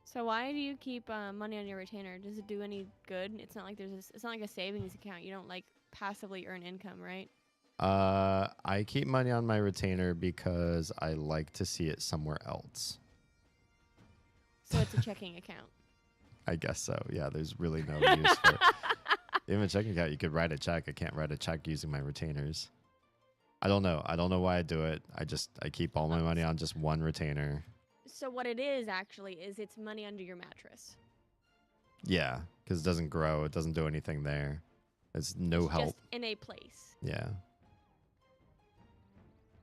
So why do you keep money on your retainer? Does it do any good? It's not like it's not like a savings account. You don't like passively earn income, right? I keep money on my retainer because I like to see it somewhere else. So it's a checking account. I guess so. Yeah, there's really no use for it. Even a checking account, you could write a check. I can't write a check using my retainers. I don't know. I don't know why I do it. I keep all my money on just one retainer. So what it is actually is it's money under your mattress. Yeah, because it doesn't grow. It doesn't do anything there. It's no It's help. just in a place. Yeah.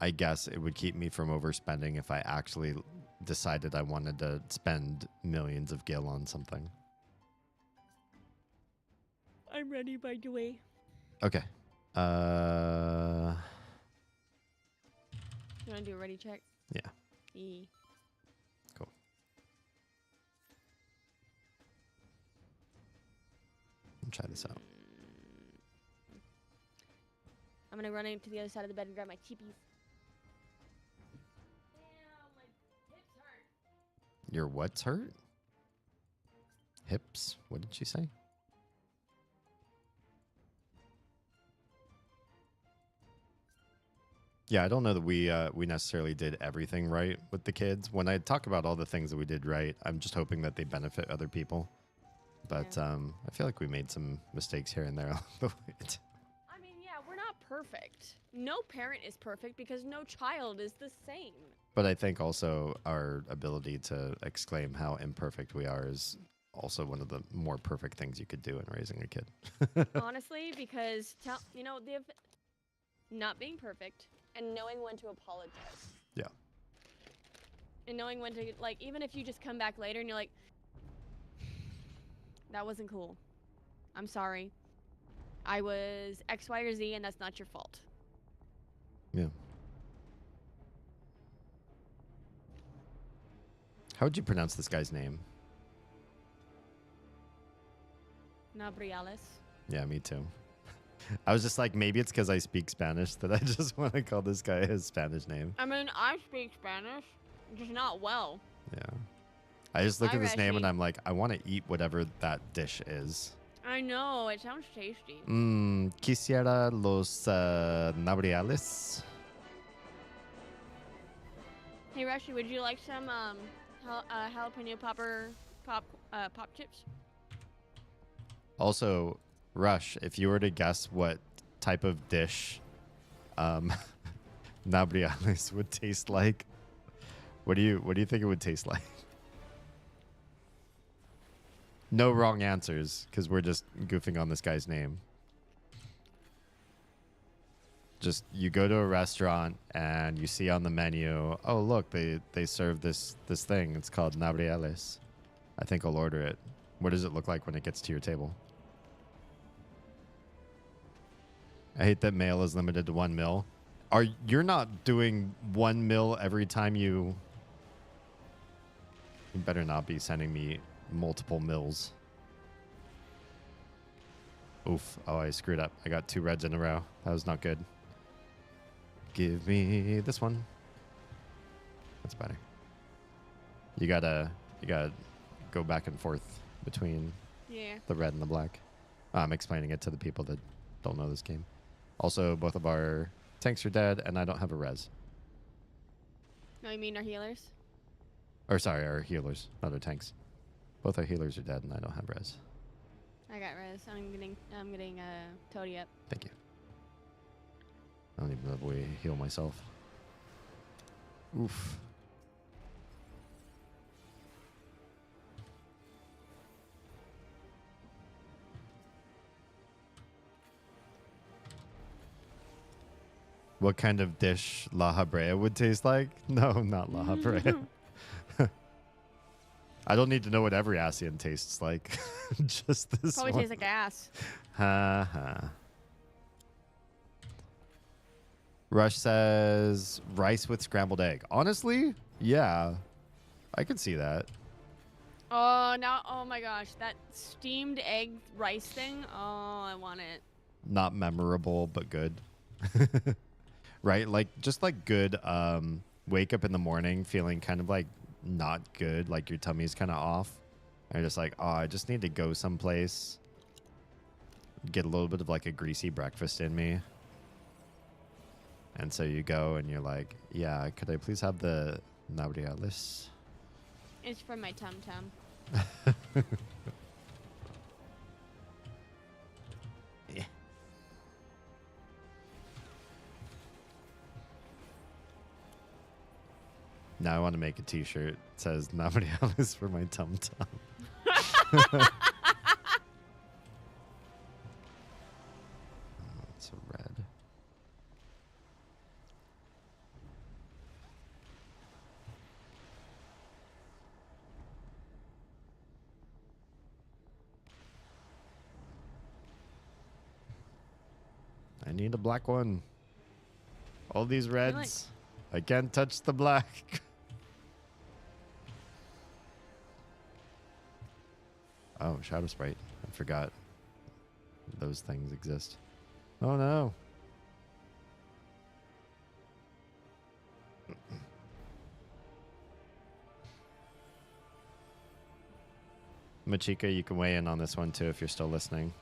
I guess it would keep me from overspending if I actually decided I wanted to spend millions of gil on something. I'm ready, by the way. Okay. You want to do a ready check? Yeah. E. Cool. Try this out. I'm gonna run into the other side of the bed and grab my teepees. Your what's hurt? Hips? What did she say? Yeah, I don't know that we necessarily did everything right with the kids. When I talk about all the things that we did right, I'm just hoping that they benefit other people. But Yeah. I feel like we made some mistakes here and there along the way. I mean, yeah, we're not perfect. No parent is perfect because no child is the same. But I think also our ability to exclaim how imperfect we are is also one of the more perfect things you could do in raising a kid. Honestly, because not being perfect and knowing when to apologize. Yeah. And knowing when to, like, even if you just come back later and you're like, that wasn't cool. I'm sorry. I was X, Y, or Z, and that's not your fault. Yeah. How would you pronounce this guy's name? Nabriales. Yeah, me too. I was just like, maybe it's because I speak Spanish that I just want to call this guy his Spanish name. I mean, I speak Spanish, just not well. Yeah. I just look Hi, at this name and Rashi. I'm like, I want to eat whatever that dish is. I know, it sounds tasty. Quisiera los nabriales. Hey, Rashi, would you like some jalapeno pop chips? Also, Rush, if you were to guess what type of dish nabriales would taste like, what do you think it would taste like? No wrong answers, because we're just goofing on this guy's name. Just you go to a restaurant and you see on the menu, oh look, they serve this thing. It's called nabriales. I think I'll order it. What does it look like when it gets to your table? I hate that mail is limited to 1 mil. You're not doing 1 mil every time you better not be sending me multiple mills. Oof. Oh, I screwed up. I got 2 reds in a row. That was not good. Give me this one. That's better. You gotta go back and forth between Yeah. the red and the black. I'm explaining it to the people that don't know this game. Also, both of our tanks are dead, and I don't have a res. No, you mean our healers? Or sorry, our healers, not our tanks. Both our healers are dead, and I don't have res. I got res. I'm getting Toady up. Thank you. I don't even know if we heal myself. Oof. What kind of dish La Habrea would taste like? No, not La Habrea. I don't need to know what every ASEAN tastes like. Just this Probably one. tastes like ass. Ha ha. Rush says rice with scrambled egg. Honestly, yeah. I could see that. Oh, now, oh my gosh. That steamed egg rice thing. Oh, I want it. Not memorable, but good. Right? Like, just like good, wake up in the morning feeling kind of like not good, like your tummy's kind of off. And you're just like, oh, I just need to go someplace, get a little bit of like a greasy breakfast in me. And so you go and you're like, yeah, could I please have the Naurialis? It's from my tum tum. Yeah. Now I want to make a t-shirt that says Naurialis for my tum tum. It's a red. I need a black one. All these reds. I can't touch the black. Oh, Shadow Sprite. I forgot those things exist. Oh no. Machika, you can weigh in on this one too if you're still listening.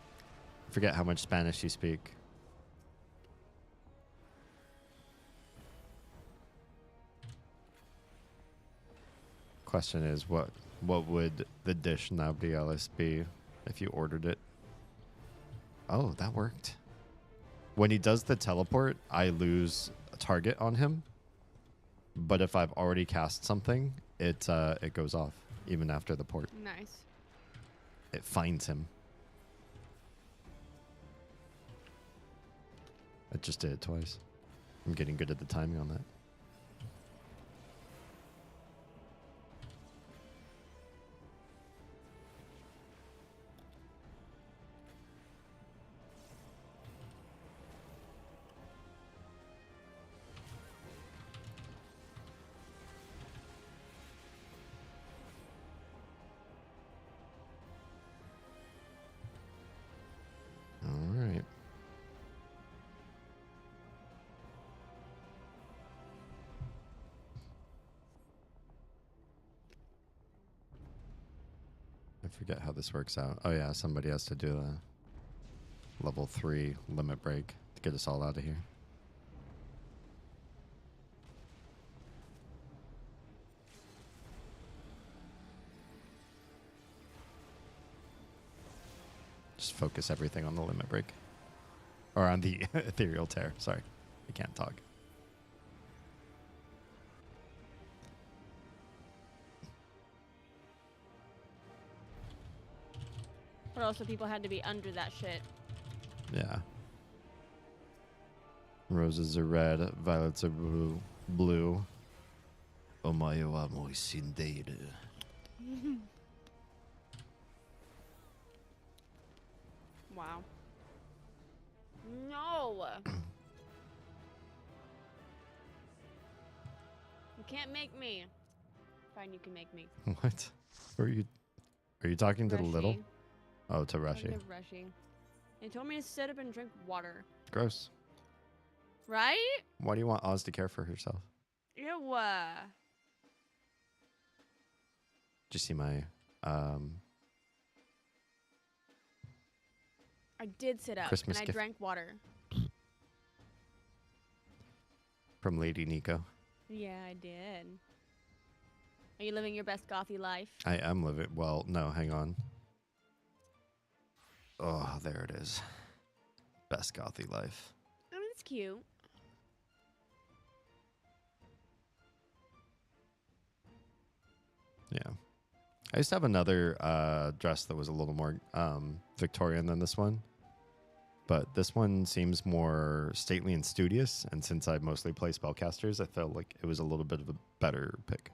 I forget how much Spanish you speak. Question is, what would the dish Nabrialis be if you ordered it? Oh, that worked. When he does the teleport, I lose a target on him. But if I've already cast something, it goes off even after the port. Nice. It finds him. I just did it twice. I'm getting good at the timing on that. All right. I forget how this works out. Oh yeah, somebody has to do a level 3 limit break to get us all out of here. Just focus everything on the limit break. Or on the ethereal tear. Sorry. I can't talk. But also people had to be under that shit. Yeah. Roses are red, violets are blue. Omayo wa moi sindeiru. Wow. No! You can't make me. Fine, you can make me. What? Are you talking to the little? Rushy. Oh, to Rushy. Talking to Rushy. They told me to sit up and drink water. Gross. Right? Why do you want Oz to care for herself? Ew. Did you see my I did sit up Christmas and I gift. drank water. From Lady Nico? Yeah, I did. Are you living your best gothy life? I am living. Well, no, hang on. Oh, there it is. Best gothy life. Oh, that's cute. Yeah. I used to have another dress that was a little more Victorian than this one. But this one seems more stately and studious. And since I mostly play spellcasters, I felt like it was a little bit of a better pick.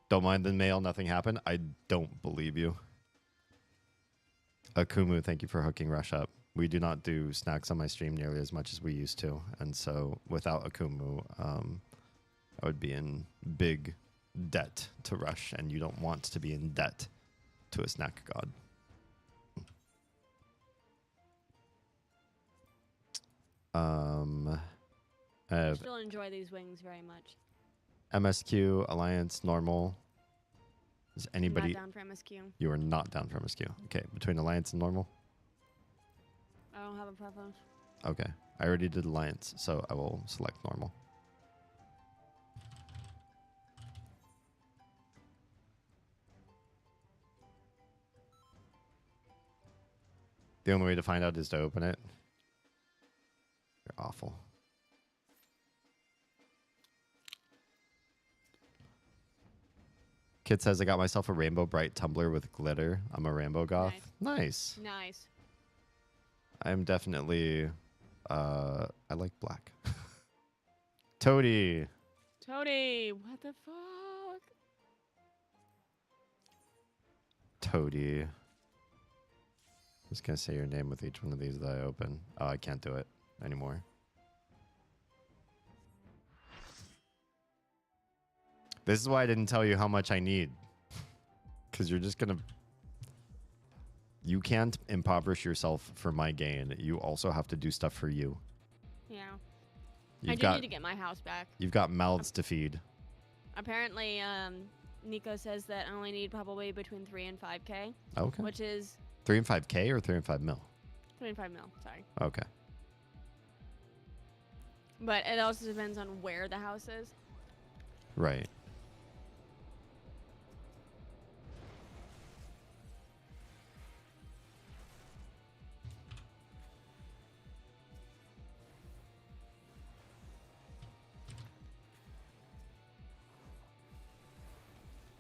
Don't mind the mail, nothing happened. I don't believe you. Akumu, thank you for hooking Rush up. We do not do snacks on my stream nearly as much as we used to. And so without Akumu, I would be in big debt to Rush. And you don't want to be in debt to a snack god. I still enjoy these wings very much. MSQ, Alliance, Normal. Is anybody... I'm not down for MSQ. You are not down for MSQ. Okay, between Alliance and Normal? I don't have a preference. Okay, I already did Alliance, so I will select Normal. The only way to find out is to open it. You're awful. Kid says, I got myself a Rainbow Bright tumbler with glitter. I'm a rainbow goth. Nice. Nice. I'm definitely... I like black. Toady. Toady, what the fuck? Toady. I'm just going to say your name with each one of these that I open. Oh, I can't do it anymore. This is why I didn't tell you how much I need. Because you're just going to... You can't impoverish yourself for my gain. You also have to do stuff for you. Yeah. You've I do need to get my house back. You've got mouths to feed. Apparently, Nico says that I only need probably between 3 and 5K. Okay. Which is... 3 and 5K or 3 and 5 mil? 3 and 5 mil, sorry. Okay. But it also depends on where the house is. Right.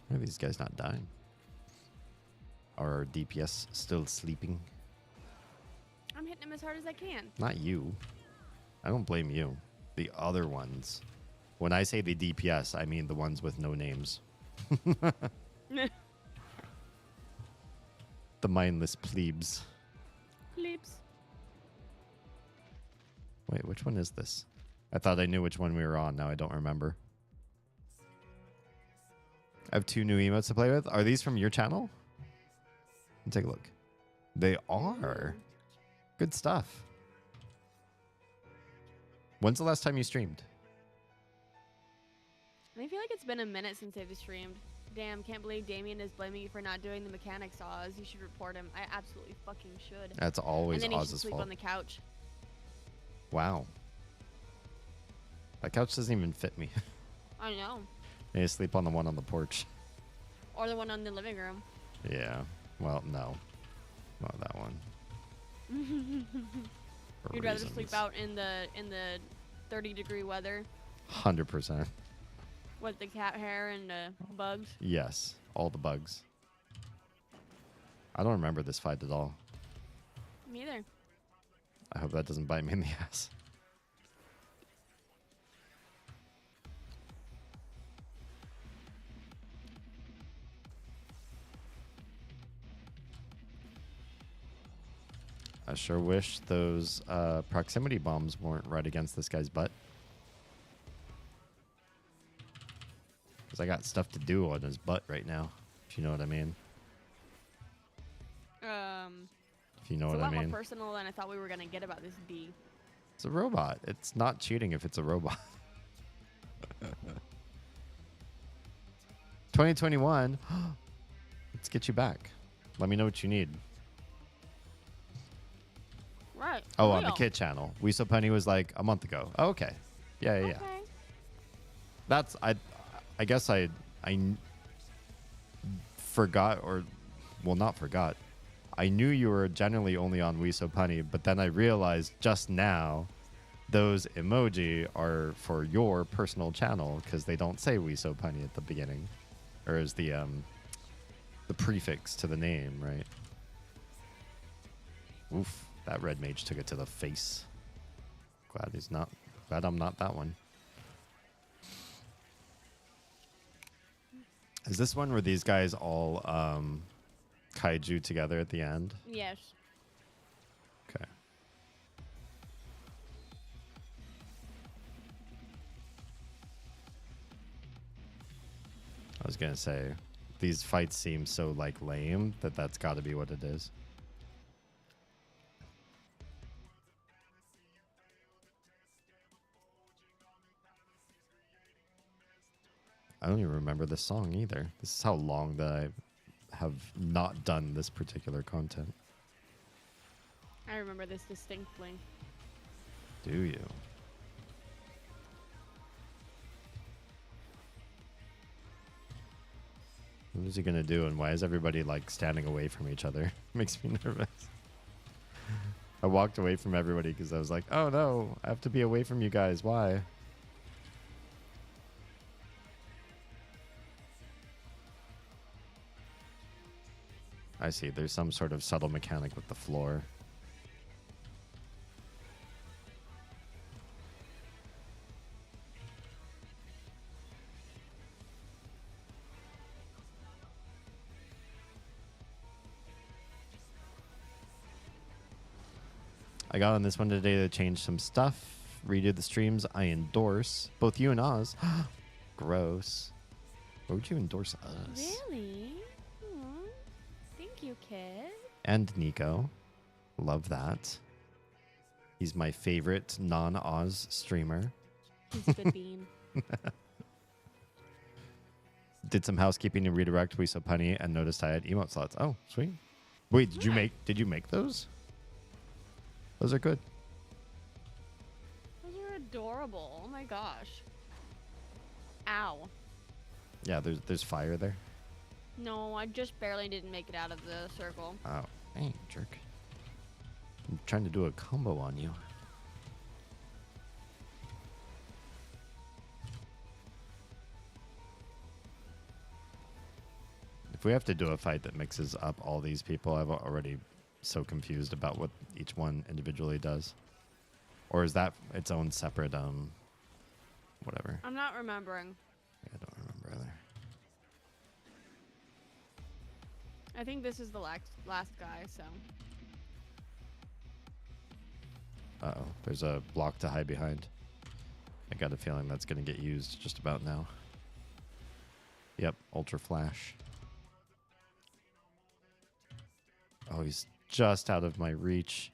Are these guys not dying? Are DPS still sleeping? I'm hitting him as hard as I can. Not you. I don't blame you. The other ones. When I say the DPS, I mean the ones with no names. The mindless plebes. Plebes. Wait, which one is this? I thought I knew which one we were on. Now I don't remember. I have 2 new emotes to play with. Are these from your channel? Let's take a look. They are. Good stuff. When's the last time you streamed? I feel like it's been a minute since I've streamed. Damn, can't believe Damien is blaming you for not doing the mechanics, Oz. You should report him. I absolutely fucking should. That's always and then he Oz's should sleep fault. on the couch. Wow. That couch doesn't even fit me. I know. I need to sleep on the one on the porch. Or the one on the living room. Yeah. Well, no. Not that one. For You'd rather sleep reasons. out in the 30-degree weather 100%. with the cat hair and the bugs. Yes. All the bugs. I don't remember this fight at all. Me either. I hope that doesn't bite me in the ass. I sure wish those proximity bombs weren't right against this guy's butt. Because I got stuff to do on his butt right now, if you know what I mean. If you know It's what a I lot mean. more personal than I thought we were going to get about this bee. It's a robot. It's not cheating if it's a robot. 2021. Let's get you back. Let me know what you need. Right. Oh, on the real. kit channel. We So Penny was like a month ago. Oh, okay. Yeah. Okay. That's I guess forgot, or well, not forgot. I knew you were generally only on We So Punny, but then I realized just now those emoji are for your personal channel because they don't say We So Punny at the beginning, or as the prefix to the name, right? Oof, that red mage took it to the face. Glad I'm not that one. Is this one where these guys all kaiju together at the end? Yes. Okay. I was gonna say, these fights seem so like lame that that's got to be what it is. I don't even remember this song either. This is how long that I have not done this particular content. I remember this distinctly. Do you? What is he gonna do, and why is everybody like standing away from each other? Makes me nervous. I walked away from everybody because I was like, oh no, I have to be away from you guys. Why? I see. There's some sort of subtle mechanic with the floor. I got on this one today to change some stuff, redo the streams. I endorse both you and Oz. Gross. Why would you endorse us? Really? Aw. Thank you, kid. And Nico. Love that. He's my favorite non-Oz streamer. He's a good bean. Did some housekeeping to redirect We So Punny and noticed I had emote slots. Oh, sweet. Wait, did you make those? Those are good. Those are adorable. Oh my gosh. Ow. Yeah, there's fire there. No, I just barely didn't make it out of the circle. Oh, hey, jerk. I'm trying to do a combo on you. If we have to do a fight that mixes up all these people, I'm already so confused about what each one individually does. Or is that its own separate, whatever? I'm not remembering. I don't remember either. I think this is the last guy, so. Uh-oh, there's a block to hide behind. I got a feeling that's going to get used just about now. Yep, Ultra Flash. Oh, he's just out of my reach.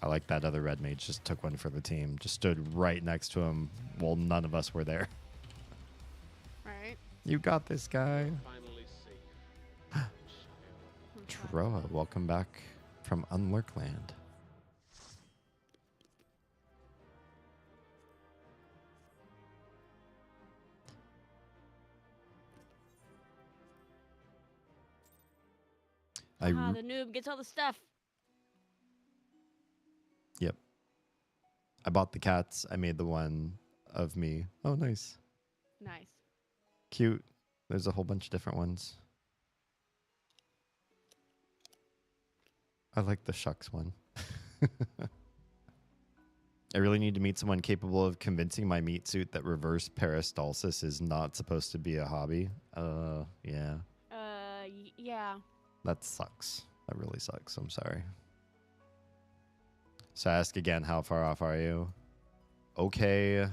I like that other red mage just took one for the team. Just stood right next to him while none of us were there. Right. You got this, guy. Troa, welcome back from Unlurkland. The noob gets all the stuff. Yep. I bought the cats. I made the one of me. Oh, nice. Nice. Cute. There's a whole bunch of different ones. I like the shucks one. I really need to meet someone capable of convincing my meat suit that reverse peristalsis is not supposed to be a hobby. Yeah. Yeah. That sucks. That really sucks. I'm sorry. So I ask again, how far off are you? Okay.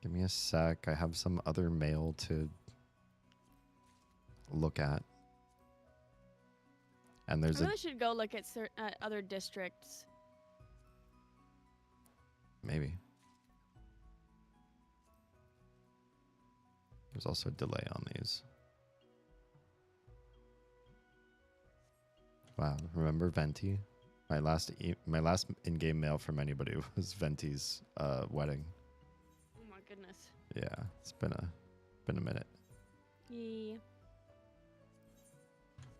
Give me a sec. I have some other mail to look at. And there's I really should go look at other districts. Maybe. There's also a delay on these. Wow, remember Venti? my last in-game mail from anybody was Venti's wedding. Oh my goodness. Yeah, it's been a minute. Yeah.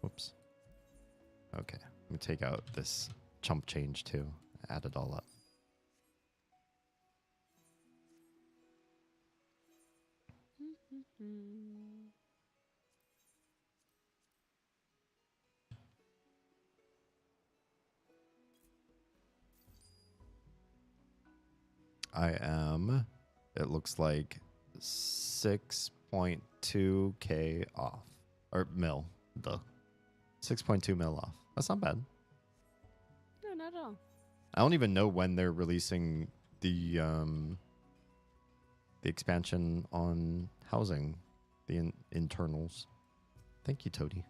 Whoops. Okay, let me take out this chump change too. Add it all up. I am, it looks like 6.2k off. Or mil, duh. 6.2 mil off. That's not bad. No, not at all. I don't even know when they're releasing the expansion on housing, the internals. Thank you, Toady.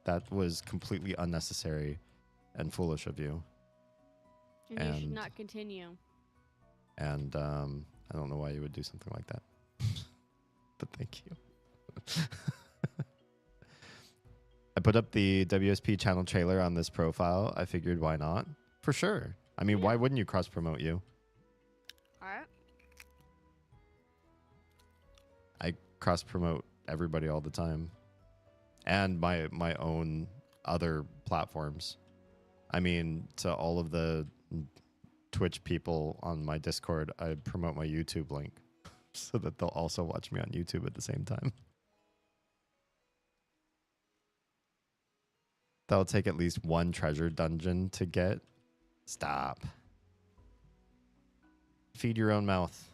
That was completely unnecessary and foolish of you. And you should not continue. And I don't know why you would do something like that. But thank you. I put up the WSP channel trailer on this profile. I figured, why not? For sure. I mean, why wouldn't you cross-promote you? All right. I cross-promote everybody all the time. And my own other platforms. I mean, to all of the Twitch people on my Discord, I promote my YouTube link so that they'll also watch me on YouTube at the same time. That'll take at least one treasure dungeon to get. Stop. Feed your own mouth.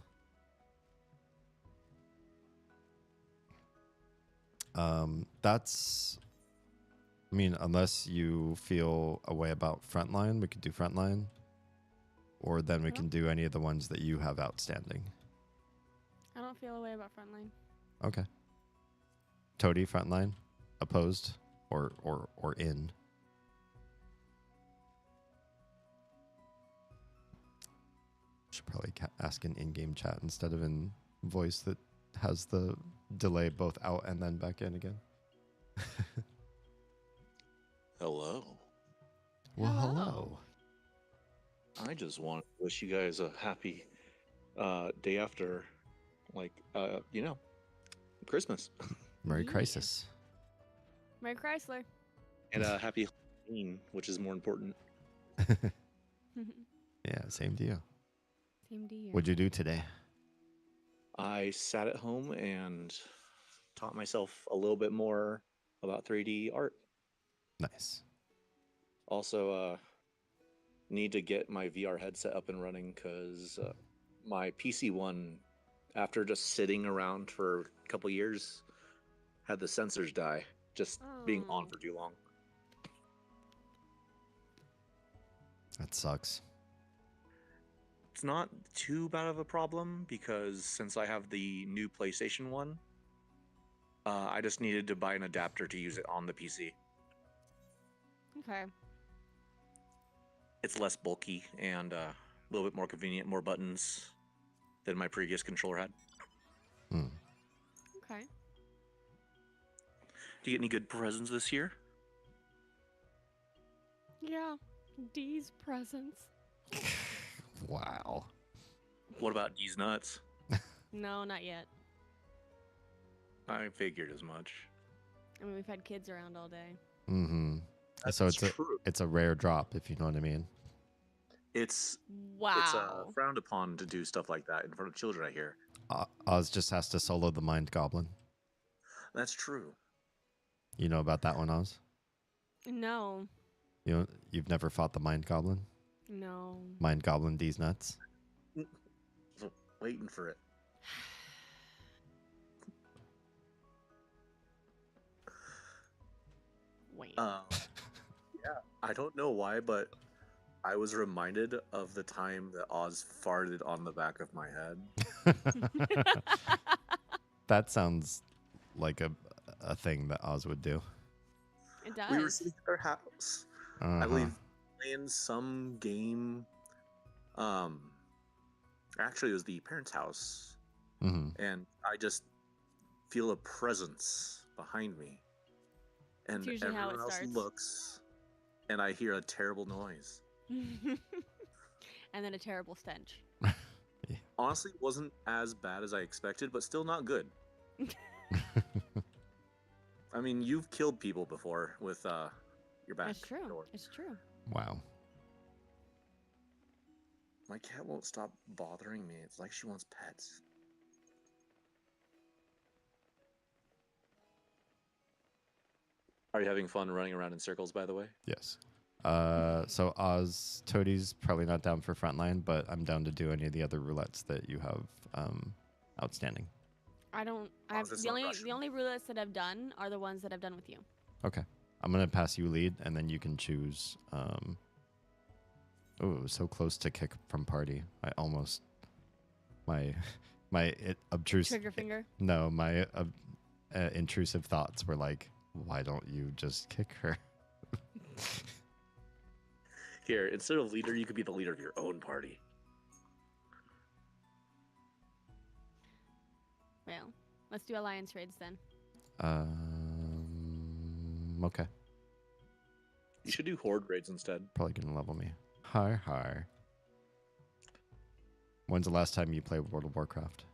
That's, I mean, unless you feel a way about Frontline, we could do Frontline. Or then we can do any of the ones that you have outstanding. I don't feel a way about Frontline. Okay. Toady, Frontline? Opposed? Or in? Should probably ask in in-game chat instead of in voice that has the delay both out and then back in again. Hello. Well, hello. I just want to wish you guys a happy day after, Christmas. Merry Yeah. Crisis. Merry Chrysler. And a happy Halloween, which is more important. Yeah, same to you. Same to you. What'd you do today? I sat at home and taught myself a little bit more about 3D art. Nice. Also, need to get my VR headset up and running because my PC one, after just sitting around for a couple years, had the sensors die just being on for too long. That sucks. It's not too bad of a problem because since I have the new PlayStation 1, I just needed to buy an adapter to use it on the PC. Okay. It's less bulky and a little bit more convenient, more buttons than my previous controller had. Okay. Do you get any good presents this year? Yeah. D's presents. Wow. What about these nuts? No, not yet. I figured as much. I mean, we've had kids around all day. Mm-hmm. That's So true. it's a rare drop, if you know what I mean. It's Wow. frowned upon to do stuff like that in front of children, I hear. Oz just has to solo the Mind Goblin. That's true. You know about that one, Oz? No. You've never fought the Mind Goblin? No. Mind Goblin D's nuts? Waiting for it. Wait. Yeah, I don't know why, but I was reminded of the time that Oz farted on the back of my head. That sounds like a thing that Oz would do. It does. We were sitting at our house. Uh-huh. I believe playing some game. Actually, it was the parents' house, and I just feel a presence behind me, and It's usually how everyone it else starts. looks, and I hear a terrible noise. And then a terrible stench. Honestly, wasn't as bad as I expected, but still not good. I mean, you've killed people before with your back It's true. door. It's true. Wow. My cat won't stop bothering me. It's like she wants pets. Are you having fun running around in circles, by the way? Yes. So Oz, Toadie's probably not down for frontline, but I'm down to do any of the other roulettes that you have outstanding. I don't. long as it's The not only Russian. the only roulettes that I've done are the ones that I've done with you. Okay. I'm going to pass you lead, and then you can choose. Oh, it was so close to kick from party. I almost. My obtrusive. Trigger finger. No, my intrusive thoughts were like, why don't you just kick her? Here, instead of leader, you could be the leader of your own party. Well, let's do alliance raids then. Okay. You should do horde raids instead. Probably going to level me. Hi, hi. When's the last time you played World of Warcraft?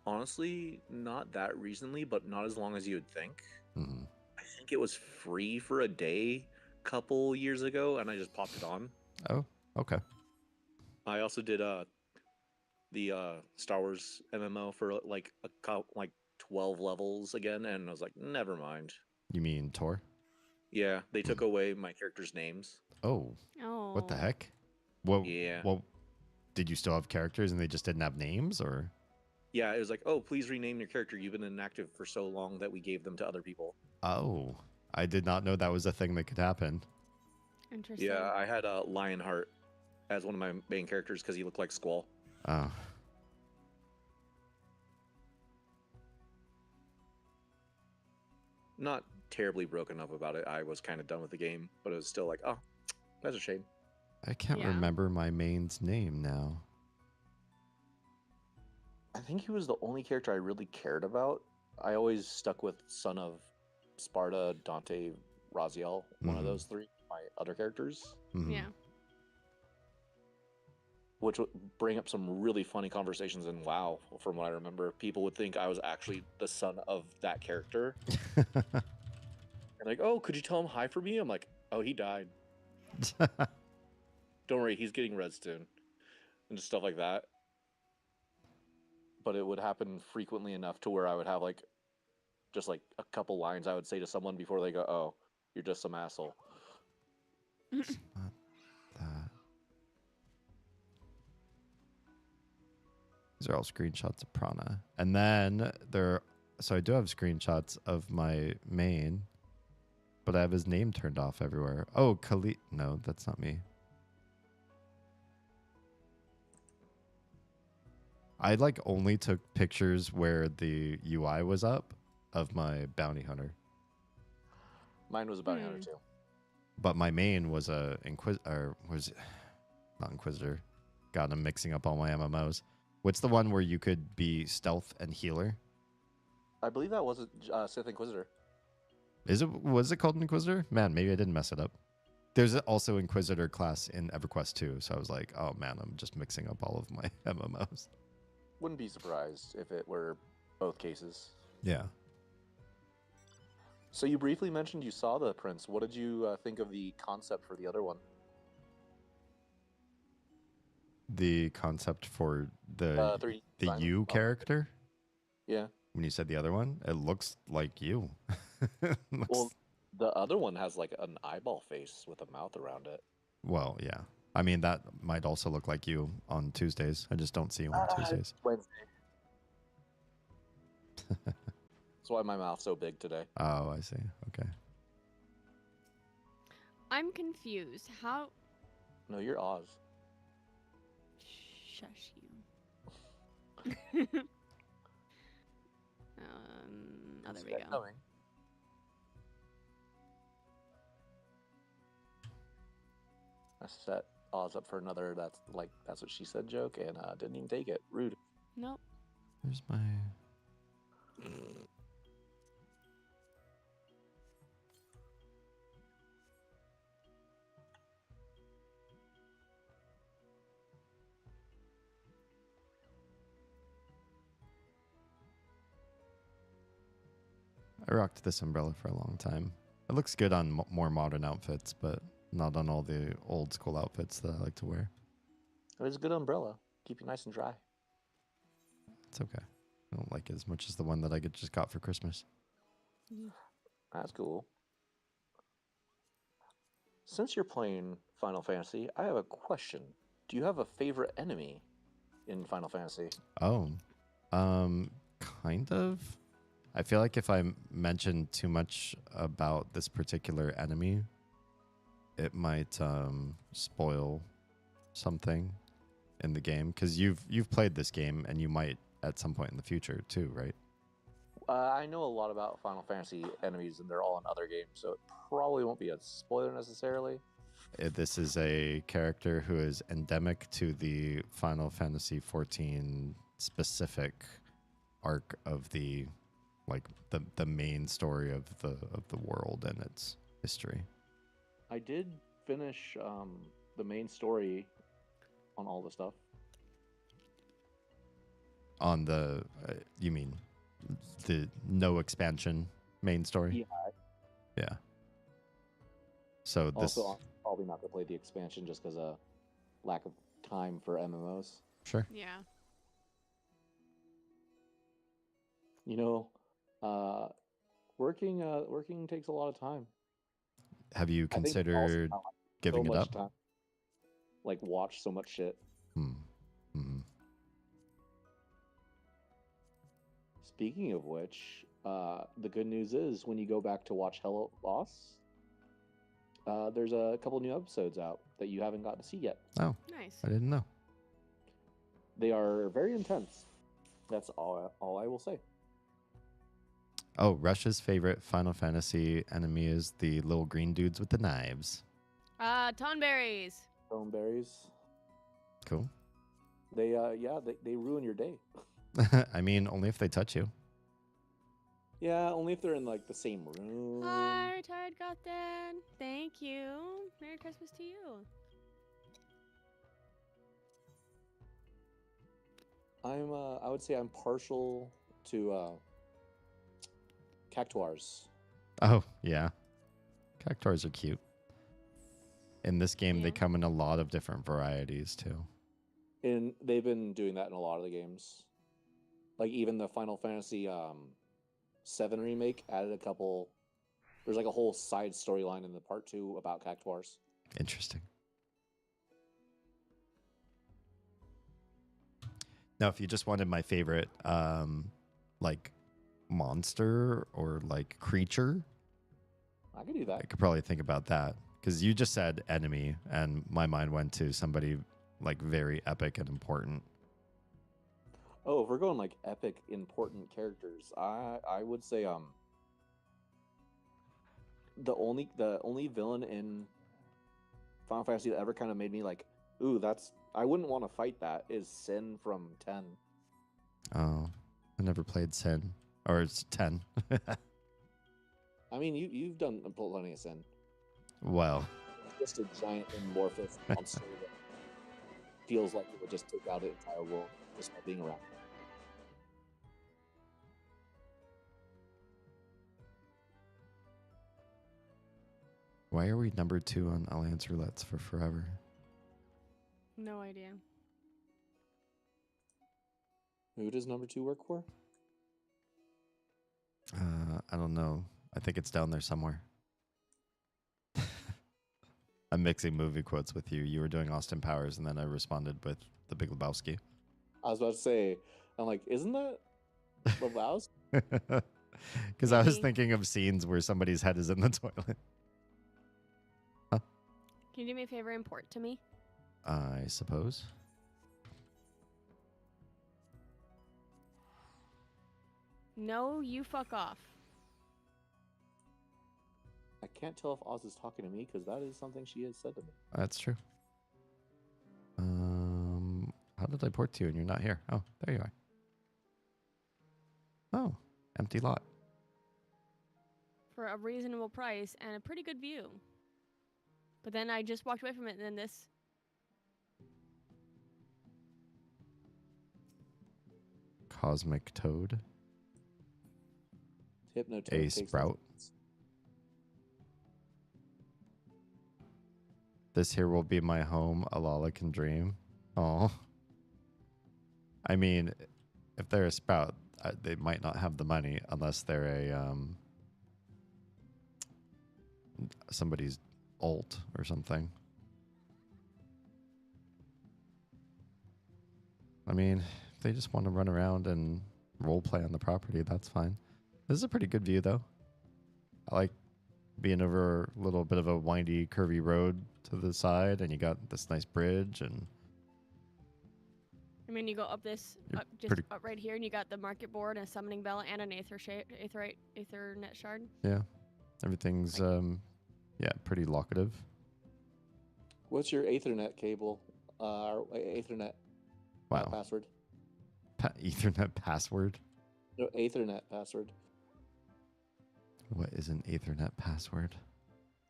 Honestly, not that recently, but not as long as you would think. Mm-hmm. I think it was free for a day a couple years ago, and I just popped it on. Oh, okay. I also did the Star Wars MMO for like 12 levels again, and I was like, never mind. You mean Tor? Yeah, they took away my characters' names. Oh, Oh. what the heck? What? Yeah. Well, did you still have characters and they just didn't have names, or? Yeah, it was like, oh, please rename your character. You've been inactive for so long that we gave them to other people. Oh, I did not know that was a thing that could happen. Interesting. Yeah, I had Lionheart as one of my main characters because he looked like Squall. Oh. Not terribly broken up about it. I was kind of done with the game, but it was still like, oh, that's a shame. I can't Yeah. remember my main's name now. I think he was the only character I really cared about. I always stuck with Son of Sparta, Dante, Raziel, one of Mhm. those three, my other characters, Mhm. Yeah. which would bring up some really funny conversations in WoW. From what I remember, people would think I was actually the son of that character. And like, oh, could you tell him hi for me? I'm like, oh, he died. Don't worry, he's getting red soon. And just stuff like that. But it would happen frequently enough to where I would have like just like a couple lines I would say to someone before they go, oh, you're just some asshole. That. These are all screenshots of Prana. And then so I do have screenshots of my main, but I have his name turned off everywhere. Oh, Khalid. No, that's not me. I like only took pictures where the UI was up of my bounty hunter, Mine was a bounty hunter too. but my main was a not Inquisitor. God, I'm mixing up all my MMOs. What's the one where you could be stealth and healer? I believe that was a Sith Inquisitor. Was it called Inquisitor? Man, maybe I didn't mess it up. There's also Inquisitor class in EverQuest 2, so I was like, oh man, I'm just mixing up all of my MMOs. Wouldn't be surprised if it were both cases. Yeah. So you briefly mentioned you saw the Prince. What did you think of the concept for the other one? The concept for the 3D the design. you character, Yeah. when you said the other one, it looks like you. Looks- Well, the other one has like an eyeball face with a mouth around it. well, yeah. I mean, that might also look like you on Tuesdays. I just don't see you on Tuesdays. Wednesday. That's why my mouth's so big today. Oh, I see. Okay. I'm confused. How? No, you're Oz. Shush you. Oh, there we go. Coming. I set Oz up for another that's what she said joke and didn't even take it. Rude. Nope. There's my. I rocked this umbrella for a long time. It looks good on more modern outfits, but not on all the old school outfits that I like to wear. It was a good umbrella. Keep you nice and dry. It's okay. I don't like it as much as the one that I just got for Christmas. That's cool. Since you're playing Final Fantasy, I have a question. Do you have a favorite enemy in Final Fantasy? Oh, kind of. I feel like if I mention too much about this particular enemy, it might spoil something in the game, because you've played this game and you might at some point in the future too, right? I know a lot about Final Fantasy enemies, and they're all in other games, so it probably won't be a spoiler necessarily. This is a character who is endemic to the Final Fantasy 14 specific arc of the the main story of the world and its history. I did finish the main story on all the stuff. On the you mean the no expansion main story? Yeah. So this Also, I'm probably not going to play the expansion just because of lack of time for MMOs. sure. Yeah. You know, working takes a lot of time. Have you I think also considered now I have giving so it much up? time, like watch so much shit. Hmm. Speaking of which, the good news is when you go back to watch Hello Boss, there's a couple new episodes out that you haven't got to see yet. Oh, Nice. I didn't know. They are very intense. That's all I will say. Oh, Rush's favorite Final Fantasy enemy is the little green dudes with the knives. Tonberries. Stoneberries. Cool. They ruin your day. I mean, only if they touch you. Yeah, only if they're in like the same room. Hi, Tired Gotham. Thank you. Merry Christmas to you. I would say I'm partial to cactuars. Oh, yeah. Cactuars are cute. In this game, they Yeah. come in a lot of different varieties, too. And they've been doing that in a lot of the games. Like even the Final Fantasy 7 remake added a couple. There's like a whole side storyline in the part 2 about cactuars. Interesting. Now, if you just wanted my favorite, like, monster or, like, creature, I could do I that. could probably think about that. Because you just said enemy, and my mind went to somebody, like, very epic and important. Oh, if we're going like epic important characters, I would say the only villain in Final Fantasy that ever kind of made me like, ooh, I wouldn't want to fight that is Sin from 10. Oh, I never played Sin. Or it's 10. I mean, you've done plenty of Sin. Well, Just a giant amorphous monster that feels like it would just take out the entire world just by being around. why are we number 2 on Alliance Roulettes for forever? No idea. Who does number 2 work for? I don't know. I think it's down there somewhere. I'm mixing movie quotes with you. You were doing Austin Powers, and then I responded with The Big Lebowski. I was about to say, I'm like, isn't that Lebowski? Because I was Maybe. thinking of scenes where somebody's head is in the toilet. Can you do me a favor and port to me? I suppose. No, you fuck off. I can't tell if Oz is talking to me because that is something she has said to me. That's true. How did I port to you and you're not here? Oh, there you are. Oh, empty lot. For a reasonable price and a pretty good view. But then I just walked away from it and then this. Cosmic Toad. Hypnotoad a takes sprout. those- This here will be my home. Alala can dream. Oh. I mean, if they're a sprout, they might not have the money unless they're a somebody's alt or something. I mean, if they just want to run around and role play on the property, that's fine. This is a pretty good view, though. I like being over a little bit of a windy, curvy road to the side, and you got this nice bridge, and I mean, you go up this, You're up, just pretty- up right here, and you got the market board, a summoning bell, and an Aethernet shard. yeah, everything's pretty locative. What's your Ethernet cable? Ethernet Wow, password? Ethernet password. No, Ethernet password. What is an Ethernet password?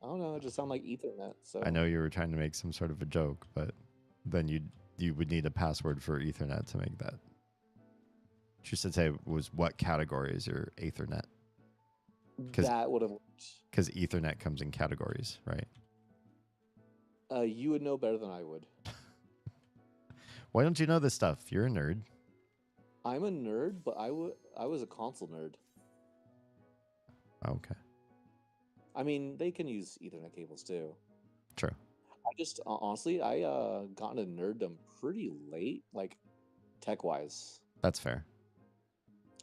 I don't know. It just sounded like Ethernet. So I know you were trying to make some sort of a joke, but then you would need a password for Ethernet to make that. She should say was what category is your Ethernet? 'Cause- that would have worked. Because Ethernet comes in categories, right? You would know better than I would. Why don't you know this stuff? You're a nerd. I'm a nerd, but I was a console nerd. Okay, I mean, they can use Ethernet cables too. true. I just honestly, I got into nerddom pretty late, like tech wise. That's fair.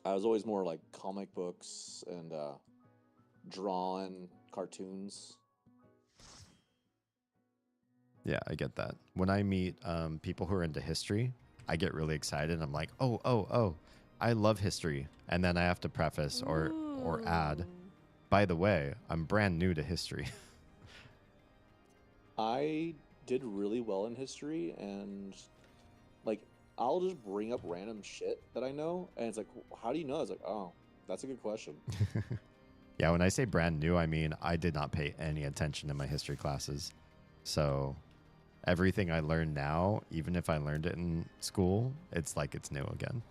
I was always more like comic books and drawing cartoons. Yeah, I get that. When I meet people who are into history, I get really excited. I'm like, oh, I love history. And then I have to preface or add, Ooh. by the way, I'm brand new to history. I did really well in history, and like I'll just bring up random shit that I know, and it's like, how do you know? I was like, oh, that's a good question. Yeah, when I say brand new, I mean I did not pay any attention in my history classes. So everything I learn now, even if I learned it in school, it's like it's new again.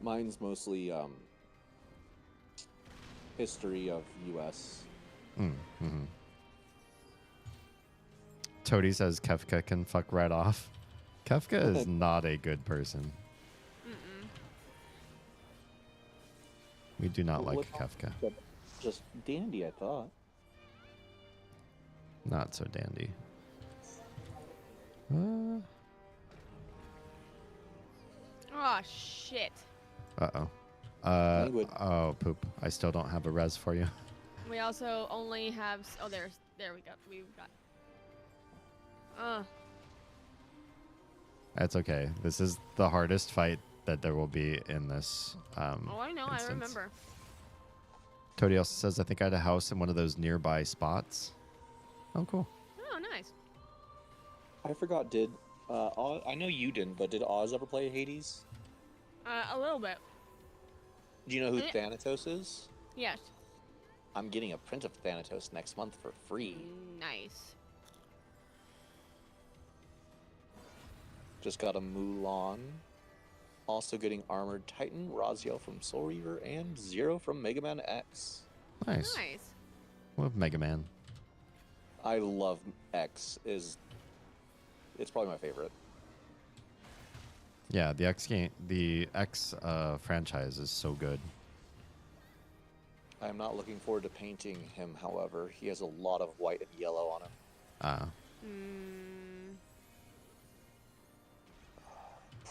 Mine's mostly history of U.S. Mm-hmm. Toady says Kefka can fuck right off. Kefka is not a good person. Mm-mm. We do not like What- Kefka. Just dandy, I thought. Not so dandy. Oh shit. Uh-oh. Language. Oh, poop. I still don't have a res for you. We also only have. Oh, there we go. We've got. That's okay. This is the hardest fight that there will be in this Oh, I know. instance. I remember. Toady also says, I think I had a house in one of those nearby spots. Oh, cool. Oh, nice. I forgot. Did I know you didn't, but did Oz ever play Hades? A little bit. Do you know who Eh. Thanatos is? Yes. I'm getting a print of Thanatos next month for free. Nice. Just got a Mulan. Also getting Armored Titan, Raziel from Soul Reaver, and Zero from Mega Man X. Nice. Nice. Love Mega Man. I love X. It's probably my favorite. Yeah, the X franchise is so good. I'm not looking forward to painting him, however. He has a lot of white and yellow on him. Mm,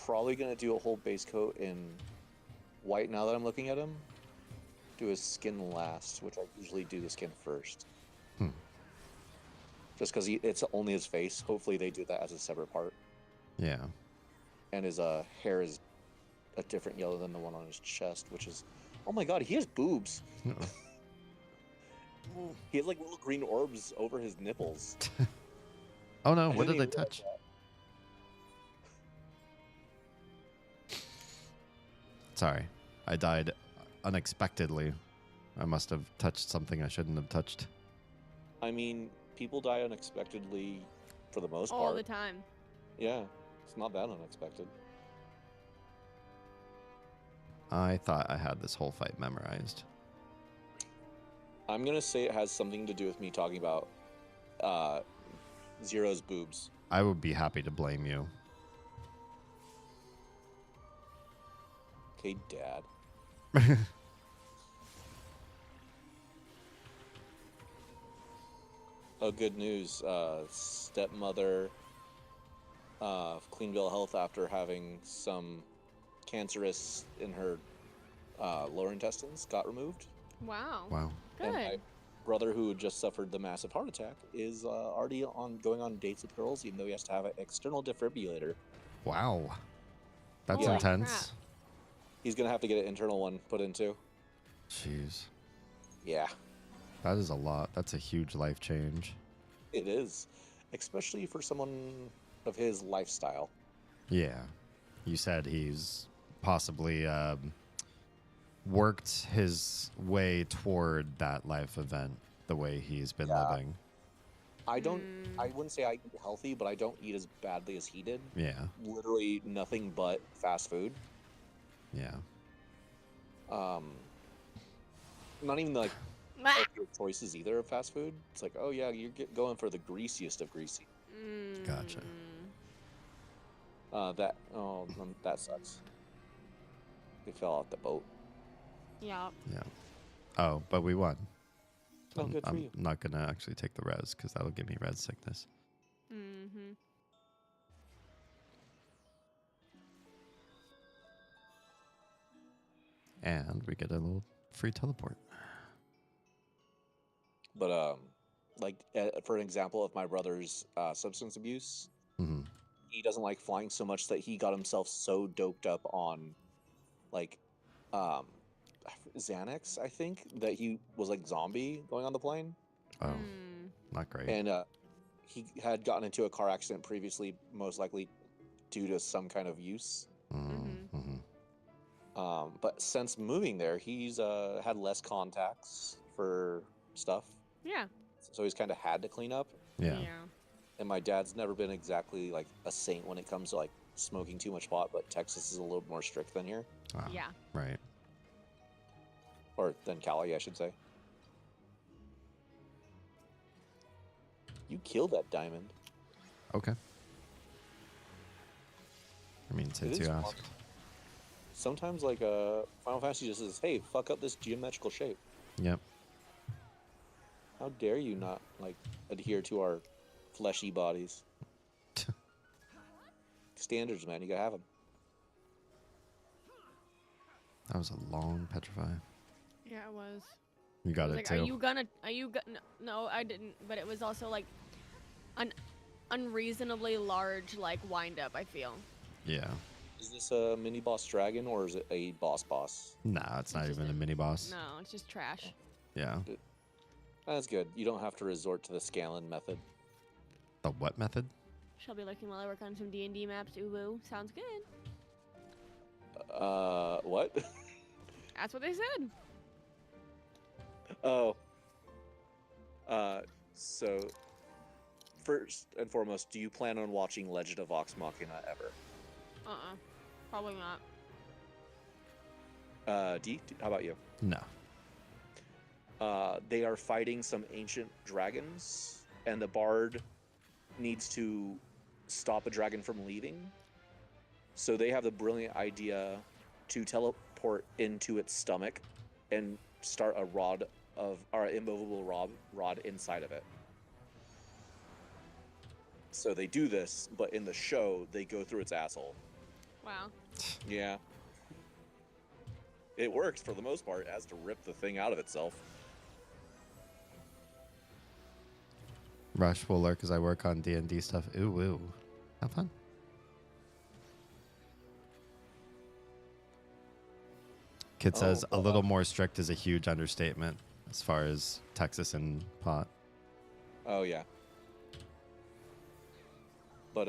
Probably gonna do a whole base coat in white now that I'm looking at him. Do his skin last, which I usually do the skin first. Just because it's only his face. Hopefully they do that as a separate part. Yeah. And his hair is a different yellow than the one on his chest, which is... Oh my god, he has boobs! He has like little green orbs over his nipples. Oh no, I what didn't did I even realize touch? that. Sorry. I died unexpectedly. I must have touched something I shouldn't have touched. I mean, people die unexpectedly for the most all part. the time. Yeah, it's not that unexpected. I thought I had this whole fight memorized. I'm gonna say it has something to do with me talking about Zero's boobs. I would be happy to blame you. Okay, Dad. Oh, good news. Stepmother of clean bill of health after having some cancerous in her lower intestines got removed. Wow. Wow. And my Good. brother, who had just suffered the massive heart attack, is already going on dates with girls, even though he has to have an external defibrillator. Wow. That's Holy intense. He's gonna have to get an internal one put in too. Jeez. Yeah, That is a lot. That's a huge life change. it is, especially for someone of his lifestyle. Yeah. You said he's possibly worked his way toward that life event the way he's been Yeah. living. I wouldn't say I eat healthy, but I don't eat as badly as he did. Yeah. Literally nothing but fast food. Yeah. Not even like Ah! healthier choices either of fast food. It's like, oh yeah, you're going for the greasiest of greasy. Gotcha. That sucks. They fell off the boat. Yeah. Yeah. Oh, but we won. Oh, good for I'm you. not going to actually take the res because that'll give me res sickness. Mm-hmm. And we get a little free teleport. But for an example of my brother's substance abuse, Hmm. he doesn't like flying so much that he got himself so doped up on like um Xanax, I think, that he was like zombie going on the plane. Oh, not great. And he had gotten into a car accident previously, most likely due to some kind of use. Mm-hmm. But since moving there, he's had less contacts for stuff, Yeah. so he's kind of had to clean up. Yeah. And my dad's never been exactly like a saint when it comes to like smoking too much pot, but Texas is a little more strict than here, Ah, Yeah. Right. or than Cali, I should say. You killed that diamond. Okay. I mean, since is you fun. asked. Sometimes like Final Fantasy just says, "Hey, fuck up this geometrical shape." Yep. How dare you not like adhere to our fleshy bodies? Standards, man. You gotta have them. That was a long petrify. Yeah, it was. You got I was it like, too. are you gonna? No, I didn't. But it was also like an unreasonably large like wind up. I feel. Yeah. Is this a mini boss dragon or is it a boss? Nah, it's not just even a mini boss. No, it's just trash. Yeah. That's good. You don't have to resort to the Scanlan method. The what method? Shall be looking while I work on some D&D maps. Ooh, woo. Sounds good. What? That's what they said. Oh. So first and foremost, do you plan on watching Legend of Vox Machina ever? Probably not. D, how about you? No. They are fighting some ancient dragons, and the bard needs to stop a dragon from leaving. So they have the brilliant idea to teleport into its stomach and start a immovable rod inside of it. So they do this, but in the show, they go through its asshole. Wow. Yeah. It works for the most part. It has to rip the thing out of itself. Rush will lurk as I work on D&D stuff. Ooh, woo. Have fun. Kid says a little more strict is a huge understatement as far as Texas and pot. Oh, yeah. But,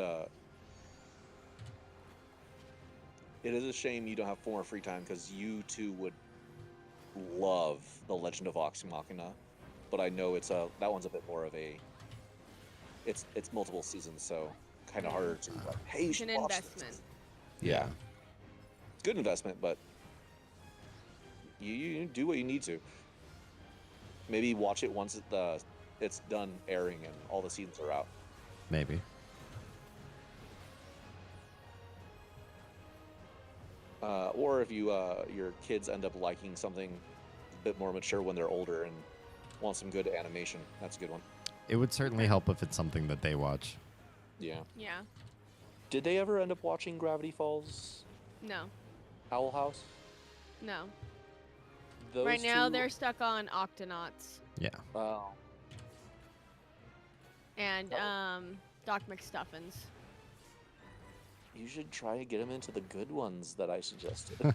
it is a shame you don't have more free time because you two would love The Legend of Vox Machina. But I know that one's a bit more of a... It's multiple seasons, so kind of harder to, like, hey, you It's should an watch investment. this. Yeah. It's good investment, but you do what you need to. Maybe watch it once it's done airing and all the seasons are out. Maybe. Or if your kids end up liking something a bit more mature when they're older and want some good animation, that's a good one. It would certainly help if it's something that they watch. Yeah. Yeah. Did they ever end up watching Gravity Falls? No. Owl House? No. Those Right now two- they're stuck on Octonauts Yeah. Oh. and Doc McStuffins. You should try to get them into the good ones that I suggested.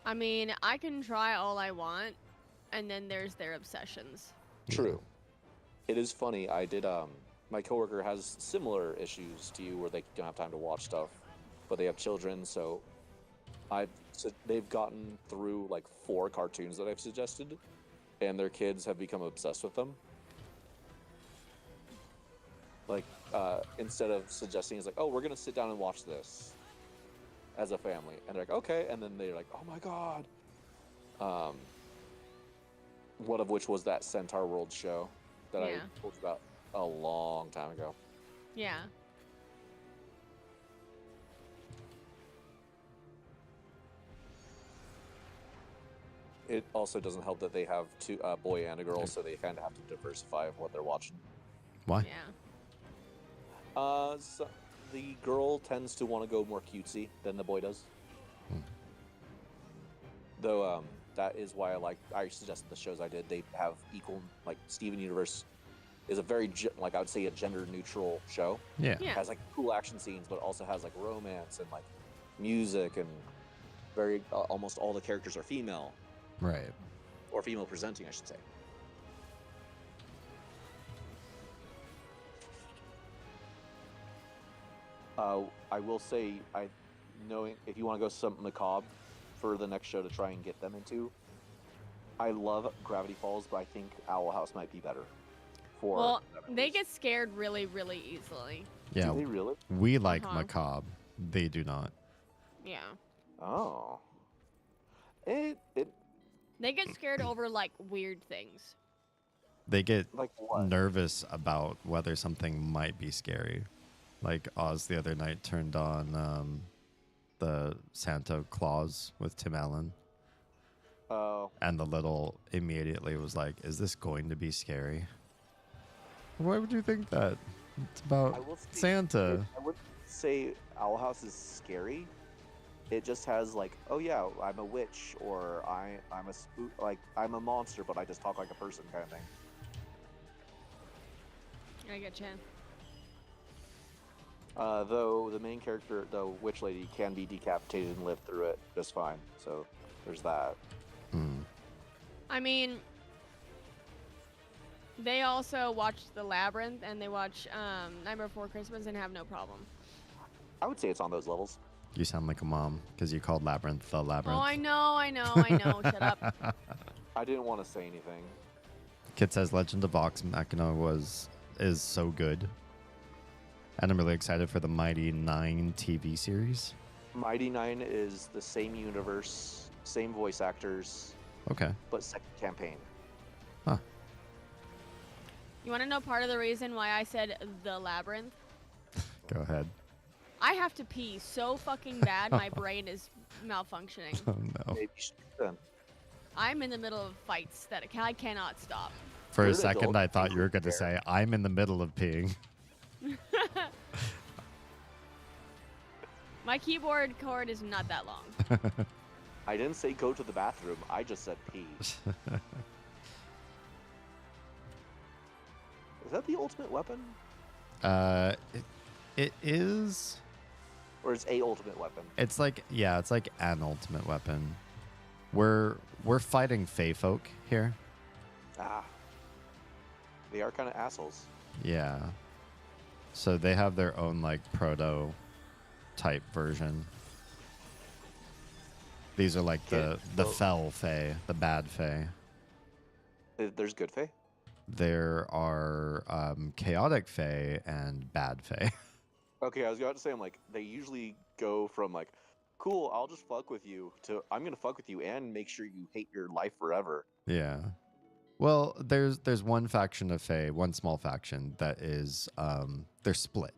I mean, I can try all I want, and then there's their obsessions. True. It is funny. I did. My coworker has similar issues to you, where they don't have time to watch stuff, but they have children. So, they've gotten through like 4 cartoons that I've suggested, and their kids have become obsessed with them. Like, instead of suggesting, it's like, oh, we're gonna sit down and watch this as a family, and they're like, okay, and then they're like, oh my god. One of which was that Centaur World show that I Yeah. told you about a long time ago. Yeah. It also doesn't help that they have two, a boy and a girl, so they kind of have to diversify of what they're watching. Why? Yeah. So the girl tends to want to go more cutesy than the boy does. Though, that is why I suggested the shows I did. They have equal, like, Steven Universe is a very, like, I would say a gender-neutral show. Yeah. Yeah. It has, like, cool action scenes, but also has, like, romance and, like, music, and very, almost all the characters are female. Right. Or female presenting, I should say. I will say, knowing if you want to go something macabre for the next show to try and get them into, I love Gravity Falls, but I think Owl House might be better. Well, they get scared really, really easily. Yeah. Do they really? We like Uh-huh. macabre. They do not. Yeah. Oh. It They get scared over, like, weird things. They get like what? nervous about whether something might be scary. Like Oz the other night turned on the Santa Claus with Tim Allen, Oh. and the little immediately was like, "Is this going to be scary?" Why would you think that? It's I about will say, Santa. I wouldn't say Owl House is scary. It just has like, oh yeah, I'm a witch, or I'm a spook, like I'm a monster, but I just talk like a person kind of thing. I get you. Though the main character, the witch lady, can be decapitated and live through it just fine. So there's that. Hmm. I mean, they also watch The Labyrinth and they watch Nightmare Before Christmas and have no problem. I would say it's on those levels. You sound like a mom because you called Labyrinth the Labyrinth. Oh, I know. Shut up. I didn't want to say anything. Kid says Legend of Vox Machina is so good. And I'm really excited for the Mighty 9 TV series. Mighty Nine is the same universe, same voice actors, Okay. but second campaign. Huh. You want to know part of the reason why I said The Labyrinth? Go ahead. I have to pee so fucking bad, my brain is malfunctioning. Oh no. Maybe you should then. I'm in the middle of fights that I cannot stop. For You're a an second, adult. I thought you were You going to care. say, I'm in the middle of peeing. My keyboard cord is not that long. I didn't say go to the bathroom. I just said pee. Is that the ultimate weapon, It is. or is a ultimate weapon? It's like, yeah, it's like an ultimate weapon. We're fighting Fey folk here. Ah, they are kind of assholes. Yeah. So they have their own like proto type version. These are like Okay, the so- fell Fey, the bad Fey. There's good Fae. There are chaotic Fey and bad Fey. Okay, I was about to say, I'm like, they usually go from like, cool, I'll just fuck with you, to I'm gonna fuck with you and make sure you hate your life forever. Yeah. Well, there's one faction of Fae, one small faction that is they're split.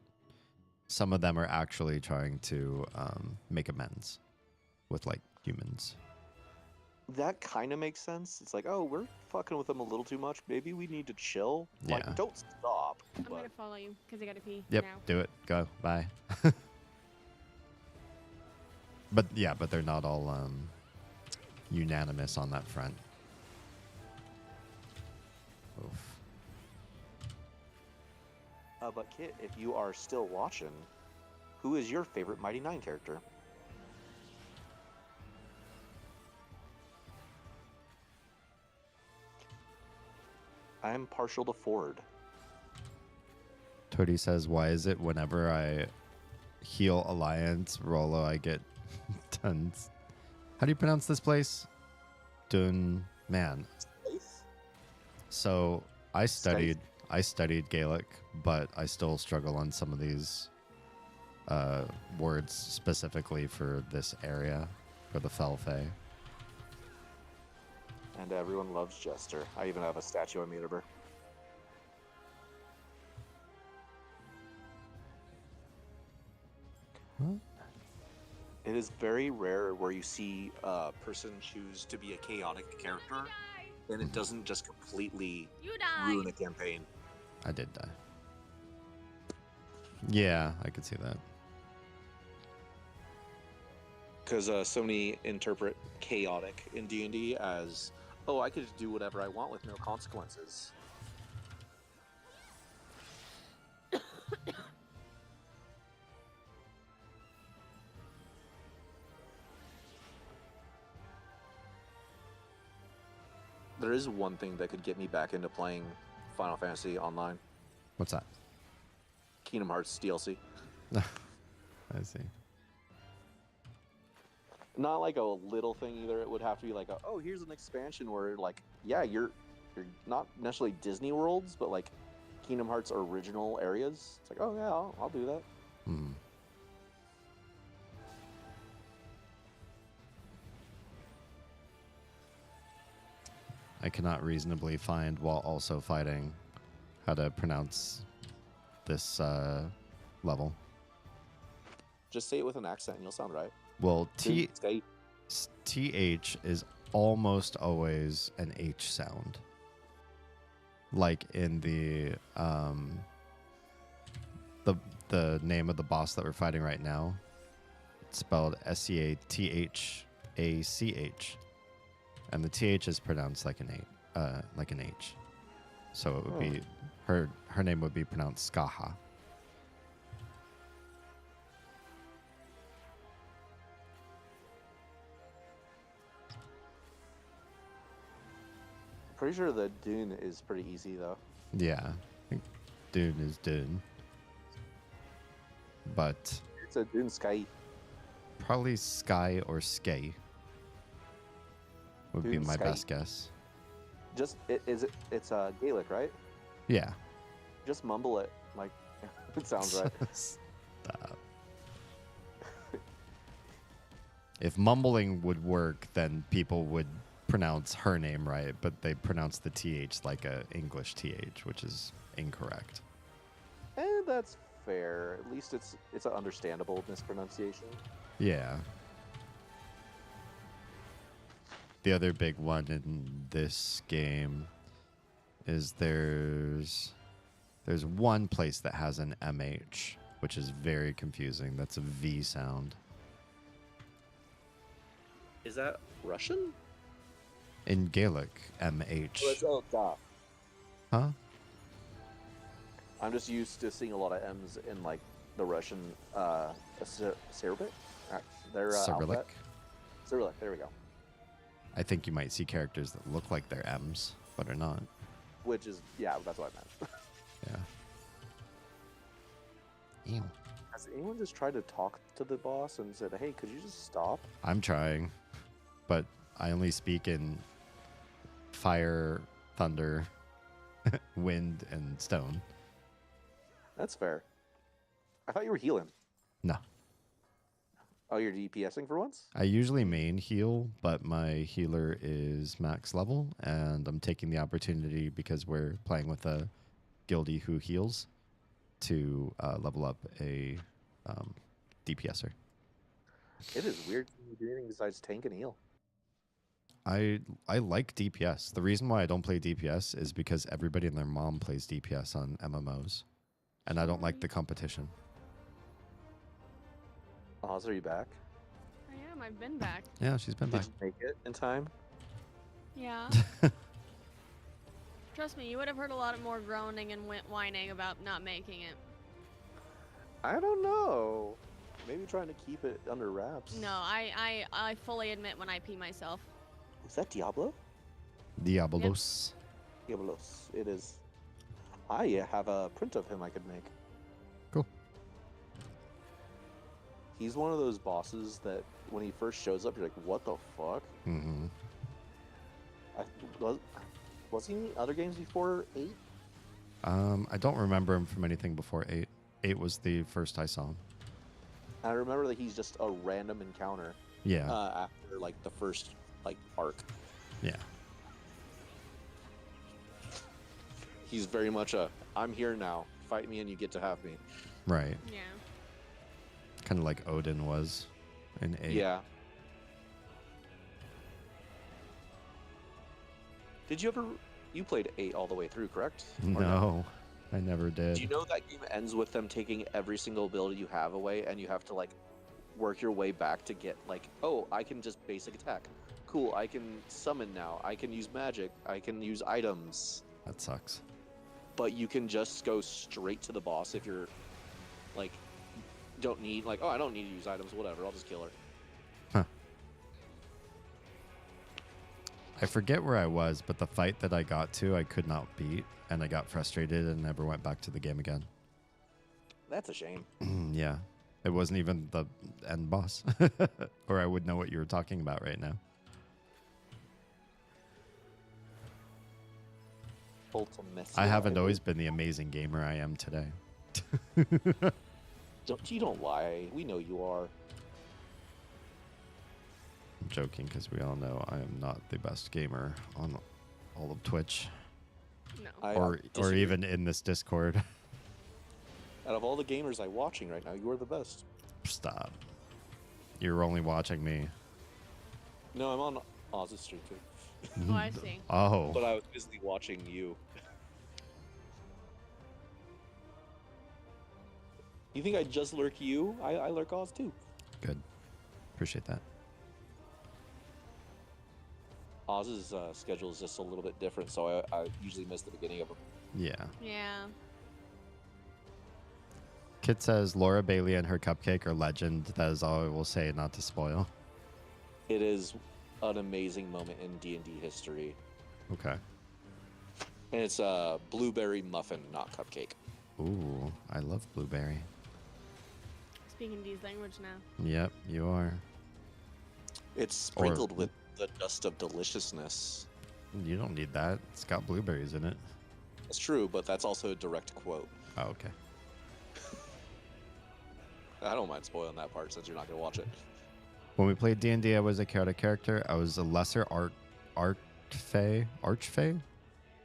Some of them are actually trying to make amends with like humans. That kind of makes sense. It's like, oh, we're fucking with them a little too much. Maybe we need to chill. Yeah. Like, don't stop. I'm But gonna follow you because I gotta pee Yep, now. do it. Go. Bye. but they're not all unanimous on that front. Oof. but Kit, if you are still watching, who is your favorite Mighty Nine character? I am partial to Ford. Toady says, why is it whenever I heal Alliance Rollo, I get tons? How do you pronounce this place? Dun man. So I studied Gaelic, but I still struggle on some of these words specifically for this area, for the Fell Fae. And everyone loves Jester. I even have a statue I made of her. What? It is very rare where you see a person choose to be a chaotic character, and it doesn't just completely You died. ruin a campaign. I did die. Yeah, I could see that. Because so many interpret chaotic in D&D as, oh, I could just do whatever I want with no consequences. There is one thing that could get me back into playing Final Fantasy Online. What's that? Kingdom Hearts DLC. I see. Not like a little thing either. It would have to be like, oh, here's an expansion where, like, yeah, you're not necessarily Disney worlds, but like Kingdom Hearts original areas. It's like, oh yeah, I'll do that. Hmm. I cannot reasonably find while also fighting how to pronounce this level. Just say it with an accent and you'll sound right. Well, State. TH is almost always an H sound. Like in the name of the boss that we're fighting right now. It's spelled SCATHACH. And the TH is pronounced like an H. So it would be her name would be pronounced Skaha. Pretty sure the Dune is pretty easy though. Yeah. I think Dune is Dune. But It's a Dune Sky. probably Sky or Skay would be Dune my Sky. best guess. Just it's Gaelic, right? Yeah. Just mumble it like it sounds right. Stop. If mumbling would work, then people would pronounce her name right, but they pronounce the TH like a English TH, which is incorrect. And that's fair. At least it's an understandable mispronunciation. Yeah. The other big one in this game is there's one place that has an MH, which is very confusing. That's a V sound. Is that Russian? In Gaelic, MH. Oh, duh. Huh? I'm just used to seeing a lot of M's in like the Russian Cyrillic. Their Cyrillic? alphabet. Cyrillic. There we go. I think you might see characters that look like they're M's, but are not. Which is that's what I meant. Yeah. Ew. Has anyone just tried to talk to the boss and said, "Hey, could you just stop?" I'm trying, but I only speak in fire, thunder, wind, and stone. That's fair. I thought you were healing. No. Oh, you're DPSing for once? I usually main heal, but my healer is max level, and I'm taking the opportunity because we're playing with a guildie who heals to level up a DPSer. It is weird to do anything besides tank and heal. I like DPS. The reason why I don't play DPS is because everybody and their mom plays DPS on MMOs, and I don't like the competition. Oz, are you back? I am. I've been back. Yeah, she's been back. Did you make it in time? Yeah. Trust me, you would have heard a lot more groaning and whining about not making it. I don't know. Maybe trying to keep it under wraps. No, I fully admit when I pee myself. Is that Diablo? Diabolos. Diablos. It is. I have a print of him I could make. Cool. He's one of those bosses that when he first shows up, you're like, what the fuck? Mm-hmm. Was he in the other games before 8? I don't remember him from anything before 8. 8 was the first I saw him. I remember that he's just a random encounter. Yeah. After like the first arc. Yeah. He's very much a I'm here now. Fight me and you get to have me. Right. Yeah. Kind of like Odin was in 8. Yeah. Did you ever you played 8 all the way through, correct? Or No, I never did. Do you know that game ends with them taking every single ability you have away and you have to work your way back to get oh, I can just basic attack. Cool, I can summon now. I can use magic. I can use items. That sucks. But you can just go straight to the boss if you're don't need oh, I don't need to use items, whatever, I'll just kill her. Huh. I forget where I was, but the fight that I got to, I could not beat, and I got frustrated and never went back to the game again. That's a shame. Yeah. It wasn't even the end boss. Or I would know what you were talking about right now. I haven't always been the amazing gamer I am today. Don't lie. We know you are. I'm joking because we all know I am not the best gamer on all of Twitch No. or even in this Discord. Out of all the gamers I'm watching right now, you are the best. Stop. You're only watching me. No, I'm on Oz's stream too. Oh, I see. Oh. But I was busily watching you. You think I just lurk you? I lurk Oz too. Good. Appreciate that. Oz's schedule is just a little bit different, so I usually miss the beginning of them. Yeah. Yeah. Kit says Laura Bailey and her cupcake are legend. That is all I will say, not to spoil. It is an amazing moment in D&D history. Okay. And it's a blueberry muffin, not cupcake. Ooh, I love blueberry. Speaking D's language now. Yep, you are. It's sprinkled with the dust of deliciousness. You don't need that. It's got blueberries in it. It's true, but that's also a direct quote. Oh, okay. I don't mind spoiling that part since you're not going to watch it. When we played D&D, I was a chaotic character. I was a lesser archfey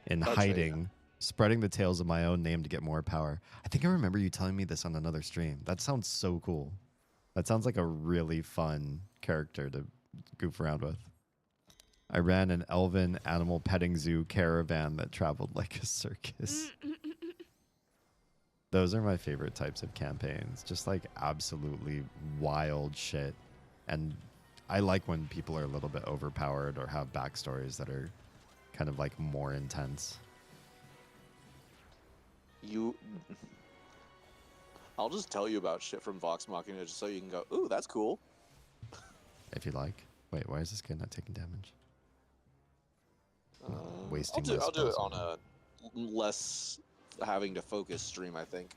in Archfey, hiding, spreading the tales of my own name to get more power. I think I remember you telling me this on another stream. That sounds so cool. That sounds like a really fun character to goof around with. I ran an elven animal petting zoo caravan that traveled like a circus. Those are my favorite types of campaigns. Just like absolutely wild shit. And I like when people are a little bit overpowered or have backstories that are kind of like more intense. I'll just tell you about shit from Vox Machina just so you can go, ooh, that's cool. If you like. Wait, why is this guy not taking damage? Wasting I'll do it on a less having to focus stream, I think.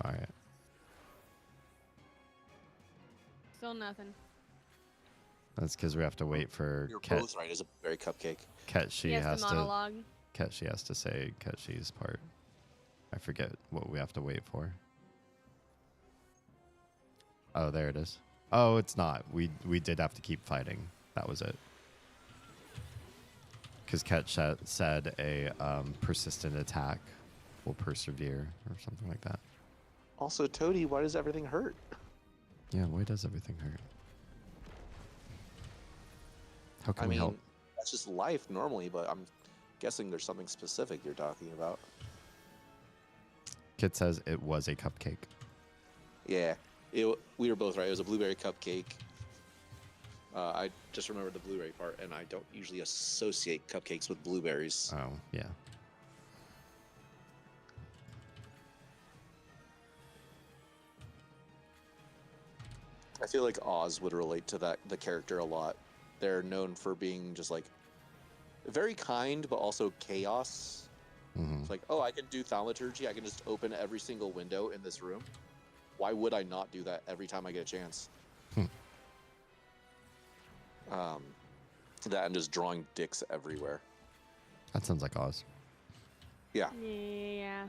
All right. Still nothing. That's because we have to wait for You're both right. It's a berry cupcake. Ketshi Yes, has the to monologue. Ketshi has to say Ketshi's part. I forget what we have to wait for. Oh, there it is. Oh, it's not. We did have to keep fighting. That was it. Because Ketch said a persistent attack will persevere or something like that. Also, Toady, why does everything hurt? Yeah, why does everything hurt? How can I we mean, help? that's just life normally, but I'm guessing there's something specific you're talking about. Kit says it was a cupcake. Yeah, we were both right. It was a blueberry cupcake. I just remember the blueberry part, and I don't usually associate cupcakes with blueberries. Oh, yeah. I feel like Oz would relate to the character a lot. They're known for being just like very kind, but also chaos. Mm-hmm. It's like, oh, I can do thaumaturgy. I can just open every single window in this room. Why would I not do that every time I get a chance? That and just drawing dicks everywhere. That sounds like Oz. Yeah. Yeah.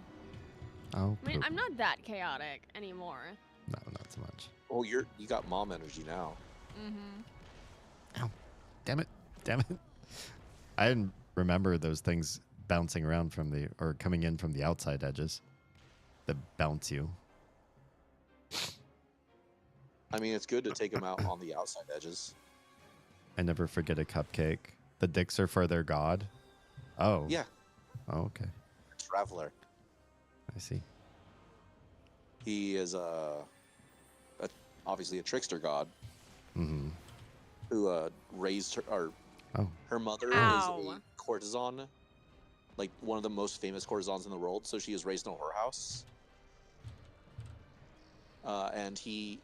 Oh, I mean, poop. I'm not that chaotic anymore. No, not so much. Oh, you got mom energy now. Mm-hmm. Ow. Damn it. Damn it. I didn't remember those things bouncing around or coming in from the outside edges that bounce you. I mean, it's good to take them out on the outside edges. I never forget a cupcake. The dicks are for their god. Oh. Yeah. Oh, okay. Traveler. I see. He is obviously a trickster god Mm-hmm. who raised her. Or Oh. her mother Ow. is a courtesan, like one of the most famous courtesans in the world. So she was raised in a whorehouse. And he,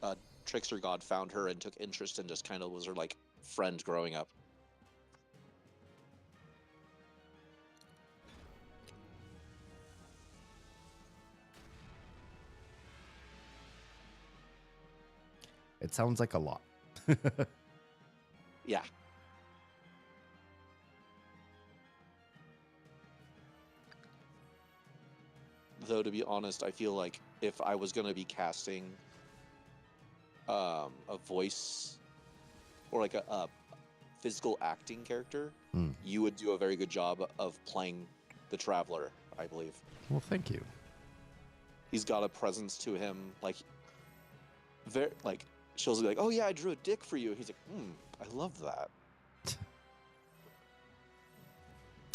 trickster god, found her and took interest and just kind of was her like friend growing up. It sounds like a lot. Yeah. Though, to be honest, I feel like if I was going to be casting a voice or like a physical acting character, you would do a very good job of playing the Traveler, I believe. Well, thank you. He's got a presence to him, like, very, like, she'll be like, oh yeah, I drew a dick for you. He's like, I love that.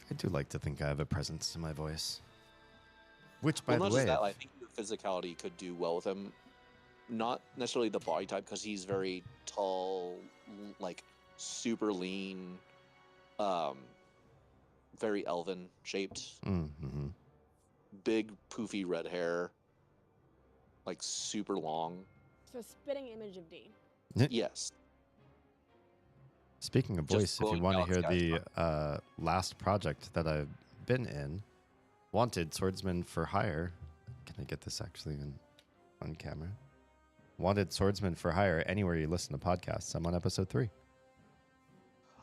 I do like to think I have a presence to my voice. Which, by Well, not the way, just that, I think the physicality could do well with him. Not necessarily the body type, because he's very tall, like super lean, very elven shaped, mm-hmm. big poofy red hair, like super long. So spitting image of D. Yes. Speaking of Just voice, if you blowing want to hear galaxy the last project that I've been in, Wanted Swordsman for Hire. Can I get this actually on camera? Wanted Swordsman for Hire anywhere you listen to podcasts. I'm on episode 3.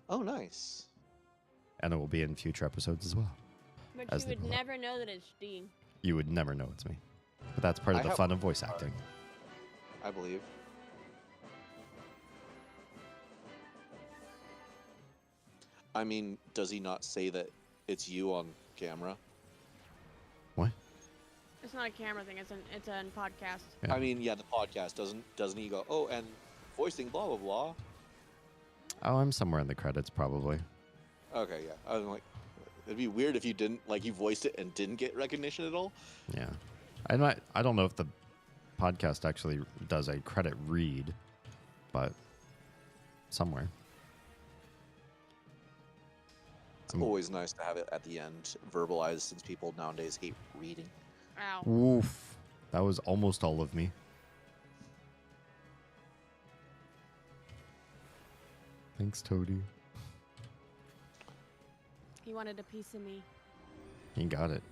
Oh, nice. And it will be in future episodes as well. But As you they would go up. never know that it's D. You would never know it's me. But that's part of I the have- fun of voice acting. I believe. I mean, does he not say that it's you on camera? What? It's not a camera thing. It's a podcast. Yeah. I mean, yeah, the podcast doesn't he go, oh, and voicing blah blah blah. Oh, I'm somewhere in the credits probably. Okay, yeah. I was like, it'd be weird if you didn't, like, you voiced it and didn't get recognition at all. Yeah. I don't know if the podcast actually does a credit read, but somewhere. It's always nice to have it at the end verbalized, since people nowadays hate reading. Ow. Oof. That was almost all of me. Thanks, Toady. He wanted a piece of me. You got it.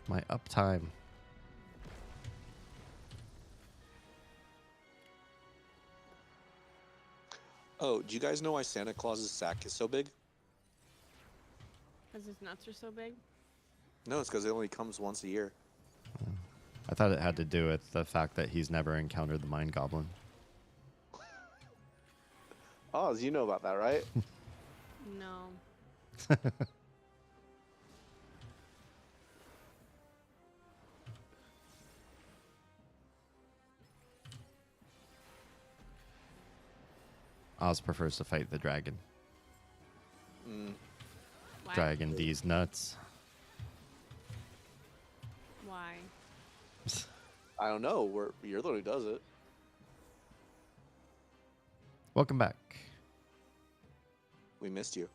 My uptime. Oh, do you guys know why Santa Claus's sack is so big? Because his nuts are so big. No, it's because it only comes once a year. I thought it had to do with the fact that he's never encountered the Mind Goblin. Oz, you know about that, right? No. Oz prefers to fight the dragon. Why? Dragon D's nuts. Why? I don't know. You're the one who does it. Welcome back. We missed you.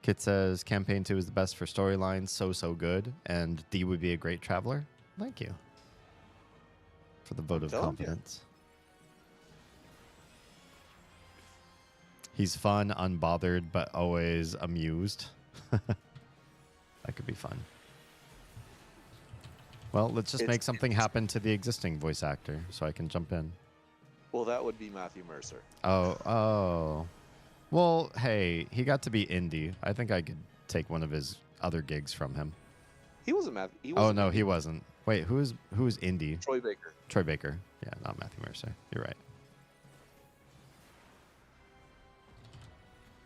Kit says campaign 2 is the best for storylines, so good, and D would be a great traveler. Thank you for the vote of telling you. confidence. He's fun, unbothered, but always amused. That could be fun. Well, let's just make something happen to the existing voice actor so I can jump in. Well, that would be Matthew Mercer. Oh. Well, hey, he got to be indie. I think I could take one of his other gigs from him. He wasn't Matthew. Oh, no, he wasn't. Wait, who is indie? Troy Baker. Troy Baker. Yeah, not Matthew Mercer. You're right.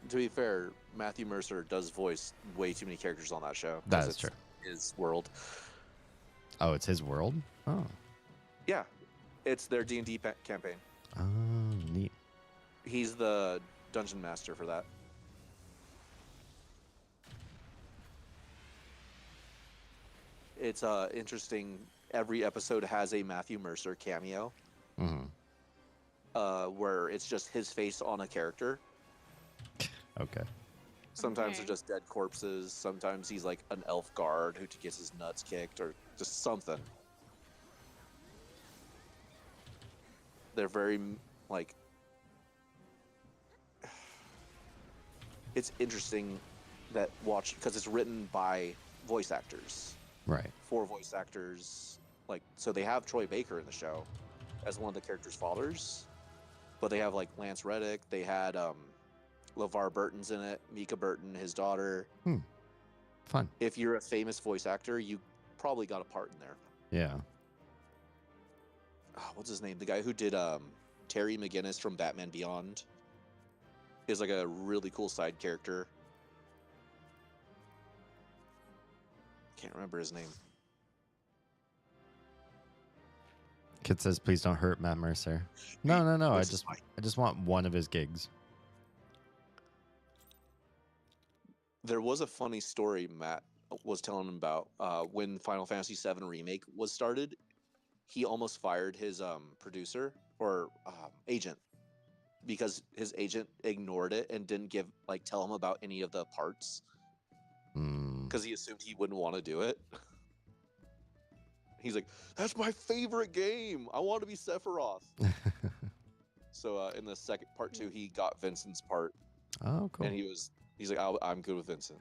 To be fair, Matthew Mercer does voice way too many characters on that show. That 'cause is true. His world. Oh, it's his world? Oh. Yeah, it's their D&D campaign. Oh, neat. He's the dungeon master for that. It's interesting. Every episode has a Matthew Mercer cameo, where it's just his face on a character. Okay. Sometimes Okay. they're just dead corpses. Sometimes he's like an elf guard who gets his nuts kicked, or just something. They're very like. It's interesting that because it's written by voice actors. Right. 4 voice actors, like, so they have Troy Baker in the show as one of the characters' fathers, but they have like Lance Reddick. They had LeVar Burton's in it, Mika Burton, his daughter. Fun. If you're a famous voice actor, you probably got a part in there. Yeah. What's his name? The guy who did Terry McGinnis from Batman Beyond is like a really cool side character. Can't remember his name. Kit says, please don't hurt Matt Mercer. No. I Which is fine. just want one of his gigs. There was a funny story Matt was telling him about when Final Fantasy VII Remake was started. He almost fired his producer or agent because his agent ignored it and didn't tell him about any of the parts because he assumed he wouldn't want to do it. He's like, "That's my favorite game. I want to be Sephiroth." So in the second part 2, he got Vincent's part, Oh, cool. and he's like, "I'm good with Vincent."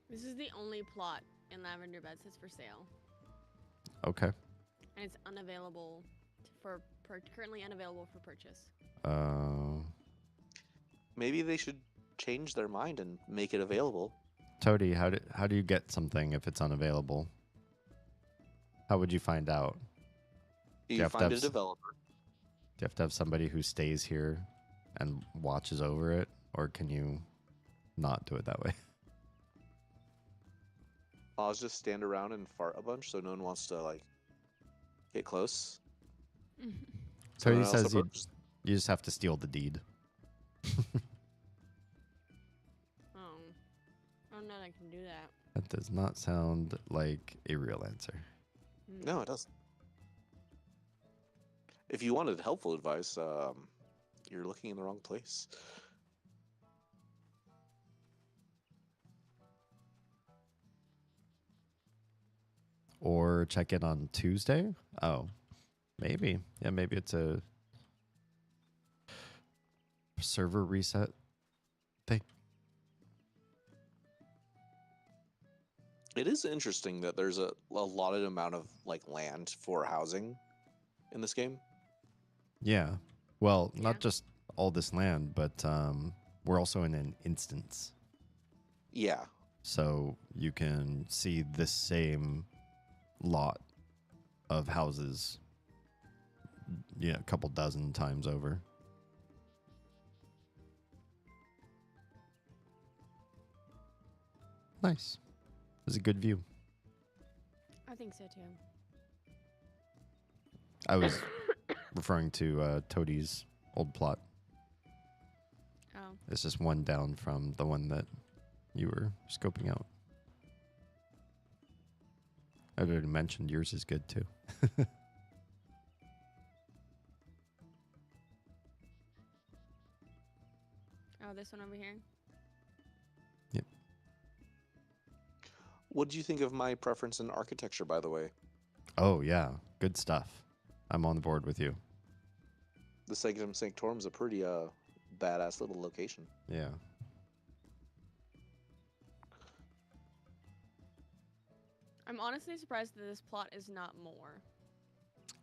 This is the only plot in Lavender Beds that's for sale, Okay. and it's unavailable currently unavailable for purchase. Maybe they should change their mind and make it available. Toady, how do you get something if it's unavailable? How would you find out? You have to find have a developer. Do you have to have somebody who stays here and watches over it, or can you not do it that way? I'll just stand around and fart a bunch so no one wants to get close. Toady Someone else says you approaches. just have to steal the deed. I don't know that I can do that. That does not sound like a real answer. No, it doesn't. If you wanted helpful advice, you're looking in the wrong place. Or check in on Tuesday? Oh, maybe. Yeah, maybe it's a server reset thing. It is interesting that there's a allotted amount of land for housing in this game. Yeah. Well, Yeah. not just all this land, but we're also in an instance. Yeah. So you can see this same lot of houses, yeah, a couple dozen times over. Nice. It's a good view. I think so too. I was referring to Toadie's old plot. Oh. It's just one down from the one that you were scoping out. I already mentioned yours is good too. Oh, this one over here. Yep. What do you think of my preference in architecture, by the way? Oh yeah, good stuff. I'm on board with you. The Sanctum Sanctorum's a pretty badass little location. Yeah. I'm honestly surprised that this plot is not more.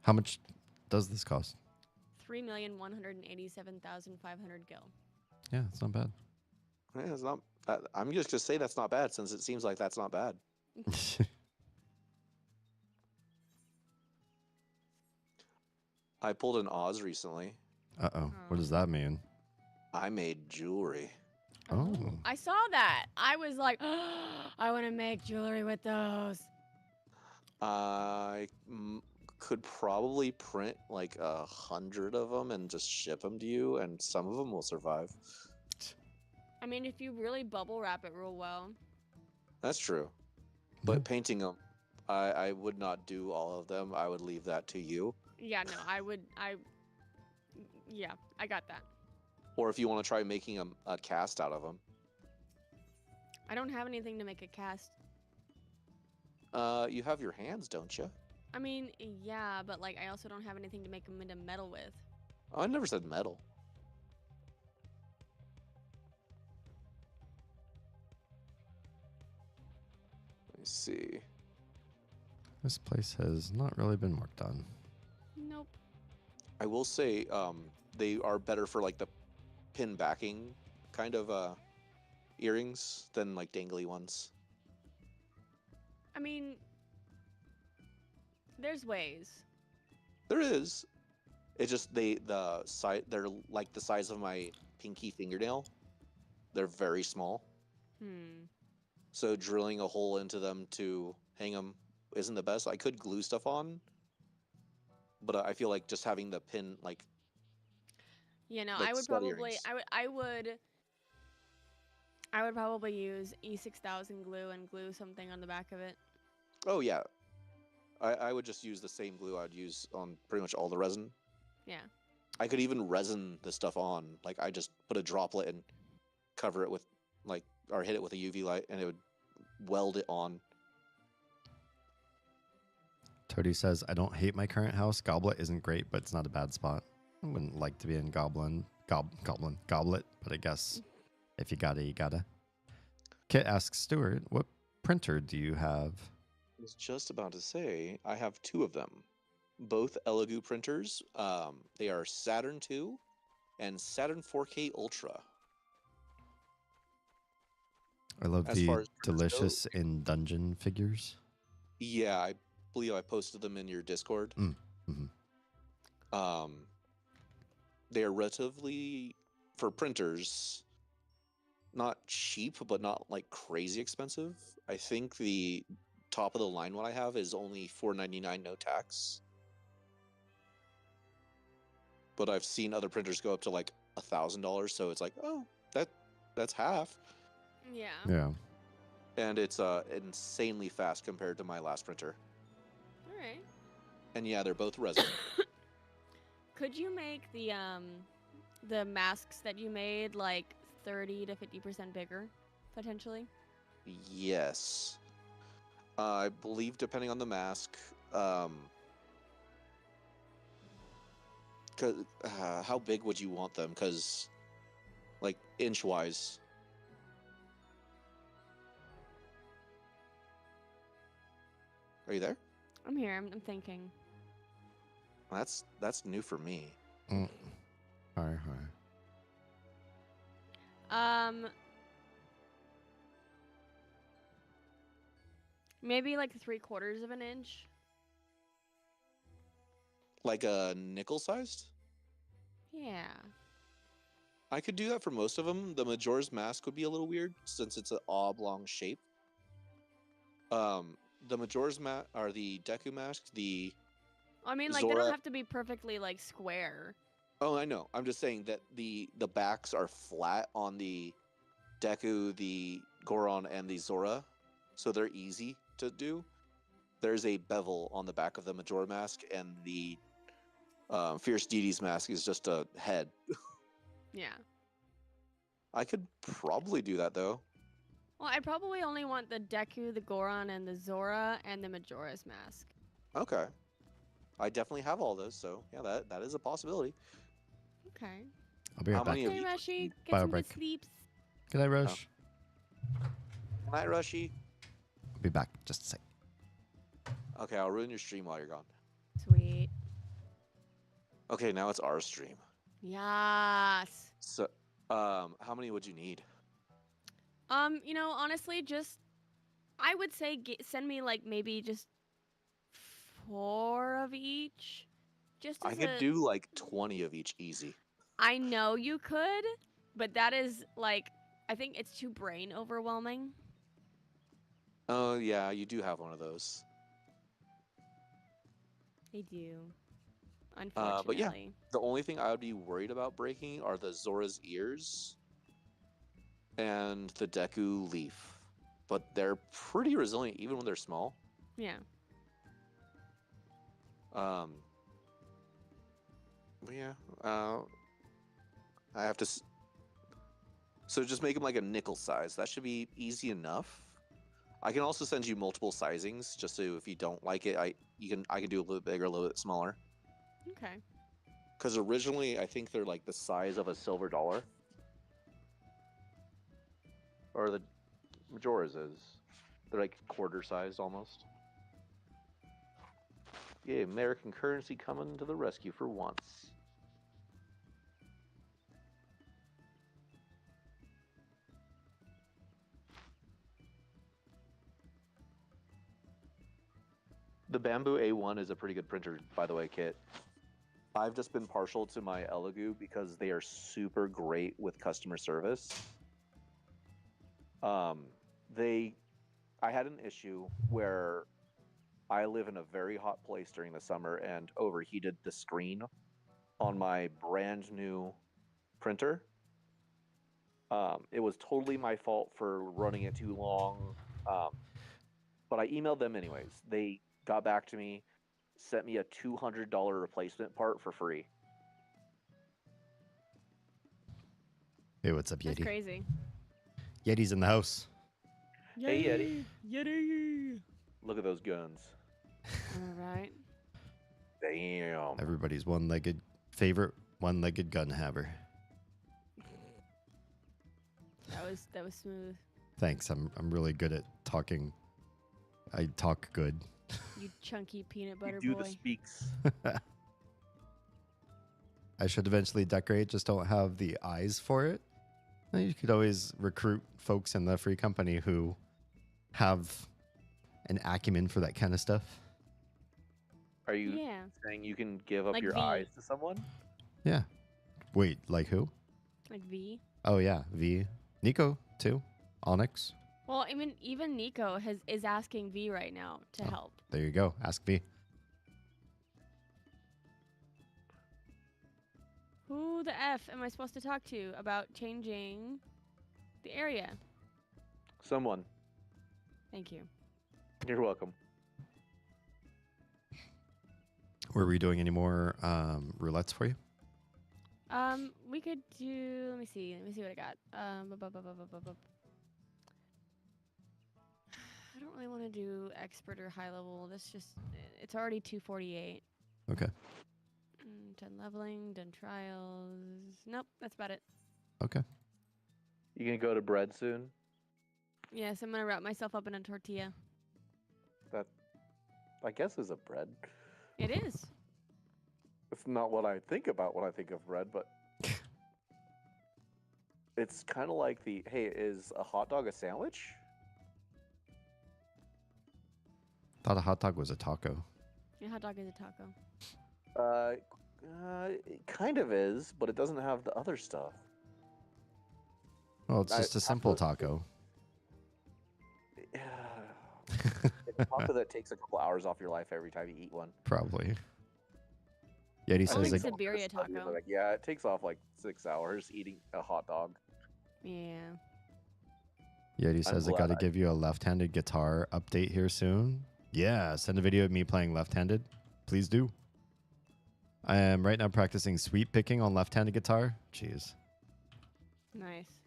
How much does this cost? 3,187,500 gil. Yeah, it's not bad. Yeah, it's not. I'm just gonna say that's not bad, since it seems like that's not bad. I pulled an Oz recently. Uh-oh. What does that mean? I made jewelry. Oh. I saw that. I was like, I want to make jewelry with those. I could probably print like 100 of them and just ship them to you, and some of them will survive. I mean, if you really bubble wrap it real well. That's true. But painting them, I would not do all of them. I would leave that to you. Yeah, no, yeah, I got that. Or if you want to try making a cast out of them. I don't have anything to make a cast. You have your hands, don't you? I mean, yeah, but like I also don't have anything to make them into metal with. Oh, I never said metal. Let me see. This place has not really been worked on. Nope. I will say, they are better for like the pin backing kind of earrings than like dangly ones. I mean, there's ways. There is. It's just the size, they're like the size of my pinky fingernail. They're very small. So drilling a hole into them to hang them isn't the best. I could glue stuff on, but I feel like just having the pin like. You know, like I would stud probably, earrings. I would probably use E6000 glue and glue something on the back of it. Oh yeah, I would just use the same glue I'd use on pretty much all the resin. Yeah. I could even resin the stuff on. Like I just put a droplet and cover it with like, or hit it with a UV light, and it would weld it on. Toadie says, I don't hate my current house. Goblet isn't great, but it's not a bad spot. I wouldn't like to be in Goblet, but I guess if you gotta, you gotta. Kit asks Stuart, what printer do you have? I was just about to say, I have two of them. Both Elegoo printers. They are Saturn 2 and Saturn 4K Ultra. I love As far the as printers delicious in dungeon figures. Yeah, I believe I posted them in your Discord. Mm-hmm. They are relatively, for printers, not cheap, but not like crazy expensive. I think the top of the line one I have is only $499, no tax. But I've seen other printers go up to like $1,000, so it's like, oh, that's half. Yeah. Yeah. And it's insanely fast compared to my last printer. All right. And yeah, they're both resin. Could you make the masks that you made like 30 to 50% bigger, potentially? Yes. I believe depending on the mask, how big would you want them? Because, like, inch-wise. Are you there? I'm here. I'm thinking. That's new for me. Hi. Maybe like 3/4 of an inch. Like a nickel sized? Yeah. I could do that for most of them. The Majora's Mask would be a little weird since it's an oblong shape. The Majora's Mask or the Deku Mask, the I mean, like, they Zora. don't have to be perfectly, like, square. Oh, I know. I'm just saying that the backs are flat on the Deku, the Goron, and the Zora, so they're easy to do. There's a bevel on the back of the Majora Mask, and the Fierce Deity's mask is just a head. Yeah. I could probably do that though. Well, I probably only want the Deku, the Goron, and the Zora, and the Majora's Mask. Okay. I definitely have all those, so yeah, that is a possibility. Okay. I'll be How right back. many of Okay, you? Rashi, get Bio some break. good sleeps. Good night, Rush. Good night, Rushy. I'll be back just a sec. Okay, I'll ruin your stream while you're gone. Sweet. Okay, now it's our stream. Yes. So, how many would you need? You know, honestly, just I would say send me like maybe just 4 of each. Just I as could a do like 20 of each easy. I know you could, but that is like I think it's too brain overwhelming. Oh yeah, you do have one of those. I do. Unfortunately. But yeah, the only thing I would be worried about breaking are the Zora's ears and the Deku leaf. But they're pretty resilient even when they're small. Yeah. But yeah, I have to. So just make them like a nickel size. That should be easy enough. I can also send you multiple sizings, just so if you don't like it, I can do a little bit bigger, a little bit smaller. Okay. Because originally, I think they're like the size of a silver dollar, or the Majora's is. They're like quarter sized almost. Yeah, American currency coming to the rescue for once. The Bamboo A1 is a pretty good printer, by the way, Kit. I've just been partial to my Elegoo because they are super great with customer service. I had an issue where I live in a very hot place during the summer and overheated the screen on my brand new printer. It was totally my fault for running it too long, but I emailed them anyways. They got back to me, sent me a $200 replacement part for free. Hey, what's up, That's Yeti? crazy. Yeti's in the house. Hey, Yeti. Yeti. Look at those guns. All right. Damn. Everybody's one-legged gun haver. That was smooth. Thanks. I'm really good at talking. I talk good. You chunky peanut butter You do boy. the speaks. I should eventually decorate, just don't have the eyes for it. You could always recruit folks in the free company who have an acumen for that kind of stuff. Are you Yeah. saying you can give up Like your V. eyes to someone? Yeah. Wait, like who? Like V. Oh yeah, V. Nico too. Onyx. Well, I mean, even Nico is asking V right now to Oh. help. There you go. Ask V. Who the F am I supposed to talk to about changing the area? Someone. Thank you. You're welcome. Were we doing any more roulettes for you? We could do. Let me see what I got. I don't really want to do expert or high level. It's already 248. Okay. Done leveling, done trials. Nope, that's about it. Okay. You gonna go to bread soon? Yes, I'm gonna wrap myself up in a tortilla. That, I guess, is a bread. It is. It's not what I think about when I think of bread, but it's kind of like hey, is a hot dog a sandwich? Thought a hot dog was a taco. A hot dog is a taco. It kind of is, but it doesn't have the other stuff. Well, it's just a simple taco. It's a taco that takes a couple hours off your life every time you eat one. Probably. Yeti I says like like, Siberia taco. Like, yeah, it takes off like 6 hours eating a hot dog. Yeah. Yeti says I glad got to give you a left-handed guitar update here soon. Yeah, send a video of me playing left-handed. Please do. I am right now practicing sweep picking on left-handed guitar. Jeez. Nice.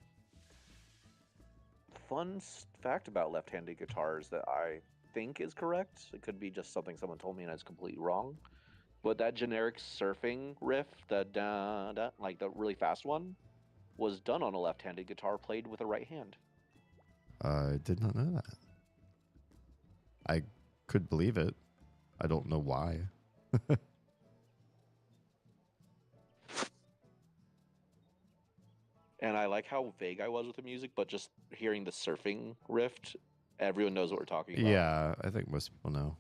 Fun fact about left-handed guitars that I think is correct. It could be just something someone told me and it's completely wrong. But that generic surfing riff, the da da, like the really fast one, was done on a left-handed guitar played with a right hand. I did not know that. I could believe it. I don't know why. And I like how vague I was with the music, but just hearing the surfing riff, everyone knows what we're talking about. Yeah, I think most people know.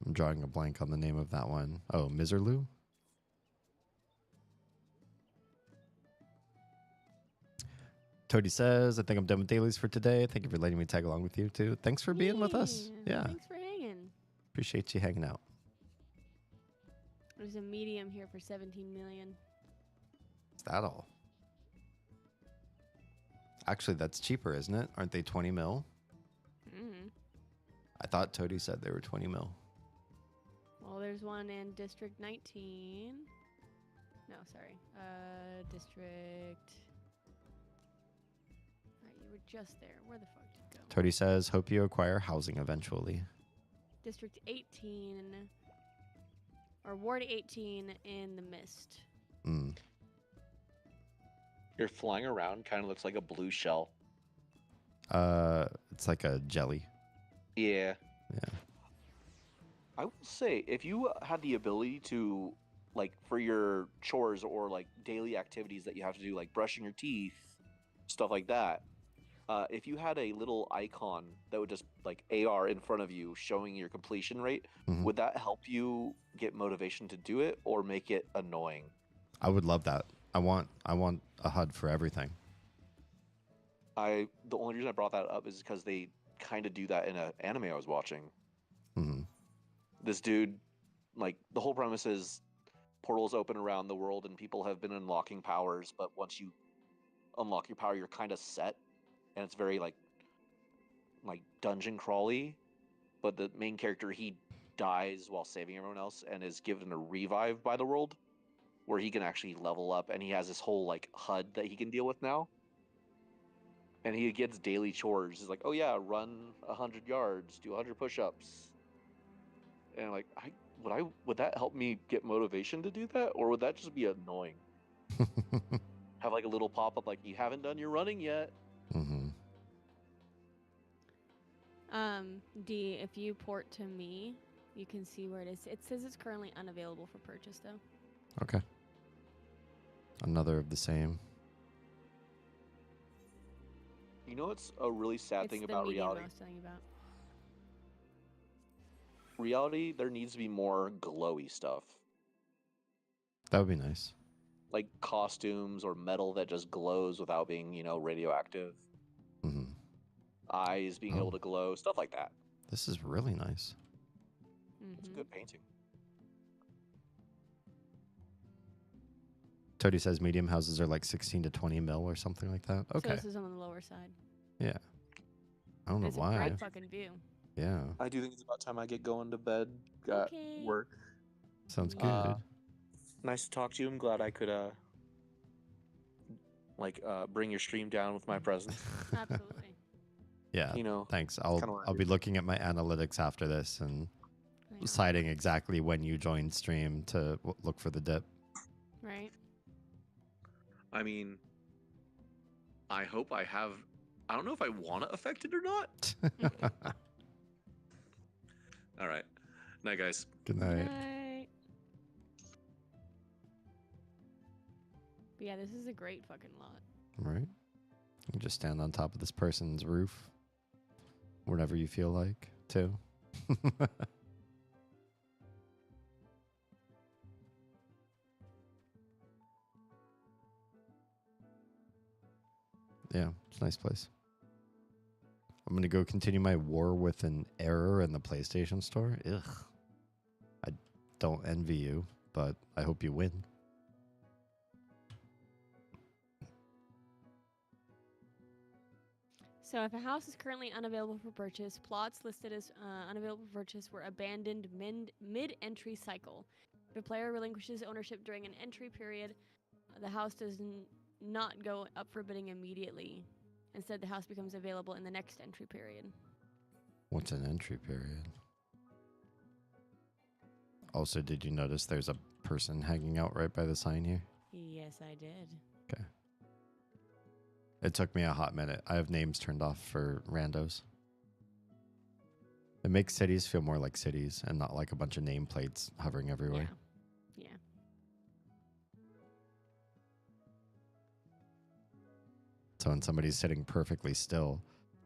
I'm drawing a blank on the name of that one. Oh, Miserloo? Toady says, I think I'm done with dailies for today. Thank you for letting me tag along with you, too. Thanks for being with us. Yeah. Thanks for hanging. Appreciate you hanging out. There's a medium here for 17 million. Is that all? Actually, that's cheaper, isn't it? Aren't they 20 mil? Mm-hmm. I thought Toady said they were 20 mil. Well, there's one in District 19. No, sorry. District... You were just there. Where the fuck did you go? Toady says, hope you acquire housing eventually. District 18, or Ward 18 in the Mist. Mm. You're flying around, kind of looks like a blue shell. It's like a jelly. Yeah. Yeah. I will say, if you had the ability to, like, for your chores or, like, daily activities that you have to do, like brushing your teeth, stuff like that, if you had a little icon that would just, like, AR in front of you showing your completion rate, would that help you get motivation to do it or make it annoying? I would love that. I want a HUD for everything. The only reason I brought that up is because they kind of do that in an anime I was watching. Mm-hmm. This dude, like, the whole premise is portals open around the world and people have been unlocking powers, but once you unlock your power, you're kind of set, and it's very like dungeon crawly. But the main character, he dies while saving everyone else and is given a revive by the world where he can actually level up, and he has this whole like HUD that he can deal with now. And he gets daily chores. He's like, oh yeah, run 100 yards, do 100 push-ups. And I'm like, would that help me get motivation to do that, or would that just be annoying? Have like a little pop-up like, you haven't done your running yet. Mm-hmm. D, if you port to me, you can see where it is. It says it's currently unavailable for purchase, though. Okay. Another of the same. You know what's a really sad It's thing the about medium reality? I was telling you about. Reality, there needs to be more glowy stuff. That would be nice. Like costumes or metal that just glows without being, radioactive. Mm-hmm. Eyes being able to glow, stuff like that. This is really nice. It's good painting. Toady says medium houses are like 16 to 20 mil or something like that. Okay. So this is on the lower side. Yeah. I don't know It's a why. great fucking view. Yeah. I do think it's about time I get going to bed. Got Okay. work. Sounds good. Nice to talk to you. I'm glad I could bring your stream down with my presence. Absolutely. Yeah. Thanks. I'll be looking at my analytics after this and citing exactly when you joined stream to look for the dip. Right. I mean, I hope I have. I don't know if I want to affect it or not. All right. Night, guys. Good night. Night. But yeah, this is a great fucking lot. Right? You can just stand on top of this person's roof. whenever you feel like to. Yeah, it's a nice place. I'm going to go continue my war with an error in the PlayStation Store. Ugh. I don't envy you, but I hope you win. So if a house is currently unavailable for purchase, plots listed as unavailable for purchase were abandoned mid-entry cycle. If a player relinquishes ownership during an entry period, the house does not go up for bidding immediately. Instead, the house becomes available in the next entry period. What's an entry period? Also, did you notice there's a person hanging out right by the sign here? Yes, I did. Okay. It took me a hot minute. I have names turned off for randos. It makes cities feel more like cities and not like a bunch of nameplates hovering everywhere. Yeah. Yeah. So when somebody's sitting perfectly still,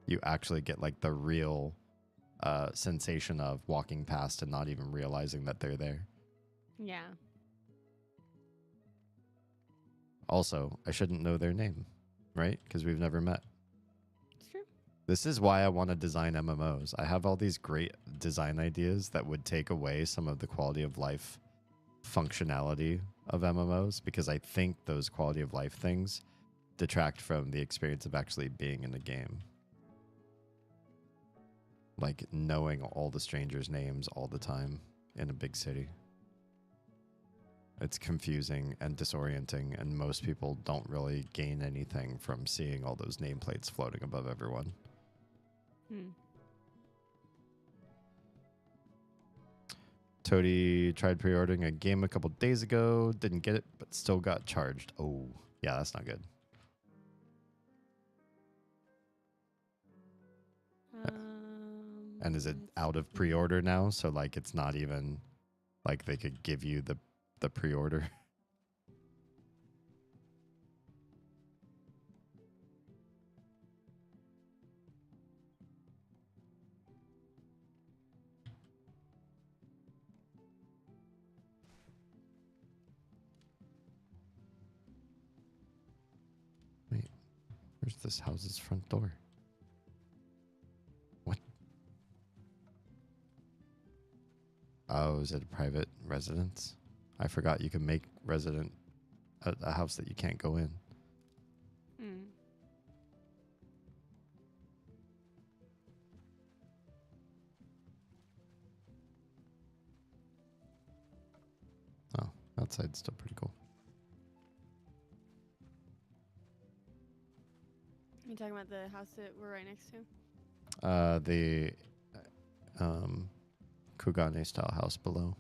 you actually get like the real sensation of walking past and not even realizing that they're there. Yeah. Also, I shouldn't know their name, right? Because we've never met. It's true. This is why I want to design MMOs. I have all these great design ideas that would take away some of the quality of life functionality of MMOs, because I think those quality of life things detract from the experience of actually being in the game. Like knowing all the strangers' names all the time in a big city. It's confusing and disorienting, and most people don't really gain anything from seeing all those nameplates floating above everyone. Toady tried pre-ordering a game a couple days ago, didn't get it, but still got charged. Oh, yeah, that's not good. And is it out of pre-order now? So like it's not even like they could give you the pre-order. Wait, where's this house's front door? What? Oh, is it a private residence? I forgot you can make resident a house that you can't go in. Oh, outside's still pretty cool. You talking about the house that we're right next to? The Kugane style house below.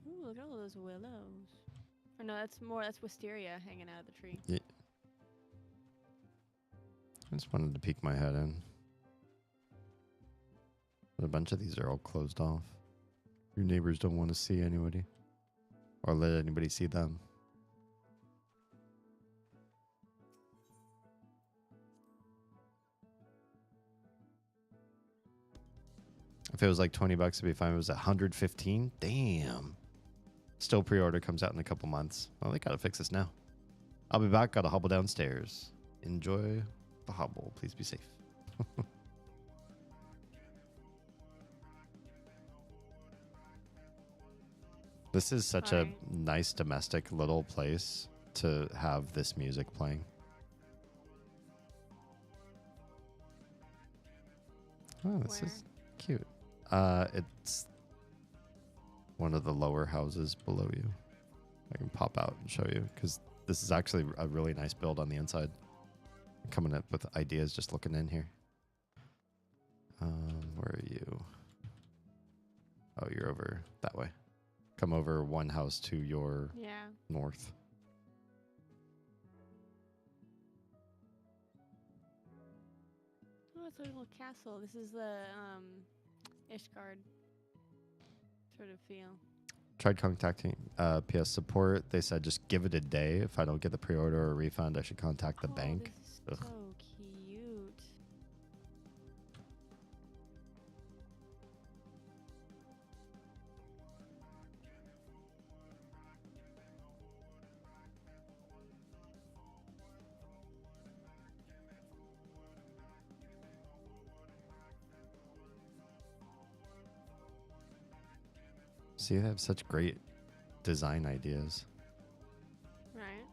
Ooh, look at all those willows. Or no, that's wisteria hanging out of the tree. Yeah. I just wanted to peek my head in. But a bunch of these are all closed off. Your neighbors don't want to see anybody. Or let anybody see them. If it was like $20, it'd be fine. If it was $115, damn. Still pre-order comes out in a couple months. Well, they gotta fix this now. I'll be back. Gotta hobble downstairs. Enjoy the hobble. Please be safe. This is such a nice domestic little place to have this music playing. Oh, this is cute. It's one of the lower houses below you. I can pop out and show you, because this is actually a really nice build on the inside. I'm coming up with ideas just looking in here. Where are you? Oh, you're over that way. Come over one house to your north. Oh, it's a little castle. This is the Ishgard sort of feel. Tried contacting PS support. They said just give it a day. If I don't get the pre-order or refund, I should contact the bank. This is Ugh. so cute. See, they have such great design ideas. Right.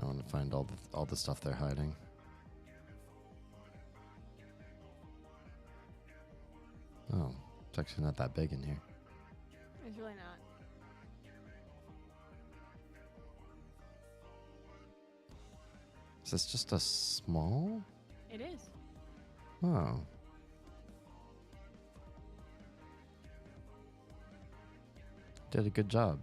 I want to find all the stuff they're hiding. Oh, it's actually not that big in here. It's really not. Is this just a small? It is. Oh. Did a good job.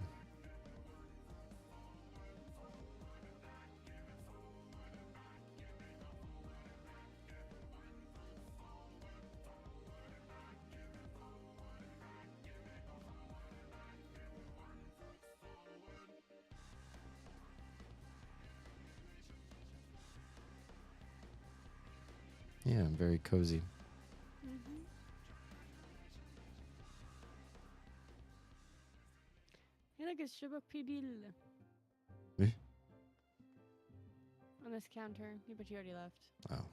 Yeah, very cozy. Mm-hmm. Hey, look, it's Shabak Eh? on this counter. Yeah, but you already left. Oh.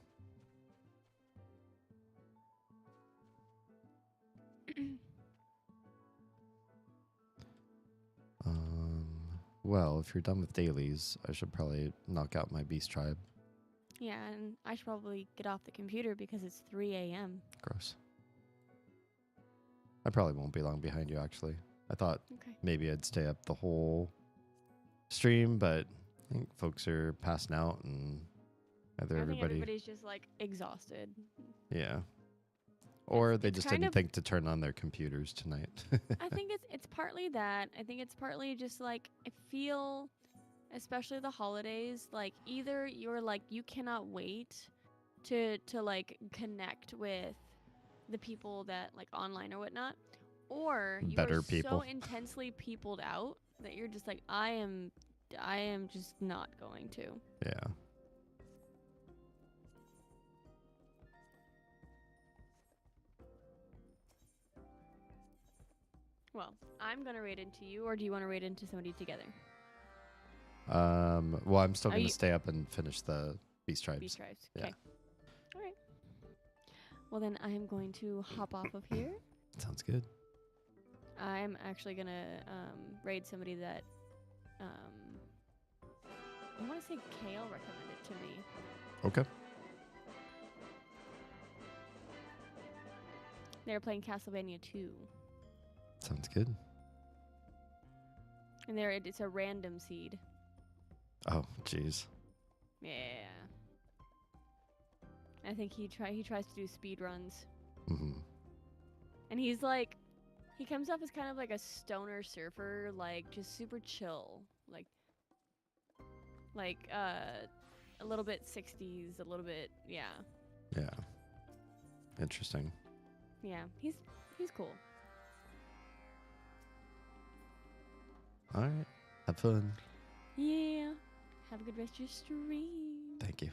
Well, if you're done with dailies, I should probably knock out my beast tribe. Yeah, and I should probably get off the computer because it's 3 a.m. Gross. I probably won't be long behind you, actually. I thought Okay. maybe I'd stay up the whole stream, but I think folks are passing out and either I think everybody... everybody's just like exhausted. Yeah. Or they it's just kind didn't of- think to turn on their computers tonight. I think it's partly that. I think it's partly just like I feel, especially the holidays, like either you're like you cannot wait to like connect with the people that like online or whatnot, or you Better are people. so intensely peopled out that you're just like I am just not going to. Yeah. Well, I'm gonna raid into you, or do you want to raid into somebody together? Well, I'm still Are going to you- stay up and finish the beast tribes. Beast tribes. Yeah. Okay. All right. Well, then I am going to hop off of here. Sounds good. I'm actually gonna raid somebody that I want to say Kale recommended to me. Okay. They were playing Castlevania 2, Sounds good. and it's a random seed. Oh, jeez. Yeah. I think he tries to do speed runs, Mm-hmm. and he's like, he comes off as kind of like a stoner surfer, like just super chill, like a little bit 60s, a little bit yeah. Yeah. Interesting. Yeah, he's cool. All right. Have fun. Yeah. Have a good rest of your stream. Thank you.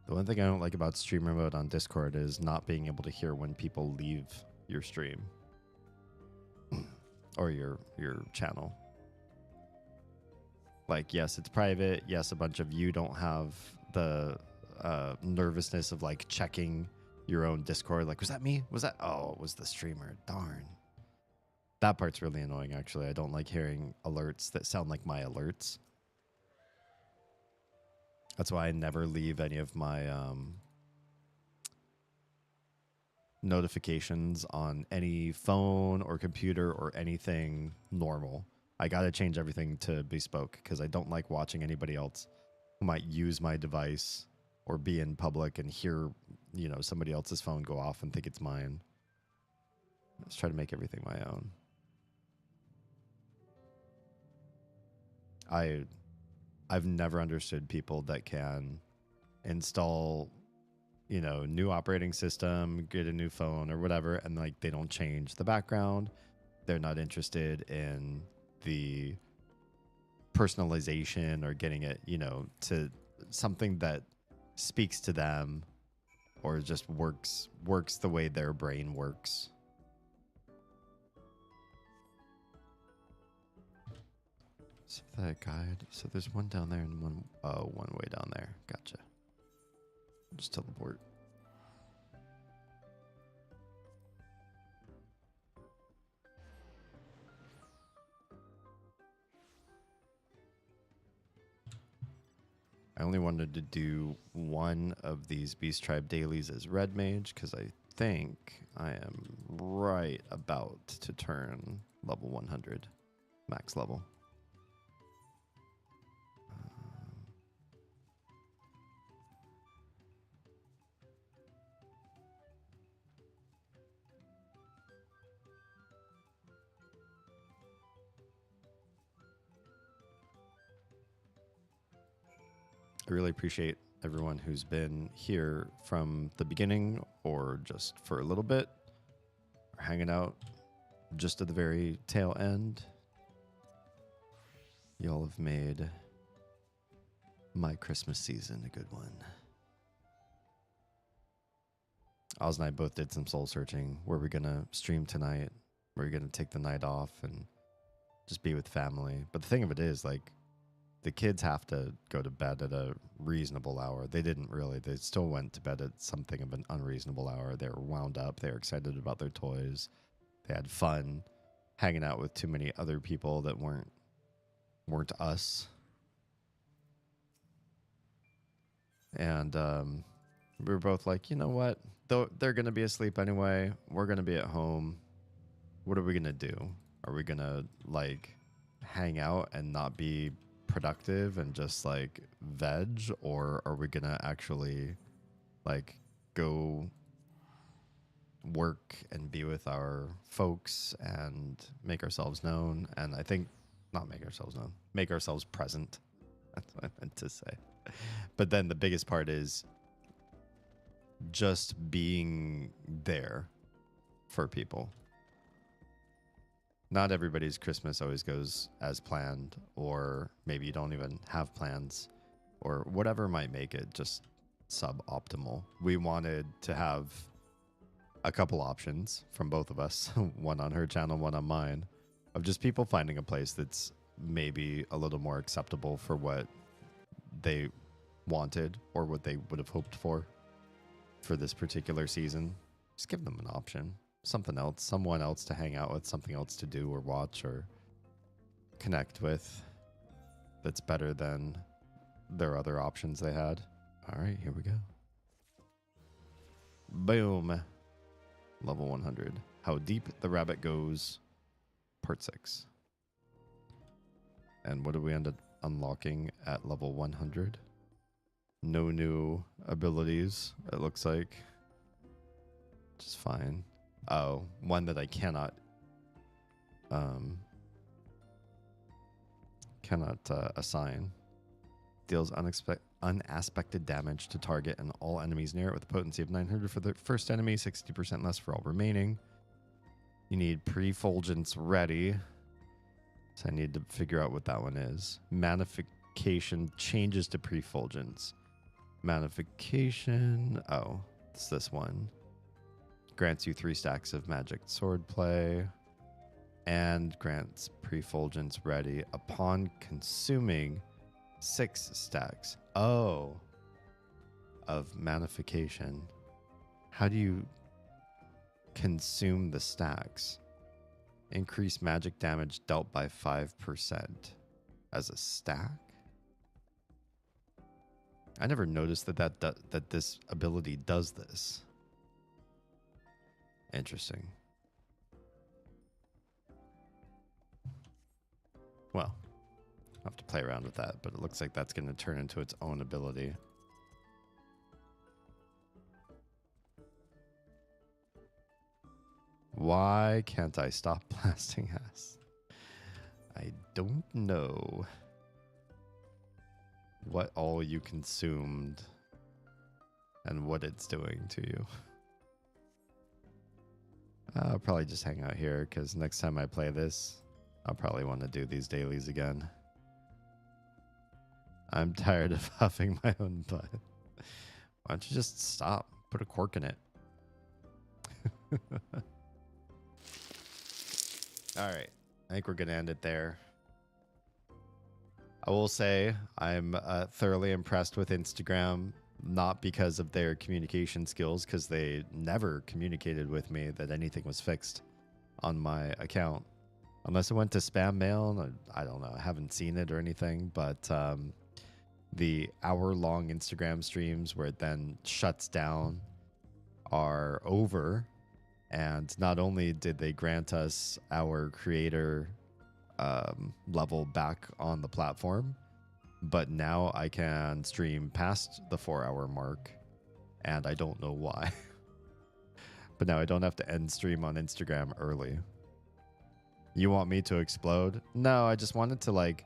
The one thing I don't like about streamer mode on Discord is not being able to hear when people leave your stream or your channel. Like, yes, it's private. Yes, a bunch of you don't have the nervousness of like checking your own Discord. Like, was that me? Was that? Oh, it was the streamer. Darn. That part's really annoying, actually. I don't like hearing alerts that sound like my alerts. That's why I never leave any of my notifications on any phone or computer or anything normal. I got to change everything to bespoke because I don't like watching anybody else who might use my device or be in public and hear, you know, somebody else's phone go off and think it's mine. Let's try to make everything my own. I've never understood people that can install, you know, new operating system, get a new phone or whatever, and like they don't change the background. They're not interested in the personalization or getting it, you know, to something that speaks to them or just works the way their brain works. Synthetic guide. So there's one down there and one way down there. Gotcha. Just teleport. I only wanted to do one of these Beast Tribe dailies as Red Mage because I think I am right about to turn level 100, max level. I really appreciate everyone who's been here from the beginning or just for a little bit or hanging out just at the very tail end. Y'all have made my Christmas season a good one. Oz and I both did some soul searching. Were we going to stream tonight? Were we going to take the night off and just be with family? But the thing of it is, like, the kids have to go to bed at a reasonable hour. They didn't really. They still went to bed at something of an unreasonable hour. They were wound up. They were excited about their toys. They had fun hanging out with too many other people that weren't us. And we were both like, you know what? Though they're going to be asleep anyway. We're going to be at home. What are we going to do? Are we going to, like, hang out and not be productive and just like veg, or are we gonna actually like go work and be with our folks and make ourselves known? And I think not make ourselves known, make ourselves present. That's what I meant to say. But then the biggest part is just being there for people. Not everybody's Christmas always goes as planned, or maybe you don't even have plans, or whatever might make it just suboptimal. We wanted to have a couple options from both of us, one on her channel, one on mine, of just people finding a place that's maybe a little more acceptable for what they wanted or what they would have hoped for this particular season. Just give them an option. Something else, someone else to hang out with, something else to do or watch or connect with that's better than their other options they had. All right, here we go. Boom. Level 100. How Deep the Rabbit Goes, Part 6. And what do we end up unlocking at level 100? No new abilities, it looks like. Just fine. Oh, one that I cannot assign. Deals unaspected damage to target and all enemies near it with a potency of 900 for the first enemy, 60% less for all remaining. You need Prefulgence ready. So I need to figure out what that one is. Manification changes to Prefulgence. Manification. Oh, it's this one. Grants you 3 stacks of magic swordplay and grants Prefulgence ready upon consuming 6 stacks. Oh, of Manification. How do you consume the stacks? Increase magic damage dealt by 5% as a stack. I never noticed that this ability does this. Interesting. Well, I'll have to play around with that, but it looks like that's going to turn into its own ability. Why can't I stop blasting ass? I don't know what all you consumed and what it's doing to you. I'll probably just hang out here because next time I play this, I'll probably want to do these dailies again. I'm tired of huffing my own butt. Why don't you just stop? Put a cork in it. All right. I think we're going to end it there. I will say I'm thoroughly impressed with Instagram, not because of their communication skills, because they never communicated with me that anything was fixed on my account. Unless it went to spam mail. I don't know. I haven't seen it or anything, but the hour-long Instagram streams where it then shuts down are over. And not only did they grant us our creator level back on the platform, but now I can stream past the 4-hour mark, and I don't know why. But now I don't have to end stream on Instagram early. You want me to explode? No, I just wanted to like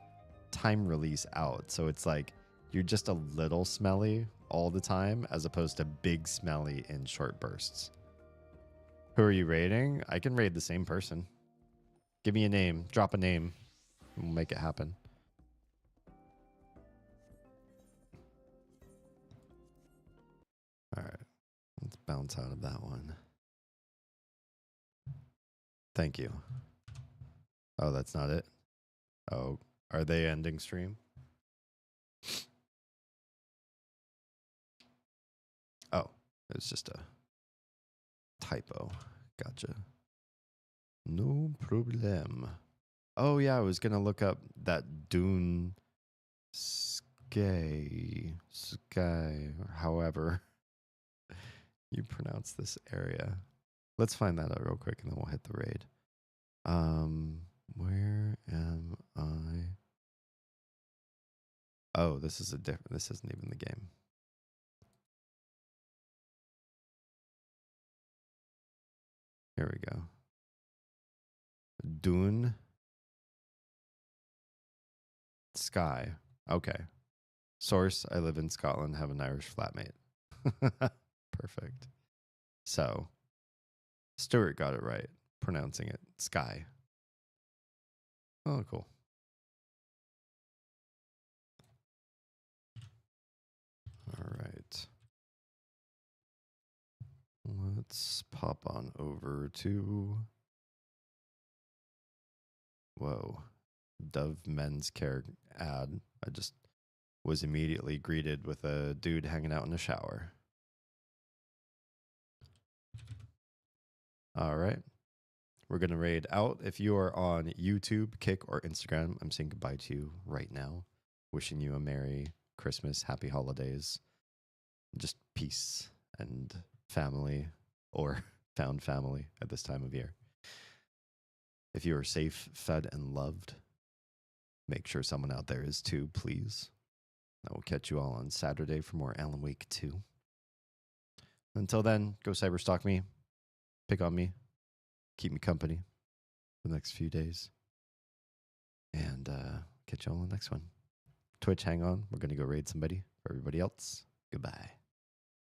time release out. So it's like you're just a little smelly all the time as opposed to big smelly in short bursts. Who are you raiding? I can raid the same person. Give me a name. Drop a name. We'll make it happen. All right. Let's bounce out of that one. Thank you. Oh, that's not it? Oh, are they ending stream? Oh, it's just a typo. Gotcha. No problem. Oh, yeah, I was going to look up that Dune Sky, or however you pronounce this area. Let's find that out real quick and then we'll hit the raid. Where am I? Oh, this is this isn't even the game. Here we go. Dune Sky. Okay. Source, I live in Scotland, have an Irish flatmate. Perfect. So, Stuart got it right, pronouncing it Sky. Oh, cool. All right. Let's pop on over to... Whoa. Dove Men's Care ad. I just was immediately greeted with a dude hanging out in the shower. All right. We're going to raid out. If you are on YouTube, Kick, or Instagram, I'm saying goodbye to you right now. Wishing you a Merry Christmas, Happy Holidays, just peace and family, or found family at this time of year. If you are safe, fed, and loved, make sure someone out there is too, please. I will catch you all on Saturday for more Alan Wake 2. Until then, go cyberstalk me, pick on me, keep me company for the next few days. And catch you all on the next one. Twitch, hang on. We're going to go raid somebody. For everybody else, goodbye.